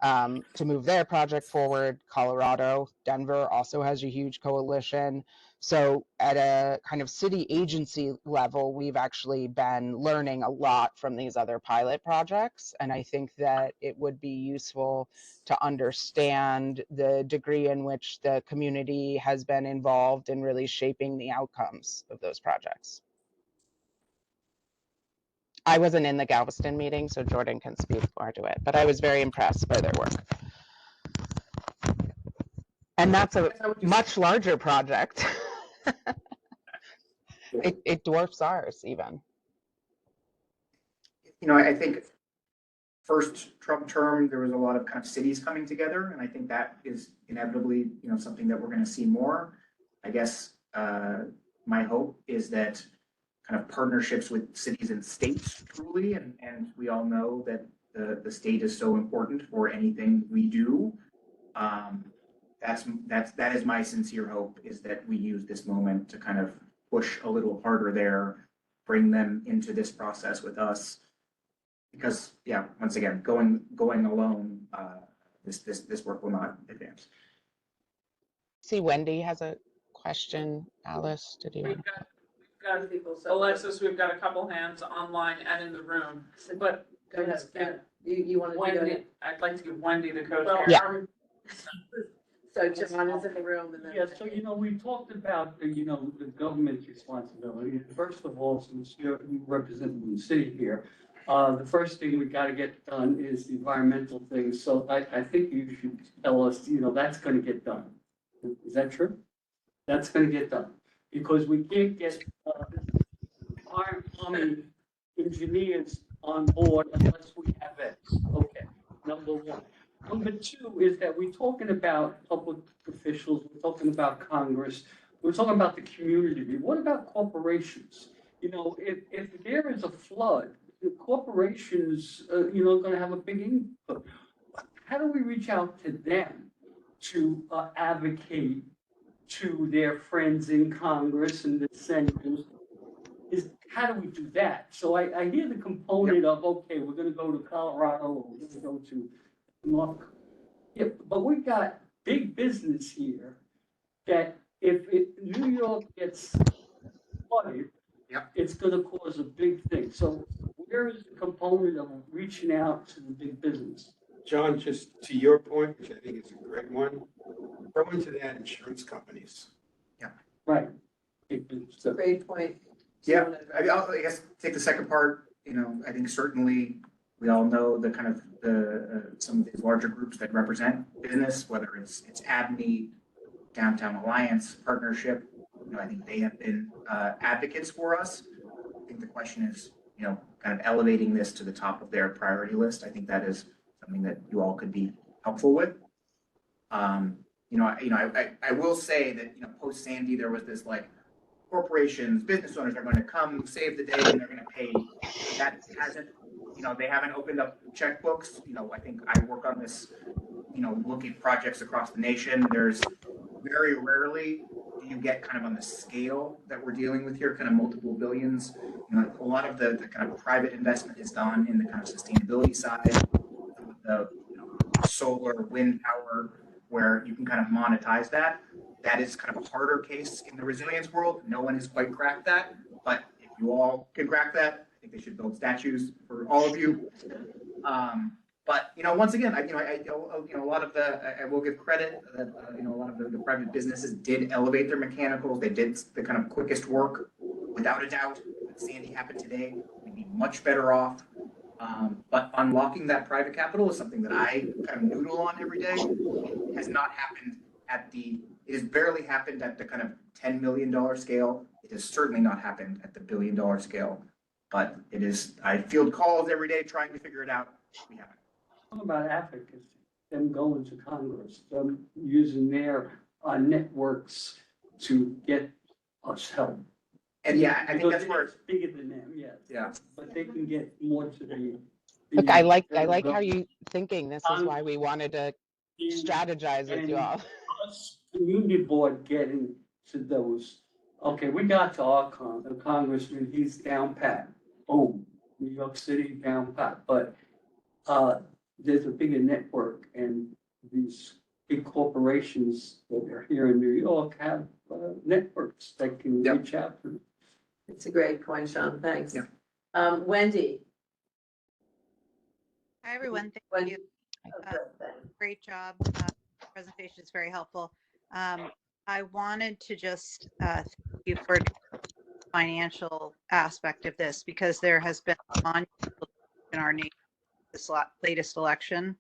to move their project forward. Colorado, Denver also has a huge coalition. So at a kind of city agency level, we've actually been learning a lot from these other pilot projects. And I think that it would be useful to understand the degree in which the community has been involved in really shaping the outcomes of those projects. I wasn't in the Galveston meeting, so Jordan can speak more to it, but I was very impressed by their work. And that's a much larger project. It dwarfs ours even. I think first Trump term, there was a lot of kind of cities coming together, and I think that is inevitably, something that we're going to see more. I guess my hope is that kind of partnerships with cities and states truly, and we all know that the state is so important for anything we do. That is my sincere hope, is that we use this moment to kind of push a little harder there, bring them into this process with us. Because yeah, once again, going alone, this work will not advance. See, Wendy has a question. Alice, did you? We've got Alexis, we've got a couple hands online and in the room, but Go ahead. You want to do Wendy, it? I'd like to give Wendy the co-chair. Yeah. So John is in the room and then. Yeah, so, we talked about, the government's responsibility. First of all, since you represent the city here, the first thing we gotta get done is the environmental thing. So I think you should tell us, that's gonna get done. Is that true? That's gonna get done, because we can't get, Army engineers on board unless we have it. Okay, number one. Number two is that we're talking about public officials, we're talking about Congress, we're talking about the community. What about corporations? If there is a flood, the corporations, are going to have a big input. How do we reach out to them to advocate to their friends in Congress and the senators? How do we do that? So I hear the component of, okay, we're going to go to Colorado, or we're going to go to North. Yeah, but we got big business here that if New York gets flooded, it's going to cause a big thing. So where is the component of reaching out to the big business? John, just to your point, which I think is a great one, throw into that insurance companies. Right. Great point. Yeah, I guess take the second part. I think certainly we all know the kind of some of these larger groups that represent business, whether it's ABNY, Downtown Alliance Partnership. I think they have been advocates for us. I think the question is, kind of elevating this to the top of their priority list. I think that is something that you all could be helpful with. I will say that post Sandy there was this like, corporations, business owners are going to come save the day and they're going to pay. That hasn't, they haven't opened up checkbooks. I think I work on this, looking at projects across the nation. There's very rarely do you get kind of on the scale that we're dealing with here, kind of multiple billions. A lot of the kind of private investment is done in the kind of sustainability side, the solar, wind power, where you can kind of monetize that. That is kind of a harder case in the resilience world. No one has quite cracked that, but if you all can crack that, I think they should build statues for all of you. But once again, a lot of I will give credit that a lot of the private businesses did elevate their mechanicals. They did the kind of quickest work, without a doubt. If Sandy happened today, we'd be much better off. But unlocking that private capital is something that I kind of noodle on every day. It has not happened it has barely happened at the kind of $10 million scale. It has certainly not happened at the $1 billion scale, but it is, I field calls every day trying to figure it out. We haven't. What about advocacy? Them going to Congress, them using their networks to get us help. And yeah, I think that's where it's bigger than them, yes. Yeah. But they can get more to the. Look, I like how you thinking. This is why we wanted to strategize with you all. Us, community board getting to those. Okay, we got to our congressman, he's down pat. Boom, New York City down pat. But there's a bigger network, and these big corporations that are here in New York have networks that can reach out to them. It's a great point, Sean. Thanks. Wendy. Hi, everyone. Thank you. Great job. Presentation is very helpful. I wanted to just thank you for the financial aspect of this, because there has been a monumental in our nation this latest election.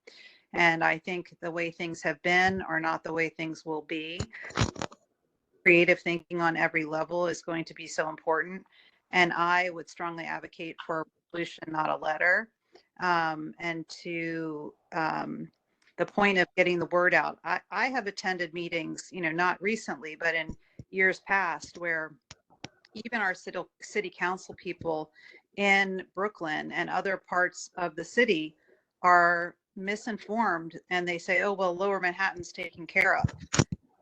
And I think the way things have been are not the way things will be. Creative thinking on every level is going to be so important. And I would strongly advocate for a resolution, not a letter. And to the point of getting the word out, I have attended meetings, not recently, but in years past, where even our city council people in Brooklyn and other parts of the city are misinformed, and they say, oh, well, Lower Manhattan's taken care of.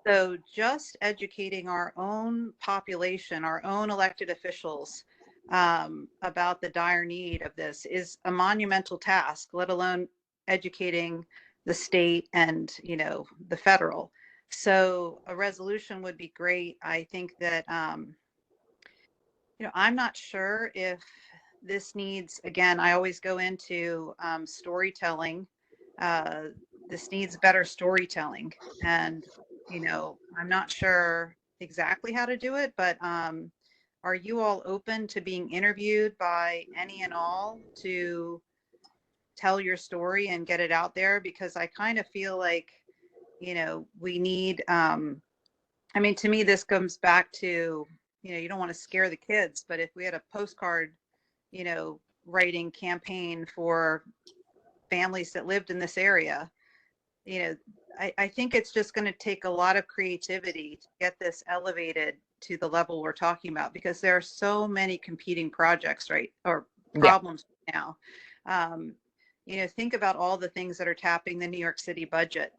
So just educating our own population, our own elected officials, about the dire need of this is a monumental task, let alone educating the state and, you know, the federal. So a resolution would be great. I think that, you know, I'm not sure if this needs, again, I always go into storytelling. This needs better storytelling. And, you know, I'm not sure exactly how to do it, but are you all open to being interviewed by any and all to tell your story and get it out there? Because I kind of feel like, you know, we need, I mean, to me, this comes back to, you know, you don't want to scare the kids, but if we had a postcard, you know, writing campaign for families that lived in this area, you know, I think it's just going to take a lot of creativity to get this elevated to the level we're talking about, because there are so many competing projects, right, or problems now. You know, think about all the things that are tapping the New York City budget.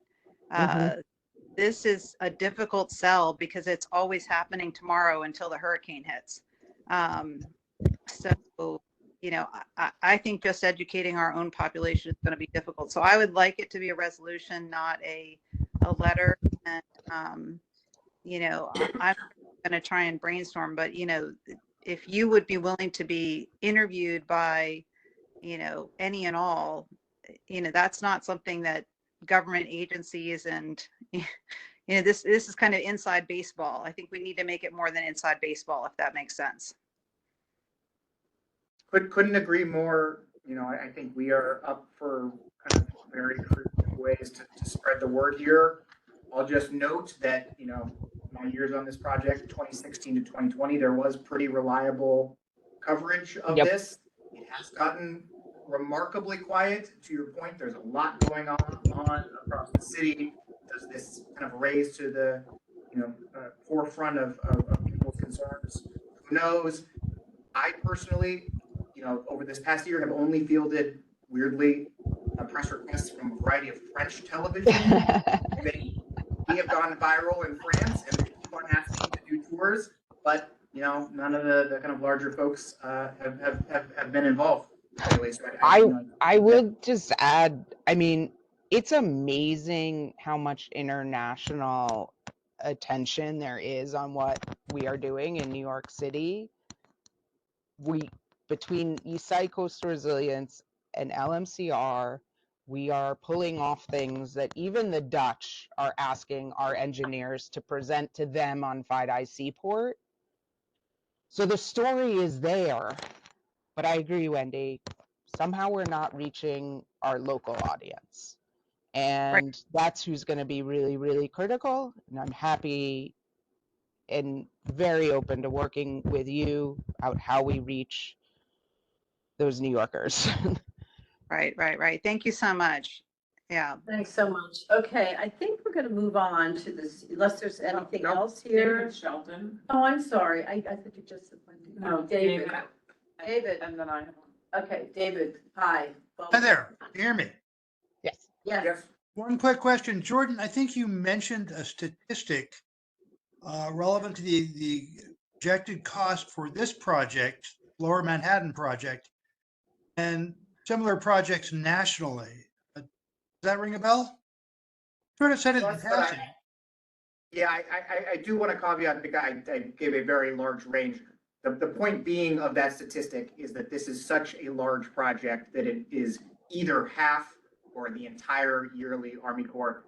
This is a difficult sell because it's always happening tomorrow until the hurricane hits. So, you know, I think just educating our own population is going to be difficult. So I would like it to be a resolution, not a letter. And, you know, I'm going to try and brainstorm, but, you know, if you would be willing to be interviewed by, you know, any and all, you know, that's not something that government agencies and, you know, this is kind of inside baseball. I think we need to make it more than inside baseball, if that makes sense. Couldn't agree more. You know, I think we are up for kind of very creative ways to spread the word here. I'll just note that, you know, my years on this project, 2016 to 2020, there was pretty reliable coverage of this. It has gotten remarkably quiet. To your point, there's a lot going on across the city. Does this kind of raise to the, you know, forefront of people's concerns? Who knows? I personally, you know, over this past year have only fielded, weirdly, press requests from a variety of French television. We have gone viral in France and they keep on asking to do tours, but, you know, none of the kind of larger folks have been involved. I would just add, I mean, it's amazing how much international attention there is on what we are doing in New York City. Between Eastside Coastal Resilience and LMCR, we are pulling off things that even the Dutch are asking our engineers to present to them on FIDI Seaport. So the story is there, but I agree, Wendy, somehow we're not reaching our local audience. And that's who's going to be really, really critical. And I'm happy and very open to working with you out how we reach those New Yorkers. Right. Thank you so much. Yeah. Thanks so much. Okay, I think we're going to move on to this, unless there's anything else here. David Shelton. Oh, I'm sorry. I thought you just said Wendy. No, David. David. And then I have. Okay, David, hi. Hi there. Can you hear me? Yes. Yes. One quick question. Jordan, I think you mentioned a statistic relevant to the projected cost for this project, Lower Manhattan project, and similar projects nationally. Does that ring a bell? Sort of said it in passing. Yeah, I do want to caveat because I gave a very large range. The point being of that statistic is that this is such a large project that it is either half or the entire yearly Army Corps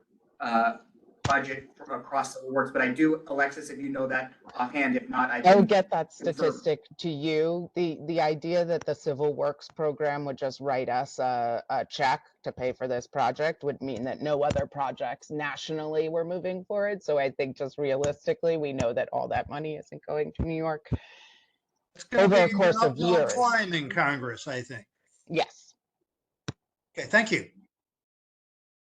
budget across the boards. But I do, Alexis, if you know that offhand, if not, I'll get that statistic to you. The idea that the Civil Works program would just write us a check to pay for this project would mean that no other projects nationally were moving forward. So I think just realistically, we know that all that money isn't going to New York over a course of years. Climb in Congress, I think. Yes. Okay, thank you.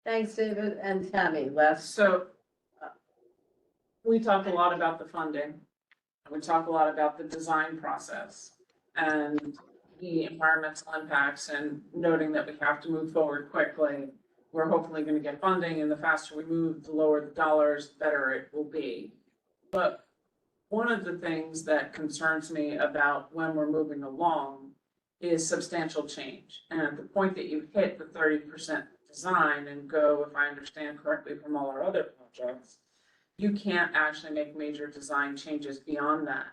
Thanks, David. And Tammy, last. So we talked a lot about the funding. We talk a lot about the design process and the environmental impacts and noting that we have to move forward quickly. We're hopefully going to get funding, and the faster we move, the lower the dollars, the better it will be. But one of the things that concerns me about when we're moving along is substantial change. And at the point that you hit the 30% design and go, if I understand correctly from all our other projects, you can't actually make major design changes beyond that.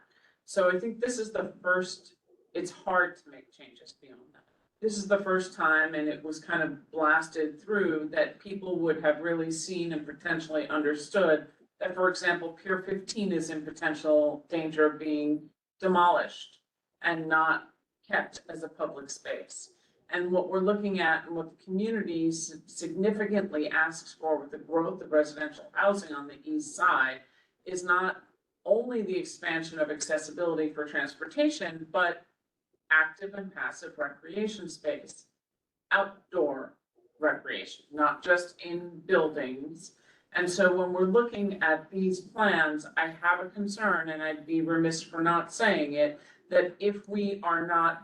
So I think this is the first, it's hard to make changes beyond that. This is the first time, and it was kind of blasted through, that people would have really seen and potentially understood that, for example, Pier 15 is in potential danger of being demolished and not kept as a public space. And what we're looking at and what the community significantly asks for with the growth of residential housing on the east side is not only the expansion of accessibility for transportation, but active and passive recreation space, outdoor recreation, not just in buildings. And so when we're looking at these plans, I have a concern, and I'd be remiss for not saying it, that if we are not,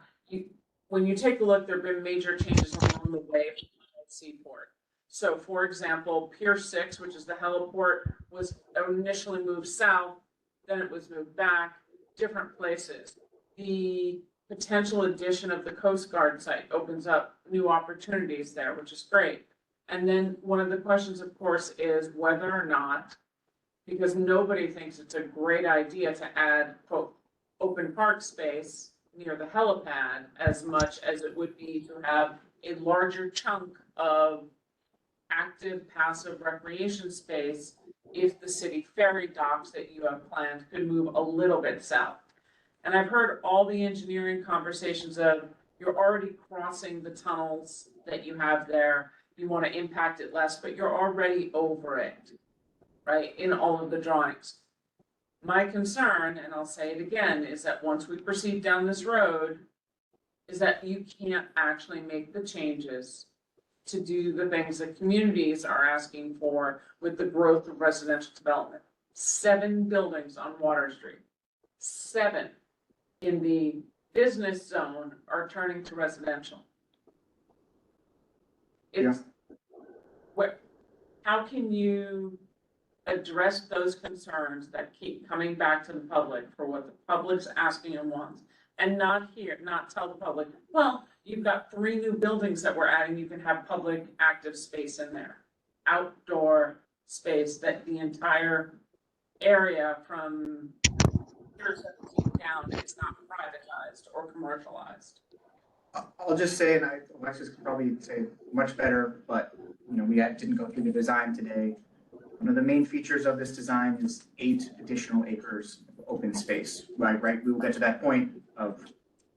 when you take a look, there have been major changes along the way at Seaport. So for example, Pier 6, which is the heliport, was initially moved south, then it was moved back, different places. The potential addition of the Coast Guard site opens up new opportunities there, which is great. And then one of the questions, of course, is whether or not, because nobody thinks it's a great idea to add, quote, open park space near the helipad as much as it would be to have a larger chunk of active, passive recreation space if the city ferry docks that you have planned could move a little bit south. And I've heard all the engineering conversations of, you're already crossing the tunnels that you have there, you want to impact it less, but you're already over it, right, in all of the drawings. My concern, and I'll say it again, is that once we proceed down this road, is that you can't actually make the changes to do the things that communities are asking for with the growth of residential development. 7 buildings on Water Street, 7 in the business zone are turning to residential. It's, how can you address those concerns that keep coming back to the public for what the public's asking and wants, and not tell the public, well, you've got 3 new buildings that we're adding, you can have public active space in there, outdoor space, that the entire area from Pier 17 down is not privatized or commercialized. I'll just say, and Alexis could probably say much better, but you know, we didn't go through the design today. One of the main features of this design is 8 additional acres of open space, right? We will get to that point of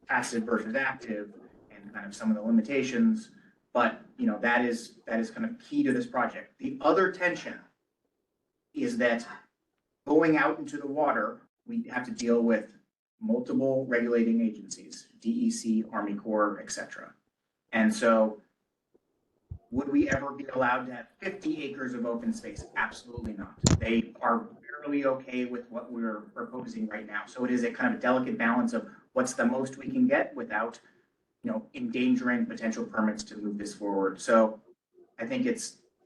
passive versus active and kind of some of the limitations, but you know, that is kind of key to this project. The other tension is that going out into the water, we have to deal with multiple regulating agencies, DEC, Army Corps, etc. And so would we ever be allowed to have 50 acres of open space? Absolutely not. They are barely okay with what we're proposing right now. So it is a kind of a delicate balance of what's the most we can get without, you know, endangering potential permits to move this forward. So I think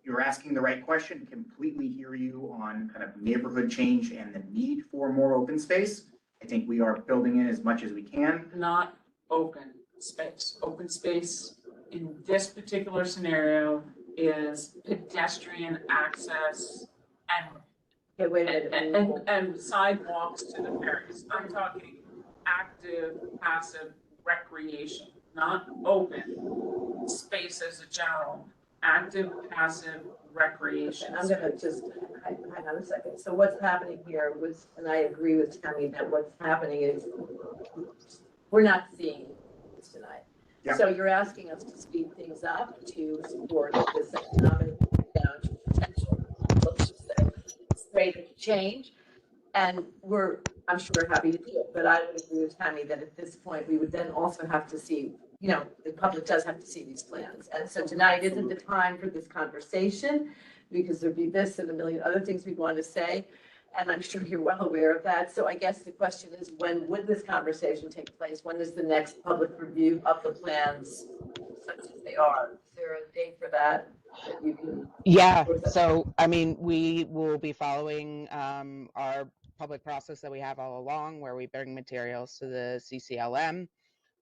you're asking the right question, completely hear you on kind of neighborhood change and the need for more open space. I think we are building in as much as we can. Not open space. Open space in this particular scenario is pedestrian access and sidewalks to the ferries. I'm talking active, passive recreation, not open space as a general. Active, passive recreation. I'm gonna just, hang on a second. So what's happening here was, and I agree with Tammy that what's happening is we're not seeing this tonight. Yeah. So you're asking us to speed things up to support this economic potential, let's just say, rate of change. And I'm sure happy to do it, but I would agree with Tammy that at this point, we would then also have to see, you know, the public does have to see these plans. And so tonight isn't the time for this conversation because there'd be this and a million other things we want to say. And I'm sure you're well aware of that. So I guess the question is, when would this conversation take place? When is the next public review of the plans such as they are? Is there a date for that you can? Yeah, so I mean, we will be following our public process that we have all along, where we bring materials to the CCLM.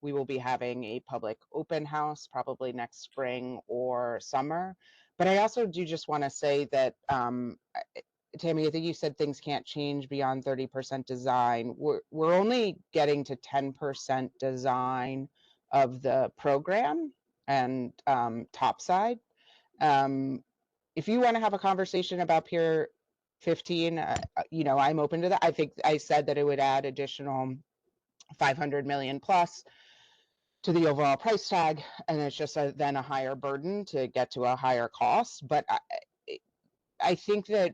We will be having a public open house probably next spring or summer. But I also do just want to say that, Tammy, I think you said things can't change beyond 30% design. We're only getting to 10% design of the program and topside. If you want to have a conversation about Pier 15, you know, I'm open to that. I think I said that it would add additional 500 million plus to the overall price tag, and it's just then a higher burden to get to a higher cost. But I think that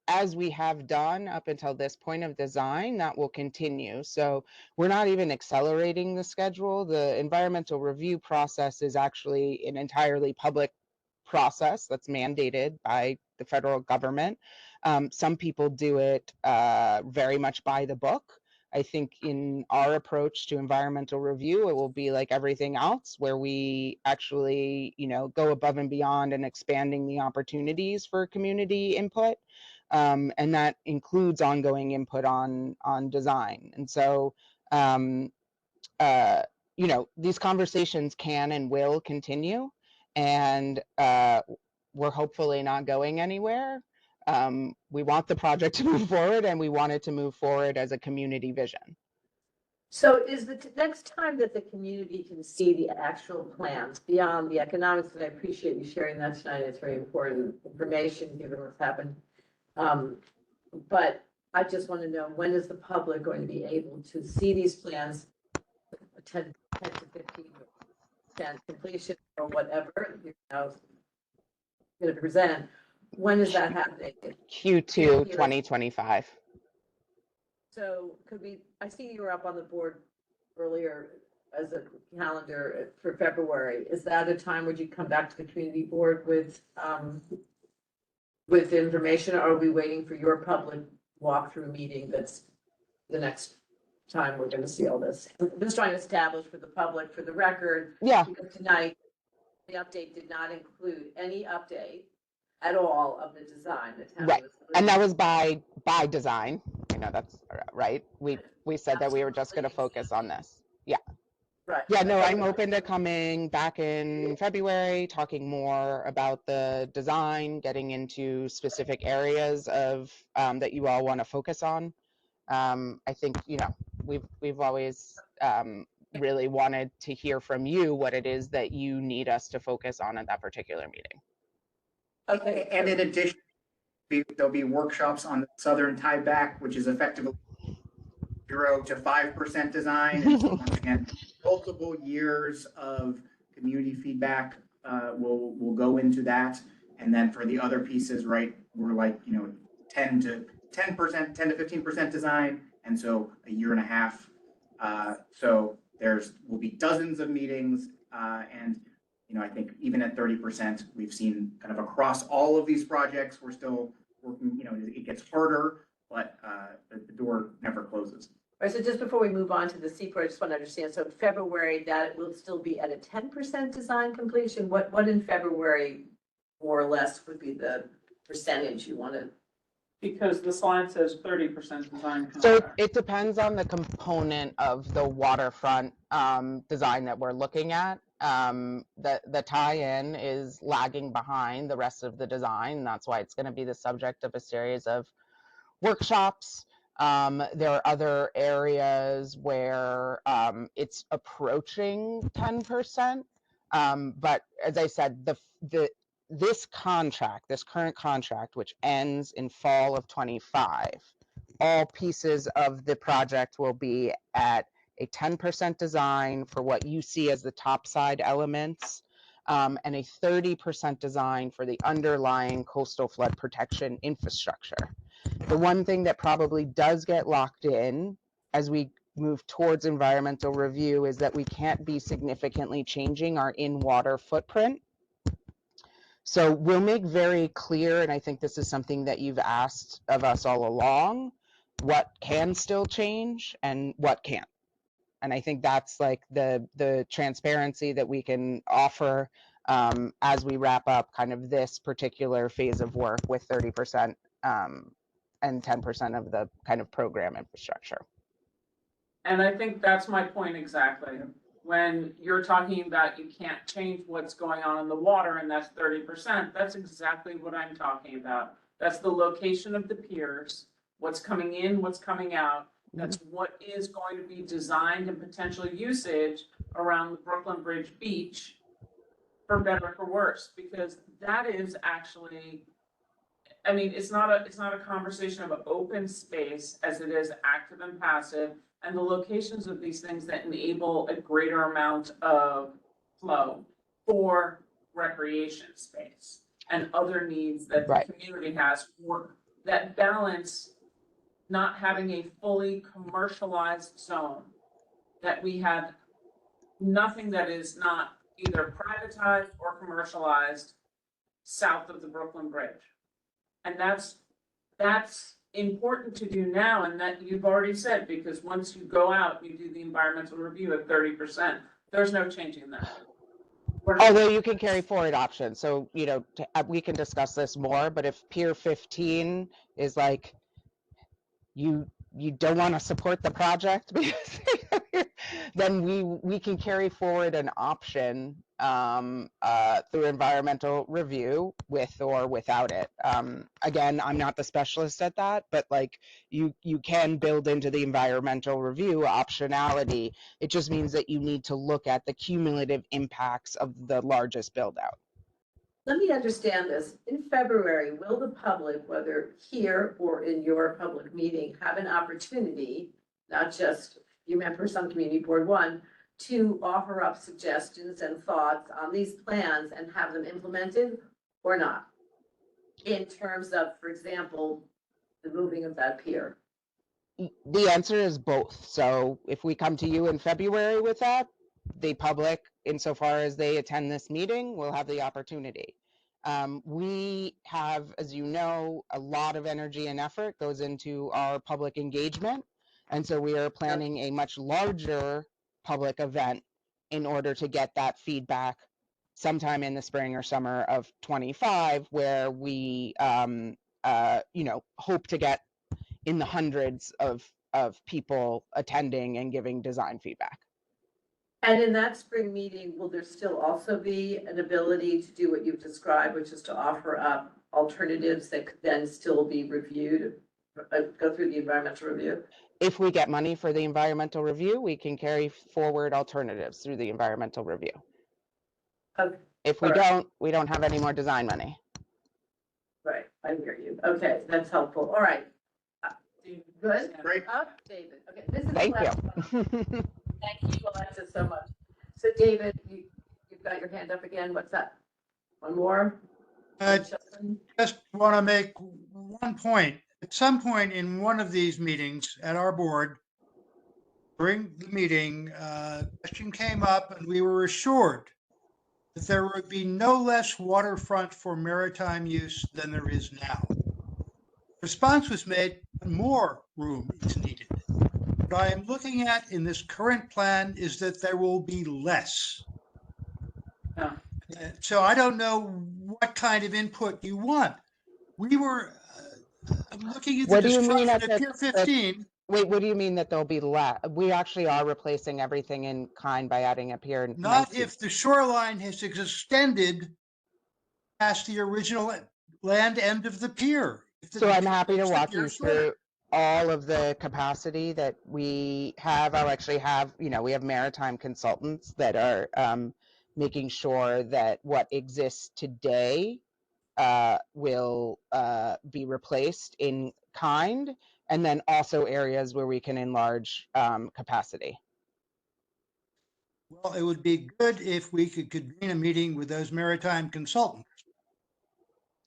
as we have done up until this point of design, that will continue. So we're not even accelerating the schedule. The environmental review process is actually an entirely public process that's mandated by the federal government. Some people do it very much by the book. I think in our approach to environmental review, it will be like everything else, where we actually, you know, go above and beyond and expanding the opportunities for community input. And that includes ongoing input on design. And so, you know, these conversations can and will continue, and we're hopefully not going anywhere. We want the project to move forward, and we want it to move forward as a community vision. So is the next time that the community can see the actual plans beyond the economics, and I appreciate you sharing that tonight, it's very important information given what's happened. But I just want to know, when is the public going to be able to see these plans, 10 to 15% completion or whatever, you know, going to present? When is that happening? Q2 2025. So could we, I see you were up on the board earlier as a calendar for February. Is that a time would you come back to the community board with information? Or are we waiting for your public walkthrough meeting that's the next time we're going to see all this? I'm just trying to establish for the public, for the record. Yeah. Because tonight, the update did not include any update at all of the design. The town Right, was and that was by design. You know, that's right. We said that we were just going to focus on this. Yeah. Right. Yeah, no, I'm open to coming back in February, talking more about the design, getting into specific areas of that you all want to focus on. I think, you know, we've always really wanted to hear from you what it is that you need us to focus on at that particular meeting. Okay. And in addition, there'll be workshops on the southern tieback, which is effectively 0 to 5% design. And so once again, multiple years of community feedback will go into that. And then for the other pieces, right, we're like, you know, 10 to 15% design. And so a year and a half. So will be dozens of meetings. And, you know, I think even at 30%, we've seen kind of across all of these projects, we're still working, you know, it gets harder, but the door never closes. All right, so just before we move on to the CPRO, I just want to understand, so in February, that will still be at a 10% design completion? What in February, more or less, would be the percentage you want to? Because the slide says 30% design. So it depends on the component of the waterfront design that we're looking at. The tie-in is lagging behind the rest of the design. That's why it's going to be the subject of a series of workshops. There are other areas where it's approaching 10%. But as I said, this current contract, which ends in fall of 25, all pieces of the project will be at a 10% design for what you see as the topside elements, and a 30% design for the underlying coastal flood protection infrastructure. The one thing that probably does get locked in as we move towards environmental review is that we can't be significantly changing our in-water footprint. So we'll make very clear, and I think this is something that you've asked of us all along, what can still change and what can't. And I think that's like the transparency that we can offer as we wrap up kind of this particular phase of work with 30% and 10% of the kind of program infrastructure. And I think that's my point exactly. When you're talking about you can't change what's going on in the water and that's 30%, that's exactly what I'm talking about. That's the location of the piers, what's coming in, what's coming out. That's what is going to be designed and potential usage around the Brooklyn Bridge Beach, for better or for worse, because that is actually, I mean, it's not a conversation of open space as it is active and passive, and the locations of these things that enable a greater amount of flow for recreation space and other needs that the community has for that balance, not having a fully commercialized zone, that we have nothing that is not either privatized or commercialized south of the Brooklyn Bridge. And that's important to do now, and that you've already said, because once you go out, you do the environmental review at 30%. There's no changing that. Although you can carry forward options. So, you know, we can discuss this more, but if Pier 15 is like, you don't want to support the project, because then we can carry forward an option through environmental review with or without it. Again, I'm not the specialist at that, but like you can build into the environmental review optionality. It just means that you need to look at the cumulative impacts of the largest build out. Let me understand this. In February, will the public, whether here or in your public meeting, have an opportunity, not just you members on Community Board 1, to offer up suggestions and thoughts on these plans and have them implemented or not? In terms of, for example, the moving of that pier. The answer is both. So if we come to you in February with that, the public, insofar as they attend this meeting, will have the opportunity. We have, as you know, a lot of energy and effort goes into our public engagement. And so we are planning a much larger public event in order to get that feedback sometime in the spring or summer of 25, where we, you know, hope to get in the hundreds of people attending and giving design feedback. And in that spring meeting, will there still also be an ability to do what you've described, which is to offer up alternatives that could then still be reviewed, go through the environmental review? If we get money for the environmental review, we can carry forward alternatives through the environmental review. Okay. If we don't, we don't have any more design money. Right, I hear you. Okay, that's helpful. All right. Good. Great. Up, David. Okay, this is the Thank last you. one. Thank you, Alexa, so much. So David, you've got your hand up again. What's that? One more? Just want to make one point. At some point in one of these meetings at our board, during the meeting, question came up and we were assured that there would be no less waterfront for maritime use than there is now. Response was made, more room is needed. What I am looking at in this current plan is that there will be less. So I don't know what kind of input you want. We were looking at the What do you mean destruction at of Pier 15. Wait, what do you mean that there'll be less? We actually are replacing everything in kind by adding a pier. Not if the shoreline has extended past the original land end of the pier. So I'm happy to walk you through all of the capacity that we have. I'll actually have, you know, we have maritime consultants that are making sure that what exists today will be replaced in kind, and then also areas where we can enlarge capacity. Well, it would be good if we could convene a meeting with those maritime consultants.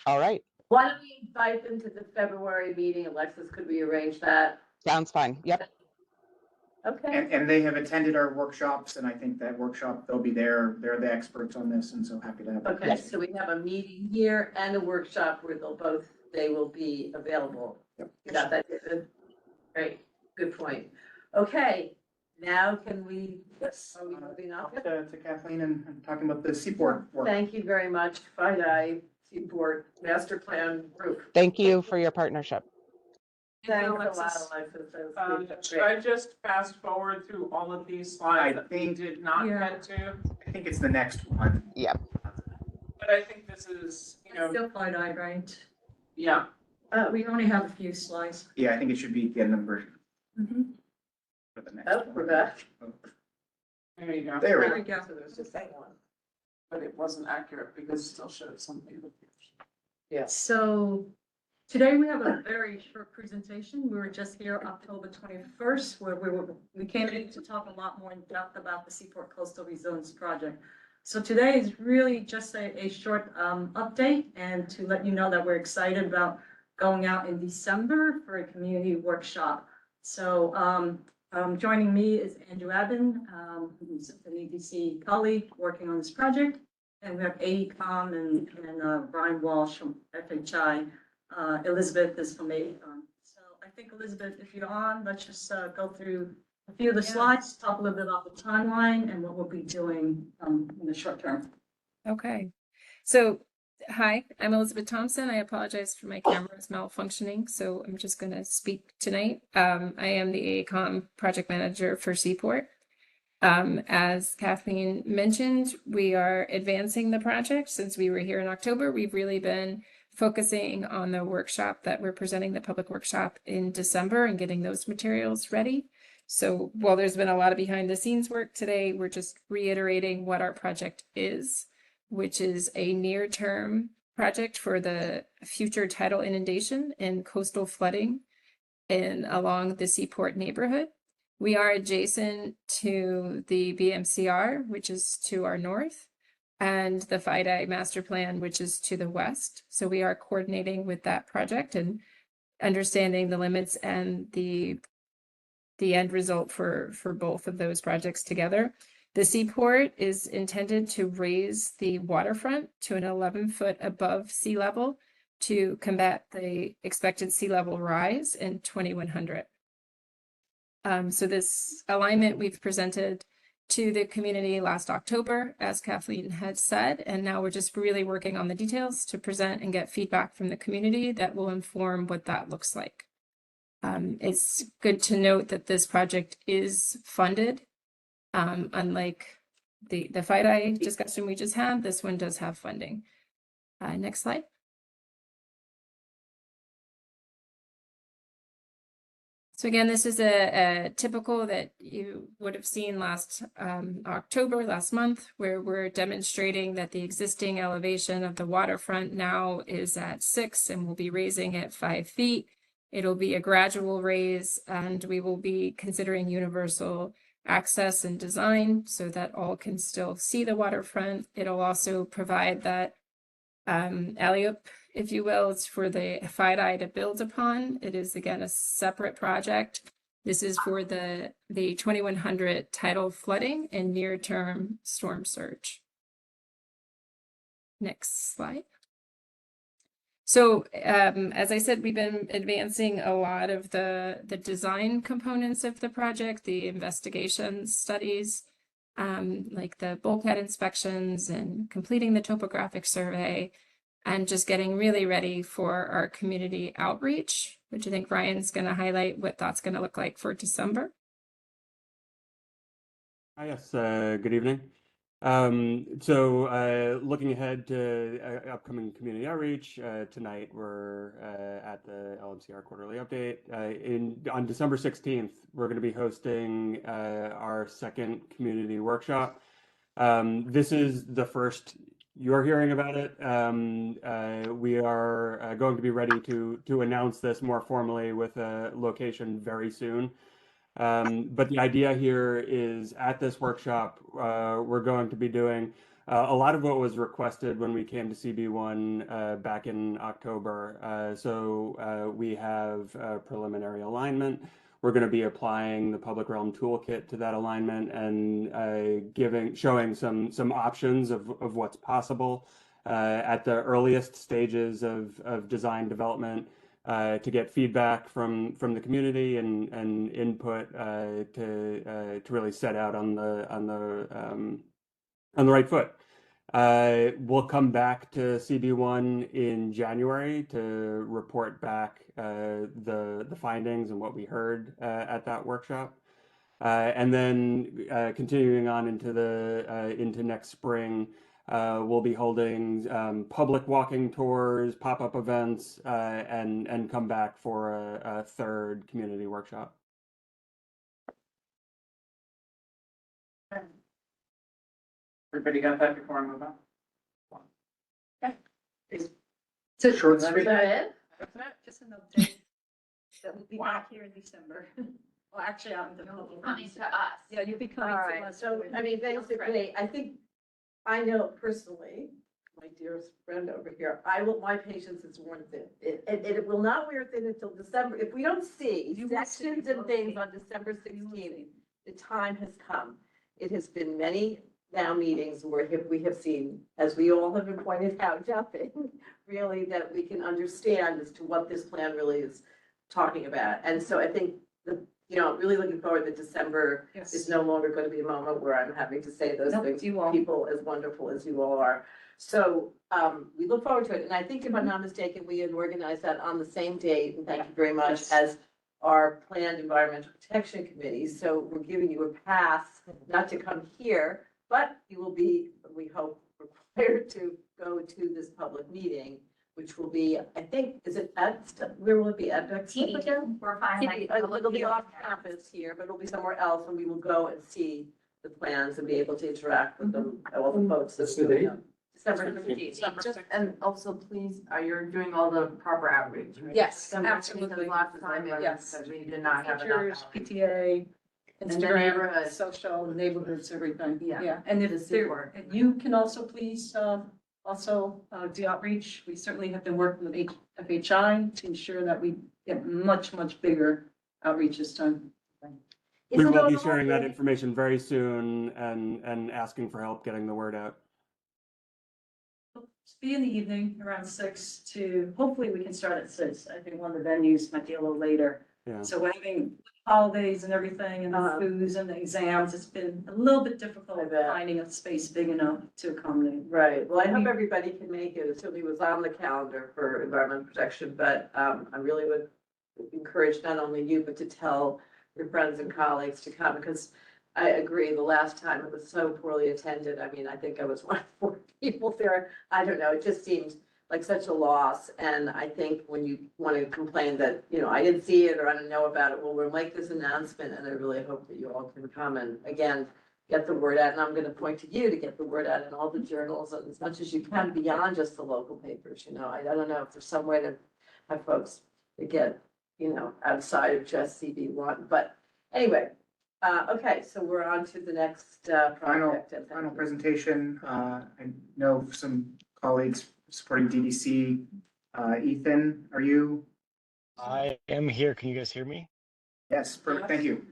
All right. Why don't we invite them to the February meeting? Alexis, could we arrange that? Sounds fine. Yep. Okay. And they have attended our workshops, and I think that workshop, they'll be there, they're the experts on this, and so happy to have them. Okay, so we have a meeting here and a workshop where they will be available. Yep. Got that, David? Great, good point. Okay, now can we, yes, are we moving on? To Kathleen and talking about the Seaport work. Thank you very much, FIDI Seaport Master Plan Group. Thank you for your partnership. Thanks a Alexis. lot, Alexis. That was good. Should I just fast forward through all of these slides that we did not get to? I think it's the next one. Yep. But I think this is, Still FIDI, right? yeah. We only have a few slides. Yeah, I think it should be the end of the version for the next Oh, one. we're back. There you go. There we There we go. So there's just that one. But it wasn't accurate because it still showed something. Yes. So today we have a very short presentation. We were just here October 21st, where we came in to talk a lot more in depth about the Seaport Coastal Resilience Project. So today is really just a short update and to let you know that we're excited about going out in December for a community workshop. So joining me is Andrew Abbin, who's an EDC colleague working on this project. And we have AECOM and Brian Walsh from FHI. Elizabeth is from AECOM. So I think, Elizabeth, if you're on, let's just go through a few of the slides, talk a little bit about the timeline and what we'll be doing in the short term. Okay, so hi, I'm Elizabeth Thompson. I apologize for my camera's malfunctioning, so I'm just going to speak tonight. I am the AECOM project manager for Seaport. As Kathleen mentioned, we are advancing the project. Since we were here in October, we've really been focusing on the workshop that we're presenting, the public workshop in December, and getting those materials ready. So while there's been a lot of behind the scenes work today, we're just reiterating what our project is, which is a near-term project for the future tidal inundation and coastal flooding along the Seaport neighborhood. We are adjacent to the BMCR, which is to our north, and the FIDI master plan, which is to the west. So we are coordinating with that project and understanding the limits and the end result for both of those projects together. The Seaport is intended to raise the waterfront to an 11-foot above sea level to combat the expected sea level rise in 2100. So this alignment we've presented to the community last October, as Kathleen had said, and now we're just really working on the details to present and get feedback from the community that will inform what that looks like. It's good to note that this project is funded. Unlike the FIDI discussion we just had, this one does have funding. Next slide. So again, this is a typical that you would have seen last month, where we're demonstrating that the existing elevation of the waterfront now is at 6 and we'll be raising it 5 feet. It'll be a gradual raise, and we will be considering universal access and design so that all can still see the waterfront. It'll also provide that alley-oop, if you will. It's for the FIDI to build upon. It is, again, a separate project. This is for the 2100 tidal flooding and near-term storm surge. Next slide. So as I said, we've been advancing a lot of the design components of the project, the investigation studies, like the bulkhead inspections and completing the topographic survey, and just getting really ready for our community outreach, which I think Ryan's going to highlight what that's going to look like for December. Hi, yes, good evening. Looking ahead to upcoming community outreach, tonight we're at the LMCR quarterly update. On December 16th, we're going to be hosting our second community workshop. This is the first you're hearing about it. We are going to be ready to announce this more formally with a location very soon. But the idea here is at this workshop, we're going to be doing a lot of what was requested when we came to CB1 back in October. We have preliminary alignment. we're going to be applying the Public Realm Toolkit to that alignment and showing some options of what's possible at the earliest stages of design development to get feedback from the community and input to really set out on the right foot. We'll come back to CB1 in January to report back the findings and what we heard at that workshop. And then continuing on into next spring, we'll be holding public walking tours, pop-up events, and come back for a third community workshop. Everybody got that before I move on? So Short, that's sweet. it? Just an update. That we'll be back here in December. Well, actually, out in the. Coming to us. Yeah, you'll be coming All to right, us. so, I mean, basically, I think, I know personally, my dearest friend over here, my patience is worn thin. It will not wear thin until December. If we don't see You will see, sections you and will things see. on December 16th, the time has come. It has been many now meetings where we have seen, as we all have been pointed out, jumping, really that we can understand as to what this plan really is talking about. And so I think I'm really looking forward that December Yes. is no longer going to be a moment where I'm having to say those Nope, things you to won't. people as wonderful as you all are. So we look forward to it. And I think if I'm not mistaken, we had organized that on the same date, and thank you very much, Yes. as our planned environmental protection committee. So we're giving you a pass, not to come here, but you will be, we hope, required to go to this public meeting, which will be, I think, where will it be? At TBD, we're fine. It'll be off campus here, but it'll be somewhere else, and we will go and see the plans and be able to interact with them, all the folks. What's the date? December 15th. And also, please, you're doing all the proper outreach, right? Yes, Because absolutely. last time it Yes. was, we did not have Teachers, enough. outreach. PTA, And the Instagram, neighborhood. social, neighborhoods, everything. Yeah. And The if there, support. and you can also please, do outreach. We certainly have been working with FHI to ensure that we get much, much bigger outreach this time. We will be sharing that information very soon and asking for help getting the word out. Be in the evening around 6 to, hopefully we can start at 6. I think one of the venues might be a little later. Yeah. So we're having holidays and everything and the foods and the exams. It's been a little bit difficult finding a space big enough to accommodate. Right, well, I hope everybody can make it. It certainly was on the calendar for environmental protection, but I really would encourage not only you, but to tell your friends and colleagues to come, because I agree, the last time it was so poorly attended. I mean, I think I was one of 4 people there. I don't know, it just seemed like such a loss. And I think when you want to complain that, I didn't see it or I didn't know about it, well, we'll make this announcement, and I really hope that you all can come and, again, get the word out. And I'm going to point to you to get the word out in all the journals and as much as you can beyond just the local papers. I don't know if there's some way to have folks to get, outside of just CB1. But anyway, okay, so we're on to the next project. Final presentation. I know some colleagues supporting DDC. Ethan, are you? I am here. Can you guys hear me? Yes, perfect. Thank you.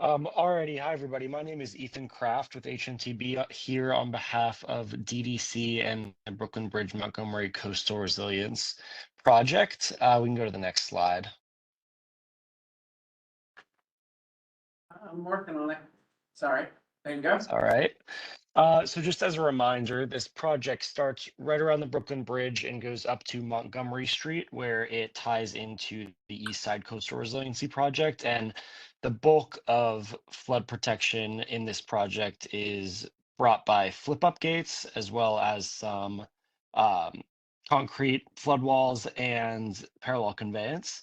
Alrighty. Hi, everybody. My name is Ethan Kraft with HNTB here on behalf of DDC and the Brooklyn Bridge Montgomery Coastal Resilience Project. We can go to the next slide. I'm working on it. Sorry. There you go. All right. So just as a reminder, this project starts right around the Brooklyn Bridge and goes up to Montgomery Street, where it ties into the East Side Coastal Resiliency Project. And the bulk of flood protection in this project is brought by flip-up gates, as well as some concrete flood walls and parallel conveyance.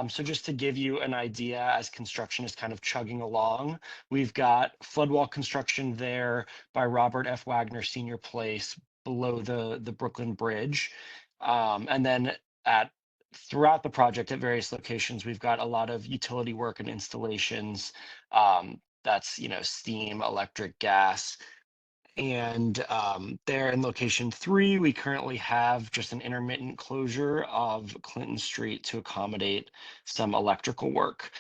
So just to give you an idea, as construction is kind of chugging along, we've got flood wall construction there by Robert F. Wagner Senior Place below the Brooklyn Bridge. And then throughout the project at various locations, we've got a lot of utility work and installations. That's, steam, electric, gas. And there in location 3, we currently have just an intermittent closure of Clinton Street to accommodate some electrical work.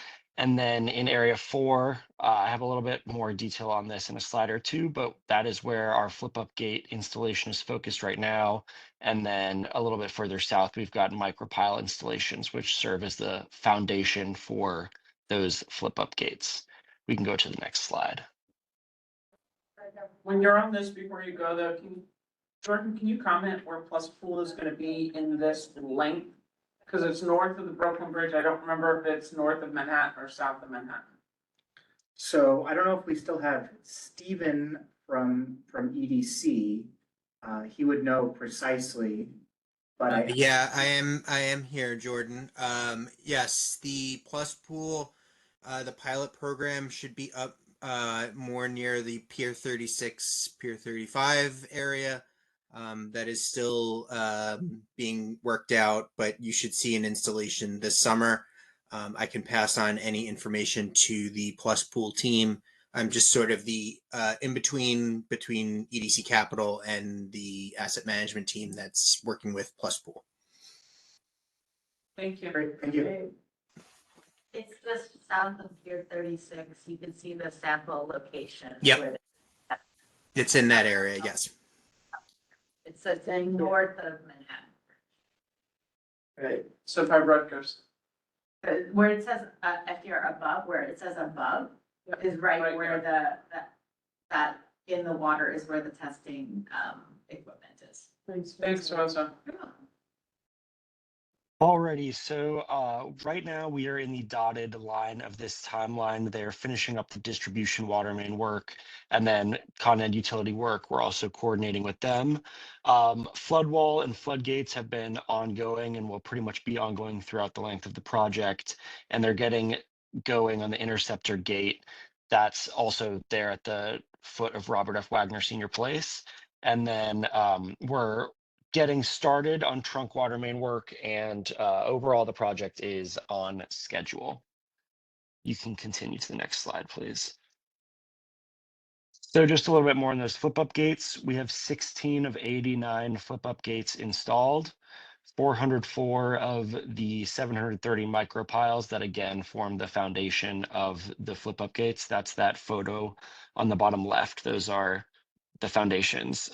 And then in area 4, I have a little bit more detail on this in a slide or two, but that is where our flip up gate installation is focused right now. And then a little bit further south, we've got micropile installations, which serve as the foundation for those flip up gates. We can go to the next slide. When you're on this, before you go though, Jordan, can you comment where Plus Pool is gonna be in this length? Because it's north of the Brooklyn Bridge. I don't remember if it's north of Manhattan or south of Manhattan. So I don't know if we still have Stephen from EDC. He would know precisely, but Yeah, I am here, Jordan. Yes, the Plus Pool, the pilot program should be up more near the Pier 36, Pier 35 area. That is still being worked out, but you should see an installation this summer. I can pass on any information to the Plus Pool team. I'm just sort of the in-between between EDC Capital and the asset management team that's working with Plus Pool. Thank you. Great, thank you. It's just south of Pier 36. You can see the sample location. Yep. It's in that area, yes. It's north of Manhattan. Right. So by Rutgers. Where it says, if you're above, where it says above, is right where that in the water is where the testing equipment is. Thanks, Rosa. Alrighty, so right now we are in the dotted line of this timeline. They're finishing up the distribution water main work, and then Con Ed utility work. We're also coordinating with them. Flood wall and floodgates have been ongoing and will pretty much be ongoing throughout the length of the project. And they're getting going on the interceptor gate. That's also there at the foot of Robert F. Wagner Senior Place. And then we're getting started on trunk water main work, and overall the project is on schedule. You can continue to the next slide, please. So just a little bit more on those flip-up gates. We have 16 of 89 flip-up gates installed, 404 of the 730 micropiles that again form the foundation of the flip-up gates. That's that photo on the bottom left. Those are the foundations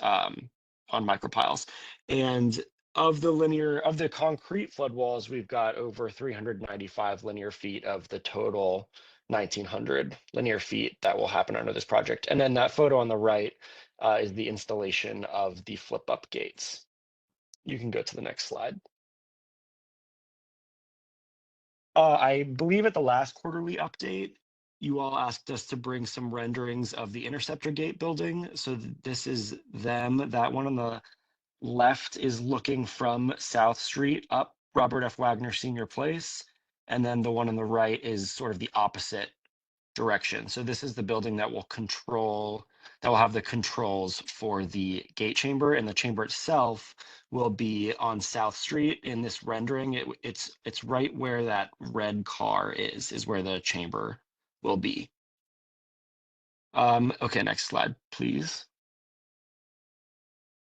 on micropiles. And of the concrete flood walls, we've got over 395 linear feet of the total 1,900 linear feet that will happen under this project. And then that photo on the right is the installation of the flip-up gates. You can go to the next slide. I believe at the last quarterly update, you all asked us to bring some renderings of the interceptor gate building. So this is them. That one on the left is looking from South Street up Robert F. Wagner Senior Place. And then the one on the right is sort of the opposite direction. So this is the building that will have the controls for the gate chamber, and the chamber itself will be on South Street. In this rendering, it's right where that red car is where the chamber will be. Okay, next slide, please.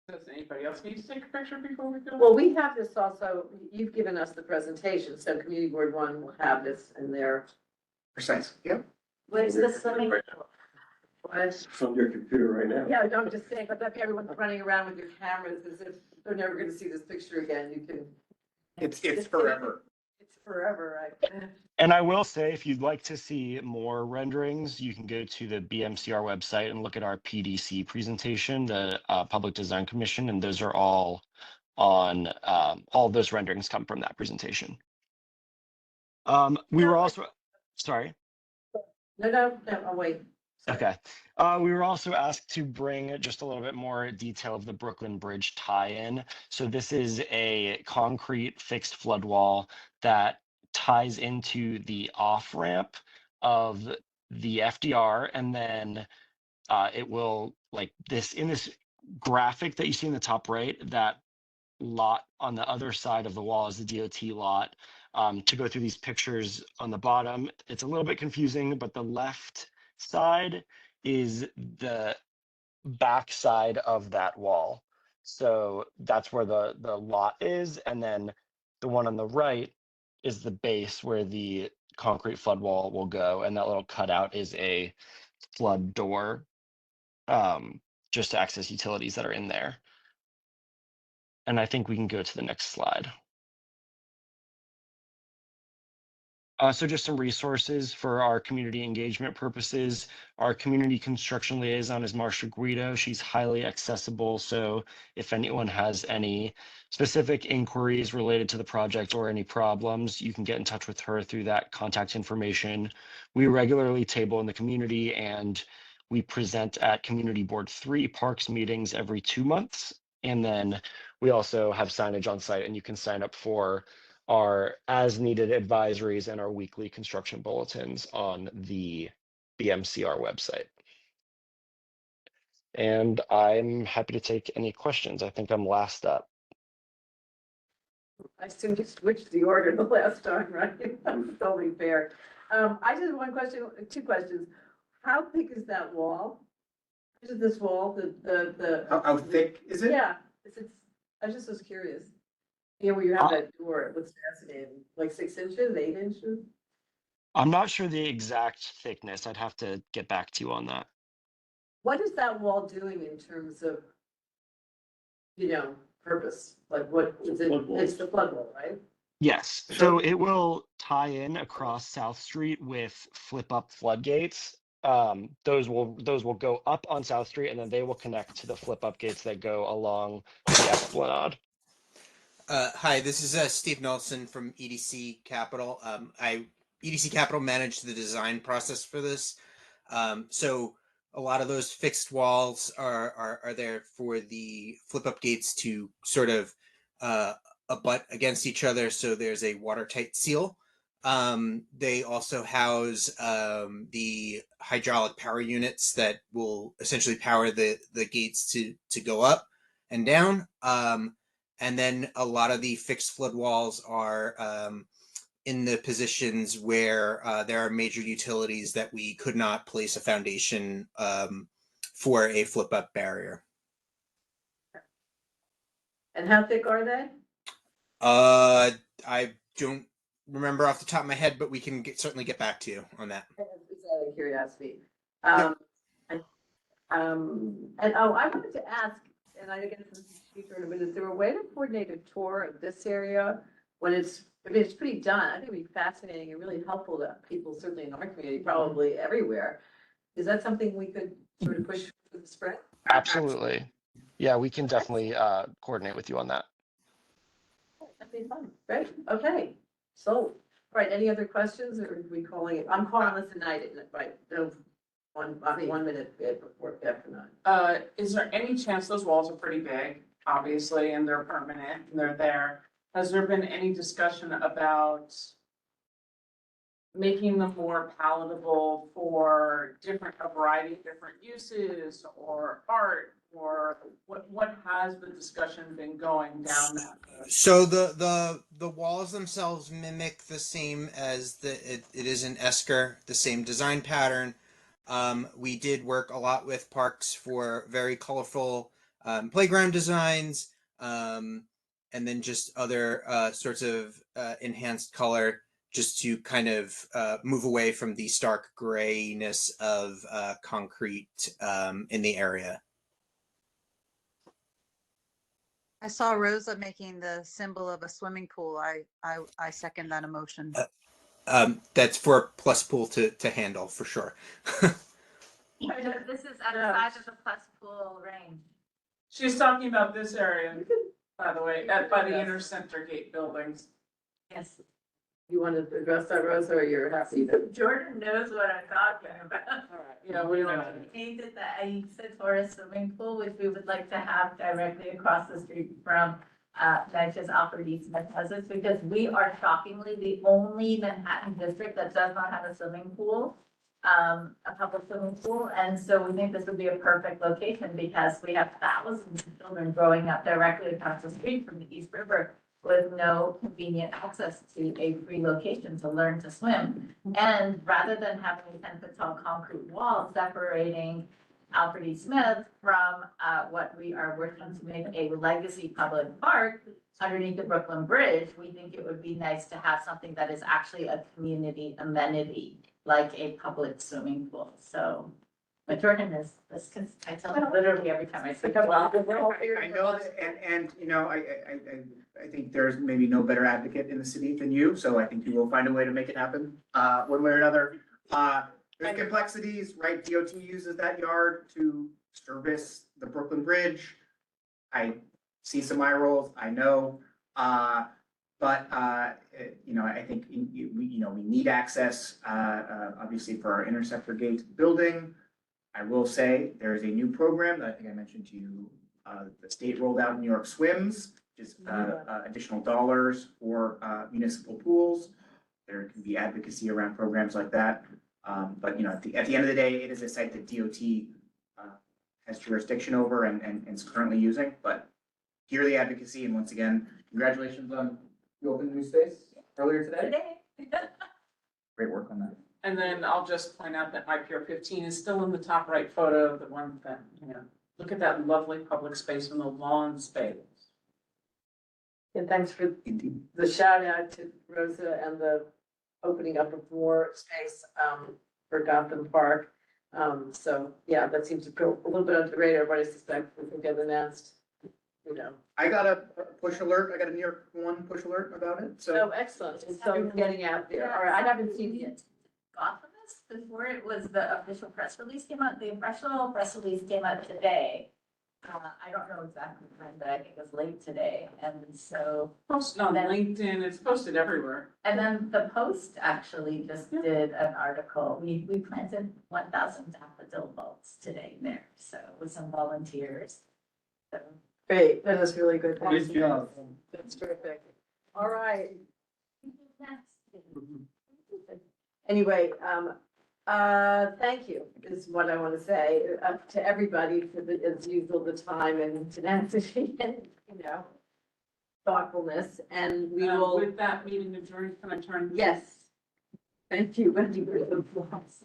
Does anybody else need to take a picture before we go? Well, we have this also, you've given us the presentation, so Community Board 1 will have this in their. Precise, yep. Where's the swimming pool? It's on your computer right now. Yeah, no, I'm just saying, but if everyone's running around with your cameras as if they're never gonna see this picture again, you can. It's forever. It's forever, right? And I will say, if you'd like to see more renderings, you can go to the BMCR website and look at our PDC presentation, the Public Design Commission, and those are all on, all those renderings come from that presentation. We were also, sorry. No, I'll wait. Okay. We were also asked to bring just a little bit more detail of the Brooklyn Bridge tie-in. So this is a concrete fixed flood wall that ties into the off-ramp of the FDR, and then it will, like this, in this graphic that you see in the top right, that lot on the other side of the wall is the DOT lot. To go through these pictures on the bottom, it's a little bit confusing, but the left side is the back side of that wall. So that's where the lot is. And then the one on the right is the base where the concrete flood wall will go, and that little cutout is a flood door, just to access utilities that are in there. And I think we can go to the next slide. So just some resources for our community engagement purposes. Our community construction liaison is Marsha Guido. She's highly accessible. So if anyone has any specific inquiries related to the project or any problems, you can get in touch with her through that contact information. We regularly table in the community, and we present at Community Board 3 Parks meetings every 2 months. And then we also have signage on site, and you can sign up for our as needed advisories and our weekly construction bulletins on the BMCR website. And I'm happy to take any questions. I think I'm last up. I assume you switched the order the last time, right? That's totally fair. I just have one question, 2 questions. How thick is that wall? Is this wall, the? How thick is it? Yeah, I just was curious. Yeah, where you have that door, it looks fascinating, like 6 inches, 8 inches? I'm not sure the exact thickness. I'd have to get back to you on that. What is that wall doing in terms of, purpose? Like what is it? It's the flood wall, right? Yes, so it will tie in across South Street with flip up floodgates. Those will go up on South Street, and then they will connect to the flip up gates that go along the Esplanade. Hi, this is Steve Nelson from EDC Capital. EDC Capital managed the design process for this. So a lot of those fixed walls are there for the flip up gates to sort of abut against each other, so there's a watertight seal. They also house the hydraulic power units that will essentially power the gates to go up and down. And then a lot of the fixed flood walls are in the positions where there are major utilities that we could not place a foundation for a flip up barrier. And how thick are they? I don't remember off the top of my head, but we can certainly get back to you on that. Just out of curiosity. And I wanted to ask, and I guess this is future in a minute, is there a way to coordinate a tour of this area when it's pretty done? I think it'd be fascinating and really helpful to people, certainly in our community, probably everywhere. Is that something we could sort of push for the spread? Absolutely. Yeah, we can definitely coordinate with you on that. That'd be fun. Great. Okay. So, all right. Any other questions, or are we calling it? I'm calling this a night, right? No, 1 minute before after 9. Is there any chance, those walls are pretty big, obviously, and they're permanent and they're there. Has there been any discussion about making them more palatable for a variety of different uses or art, or what has the discussion been going down that road? So the walls themselves mimic the same as it is in Esker, the same design pattern. We did work a lot with parks for very colorful playground designs, and then just other sorts of enhanced color, just to kind of move away from the stark grayness of concrete in the area. I saw Rosa making the symbol of a swimming pool. I second that emotion. That's for a plus pool to handle for sure. This is at the side of the plus pool range. She's talking about this area, by the way, by the inner center gate buildings. Yes. You want to address that, Rosa, or you're happy to? Jordan knows what I'm talking about. All right. Yeah, we don't. I said for a swimming pool, which we would like to have directly across the street from Natchez Alfred E. Smith has this, because we are shockingly the only Manhattan district that does not have a swimming pool, a public swimming pool. And so we think this would be a perfect location because we have thousands of children growing up directly across the street from the East River with no convenient access to a free location to learn to swim. And rather than having a 10-foot tall concrete wall separating Alfred E. Smith from, what we are working to make a legacy public park underneath the Brooklyn Bridge. We think it would be nice to have something that is actually a community amenity, like a public swimming pool. So, but Jordan is, I tell him literally every time I say. I know that, and, you know, I think there's maybe no better advocate in the city than you, so I think you will find a way to make it happen, one way or another. There's complexities, right? DOT uses that yard to service the Brooklyn Bridge. I see some eye rolls, I know, but, you know, I think we need access, obviously for our Interceptor Gate building. I will say there is a new program that I think I mentioned to you, the state rolled out in New York Swims, which is additional dollars for municipal pools. There can be advocacy around programs like that. But you know, at the end of the day, it is a site that DOT has jurisdiction over and is currently using. But hear the advocacy, and once again, congratulations on you opened a new space earlier today. Great work on that. And then I'll just point out that IPR 15 is still in the top right photo, the one that, you know, look at that lovely public space and the lawn space. And thanks for the shout out to Rosa and the opening up of more space for Gotham Park. So yeah, that seems to go a little bit under the radar, but I suspect we can get announced, you know. I got a push alert. I got a New York One push alert about it. So Oh, excellent. And so getting out there. All right, I haven't seen it. Gothamist before it was the official press release came out. The official press release came out today. I don't know exactly when, but I think it was late today. And so. Posted on LinkedIn, it's posted everywhere. And then the Post actually just did an article. We planted 1,000 daffodil bulbs today there, so with some volunteers. So. Great, that is really good. Good job. That's terrific. All right. Anyway, thank you is what I want to say to everybody for the, as usual, the time and tenacity and, you know, thoughtfulness, and we will. With that meeting adjourned, can I turn? Yes. Thank you, Wendy, for the applause.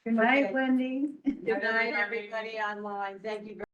Good night, Wendy. Good night, everybody online. Thank you very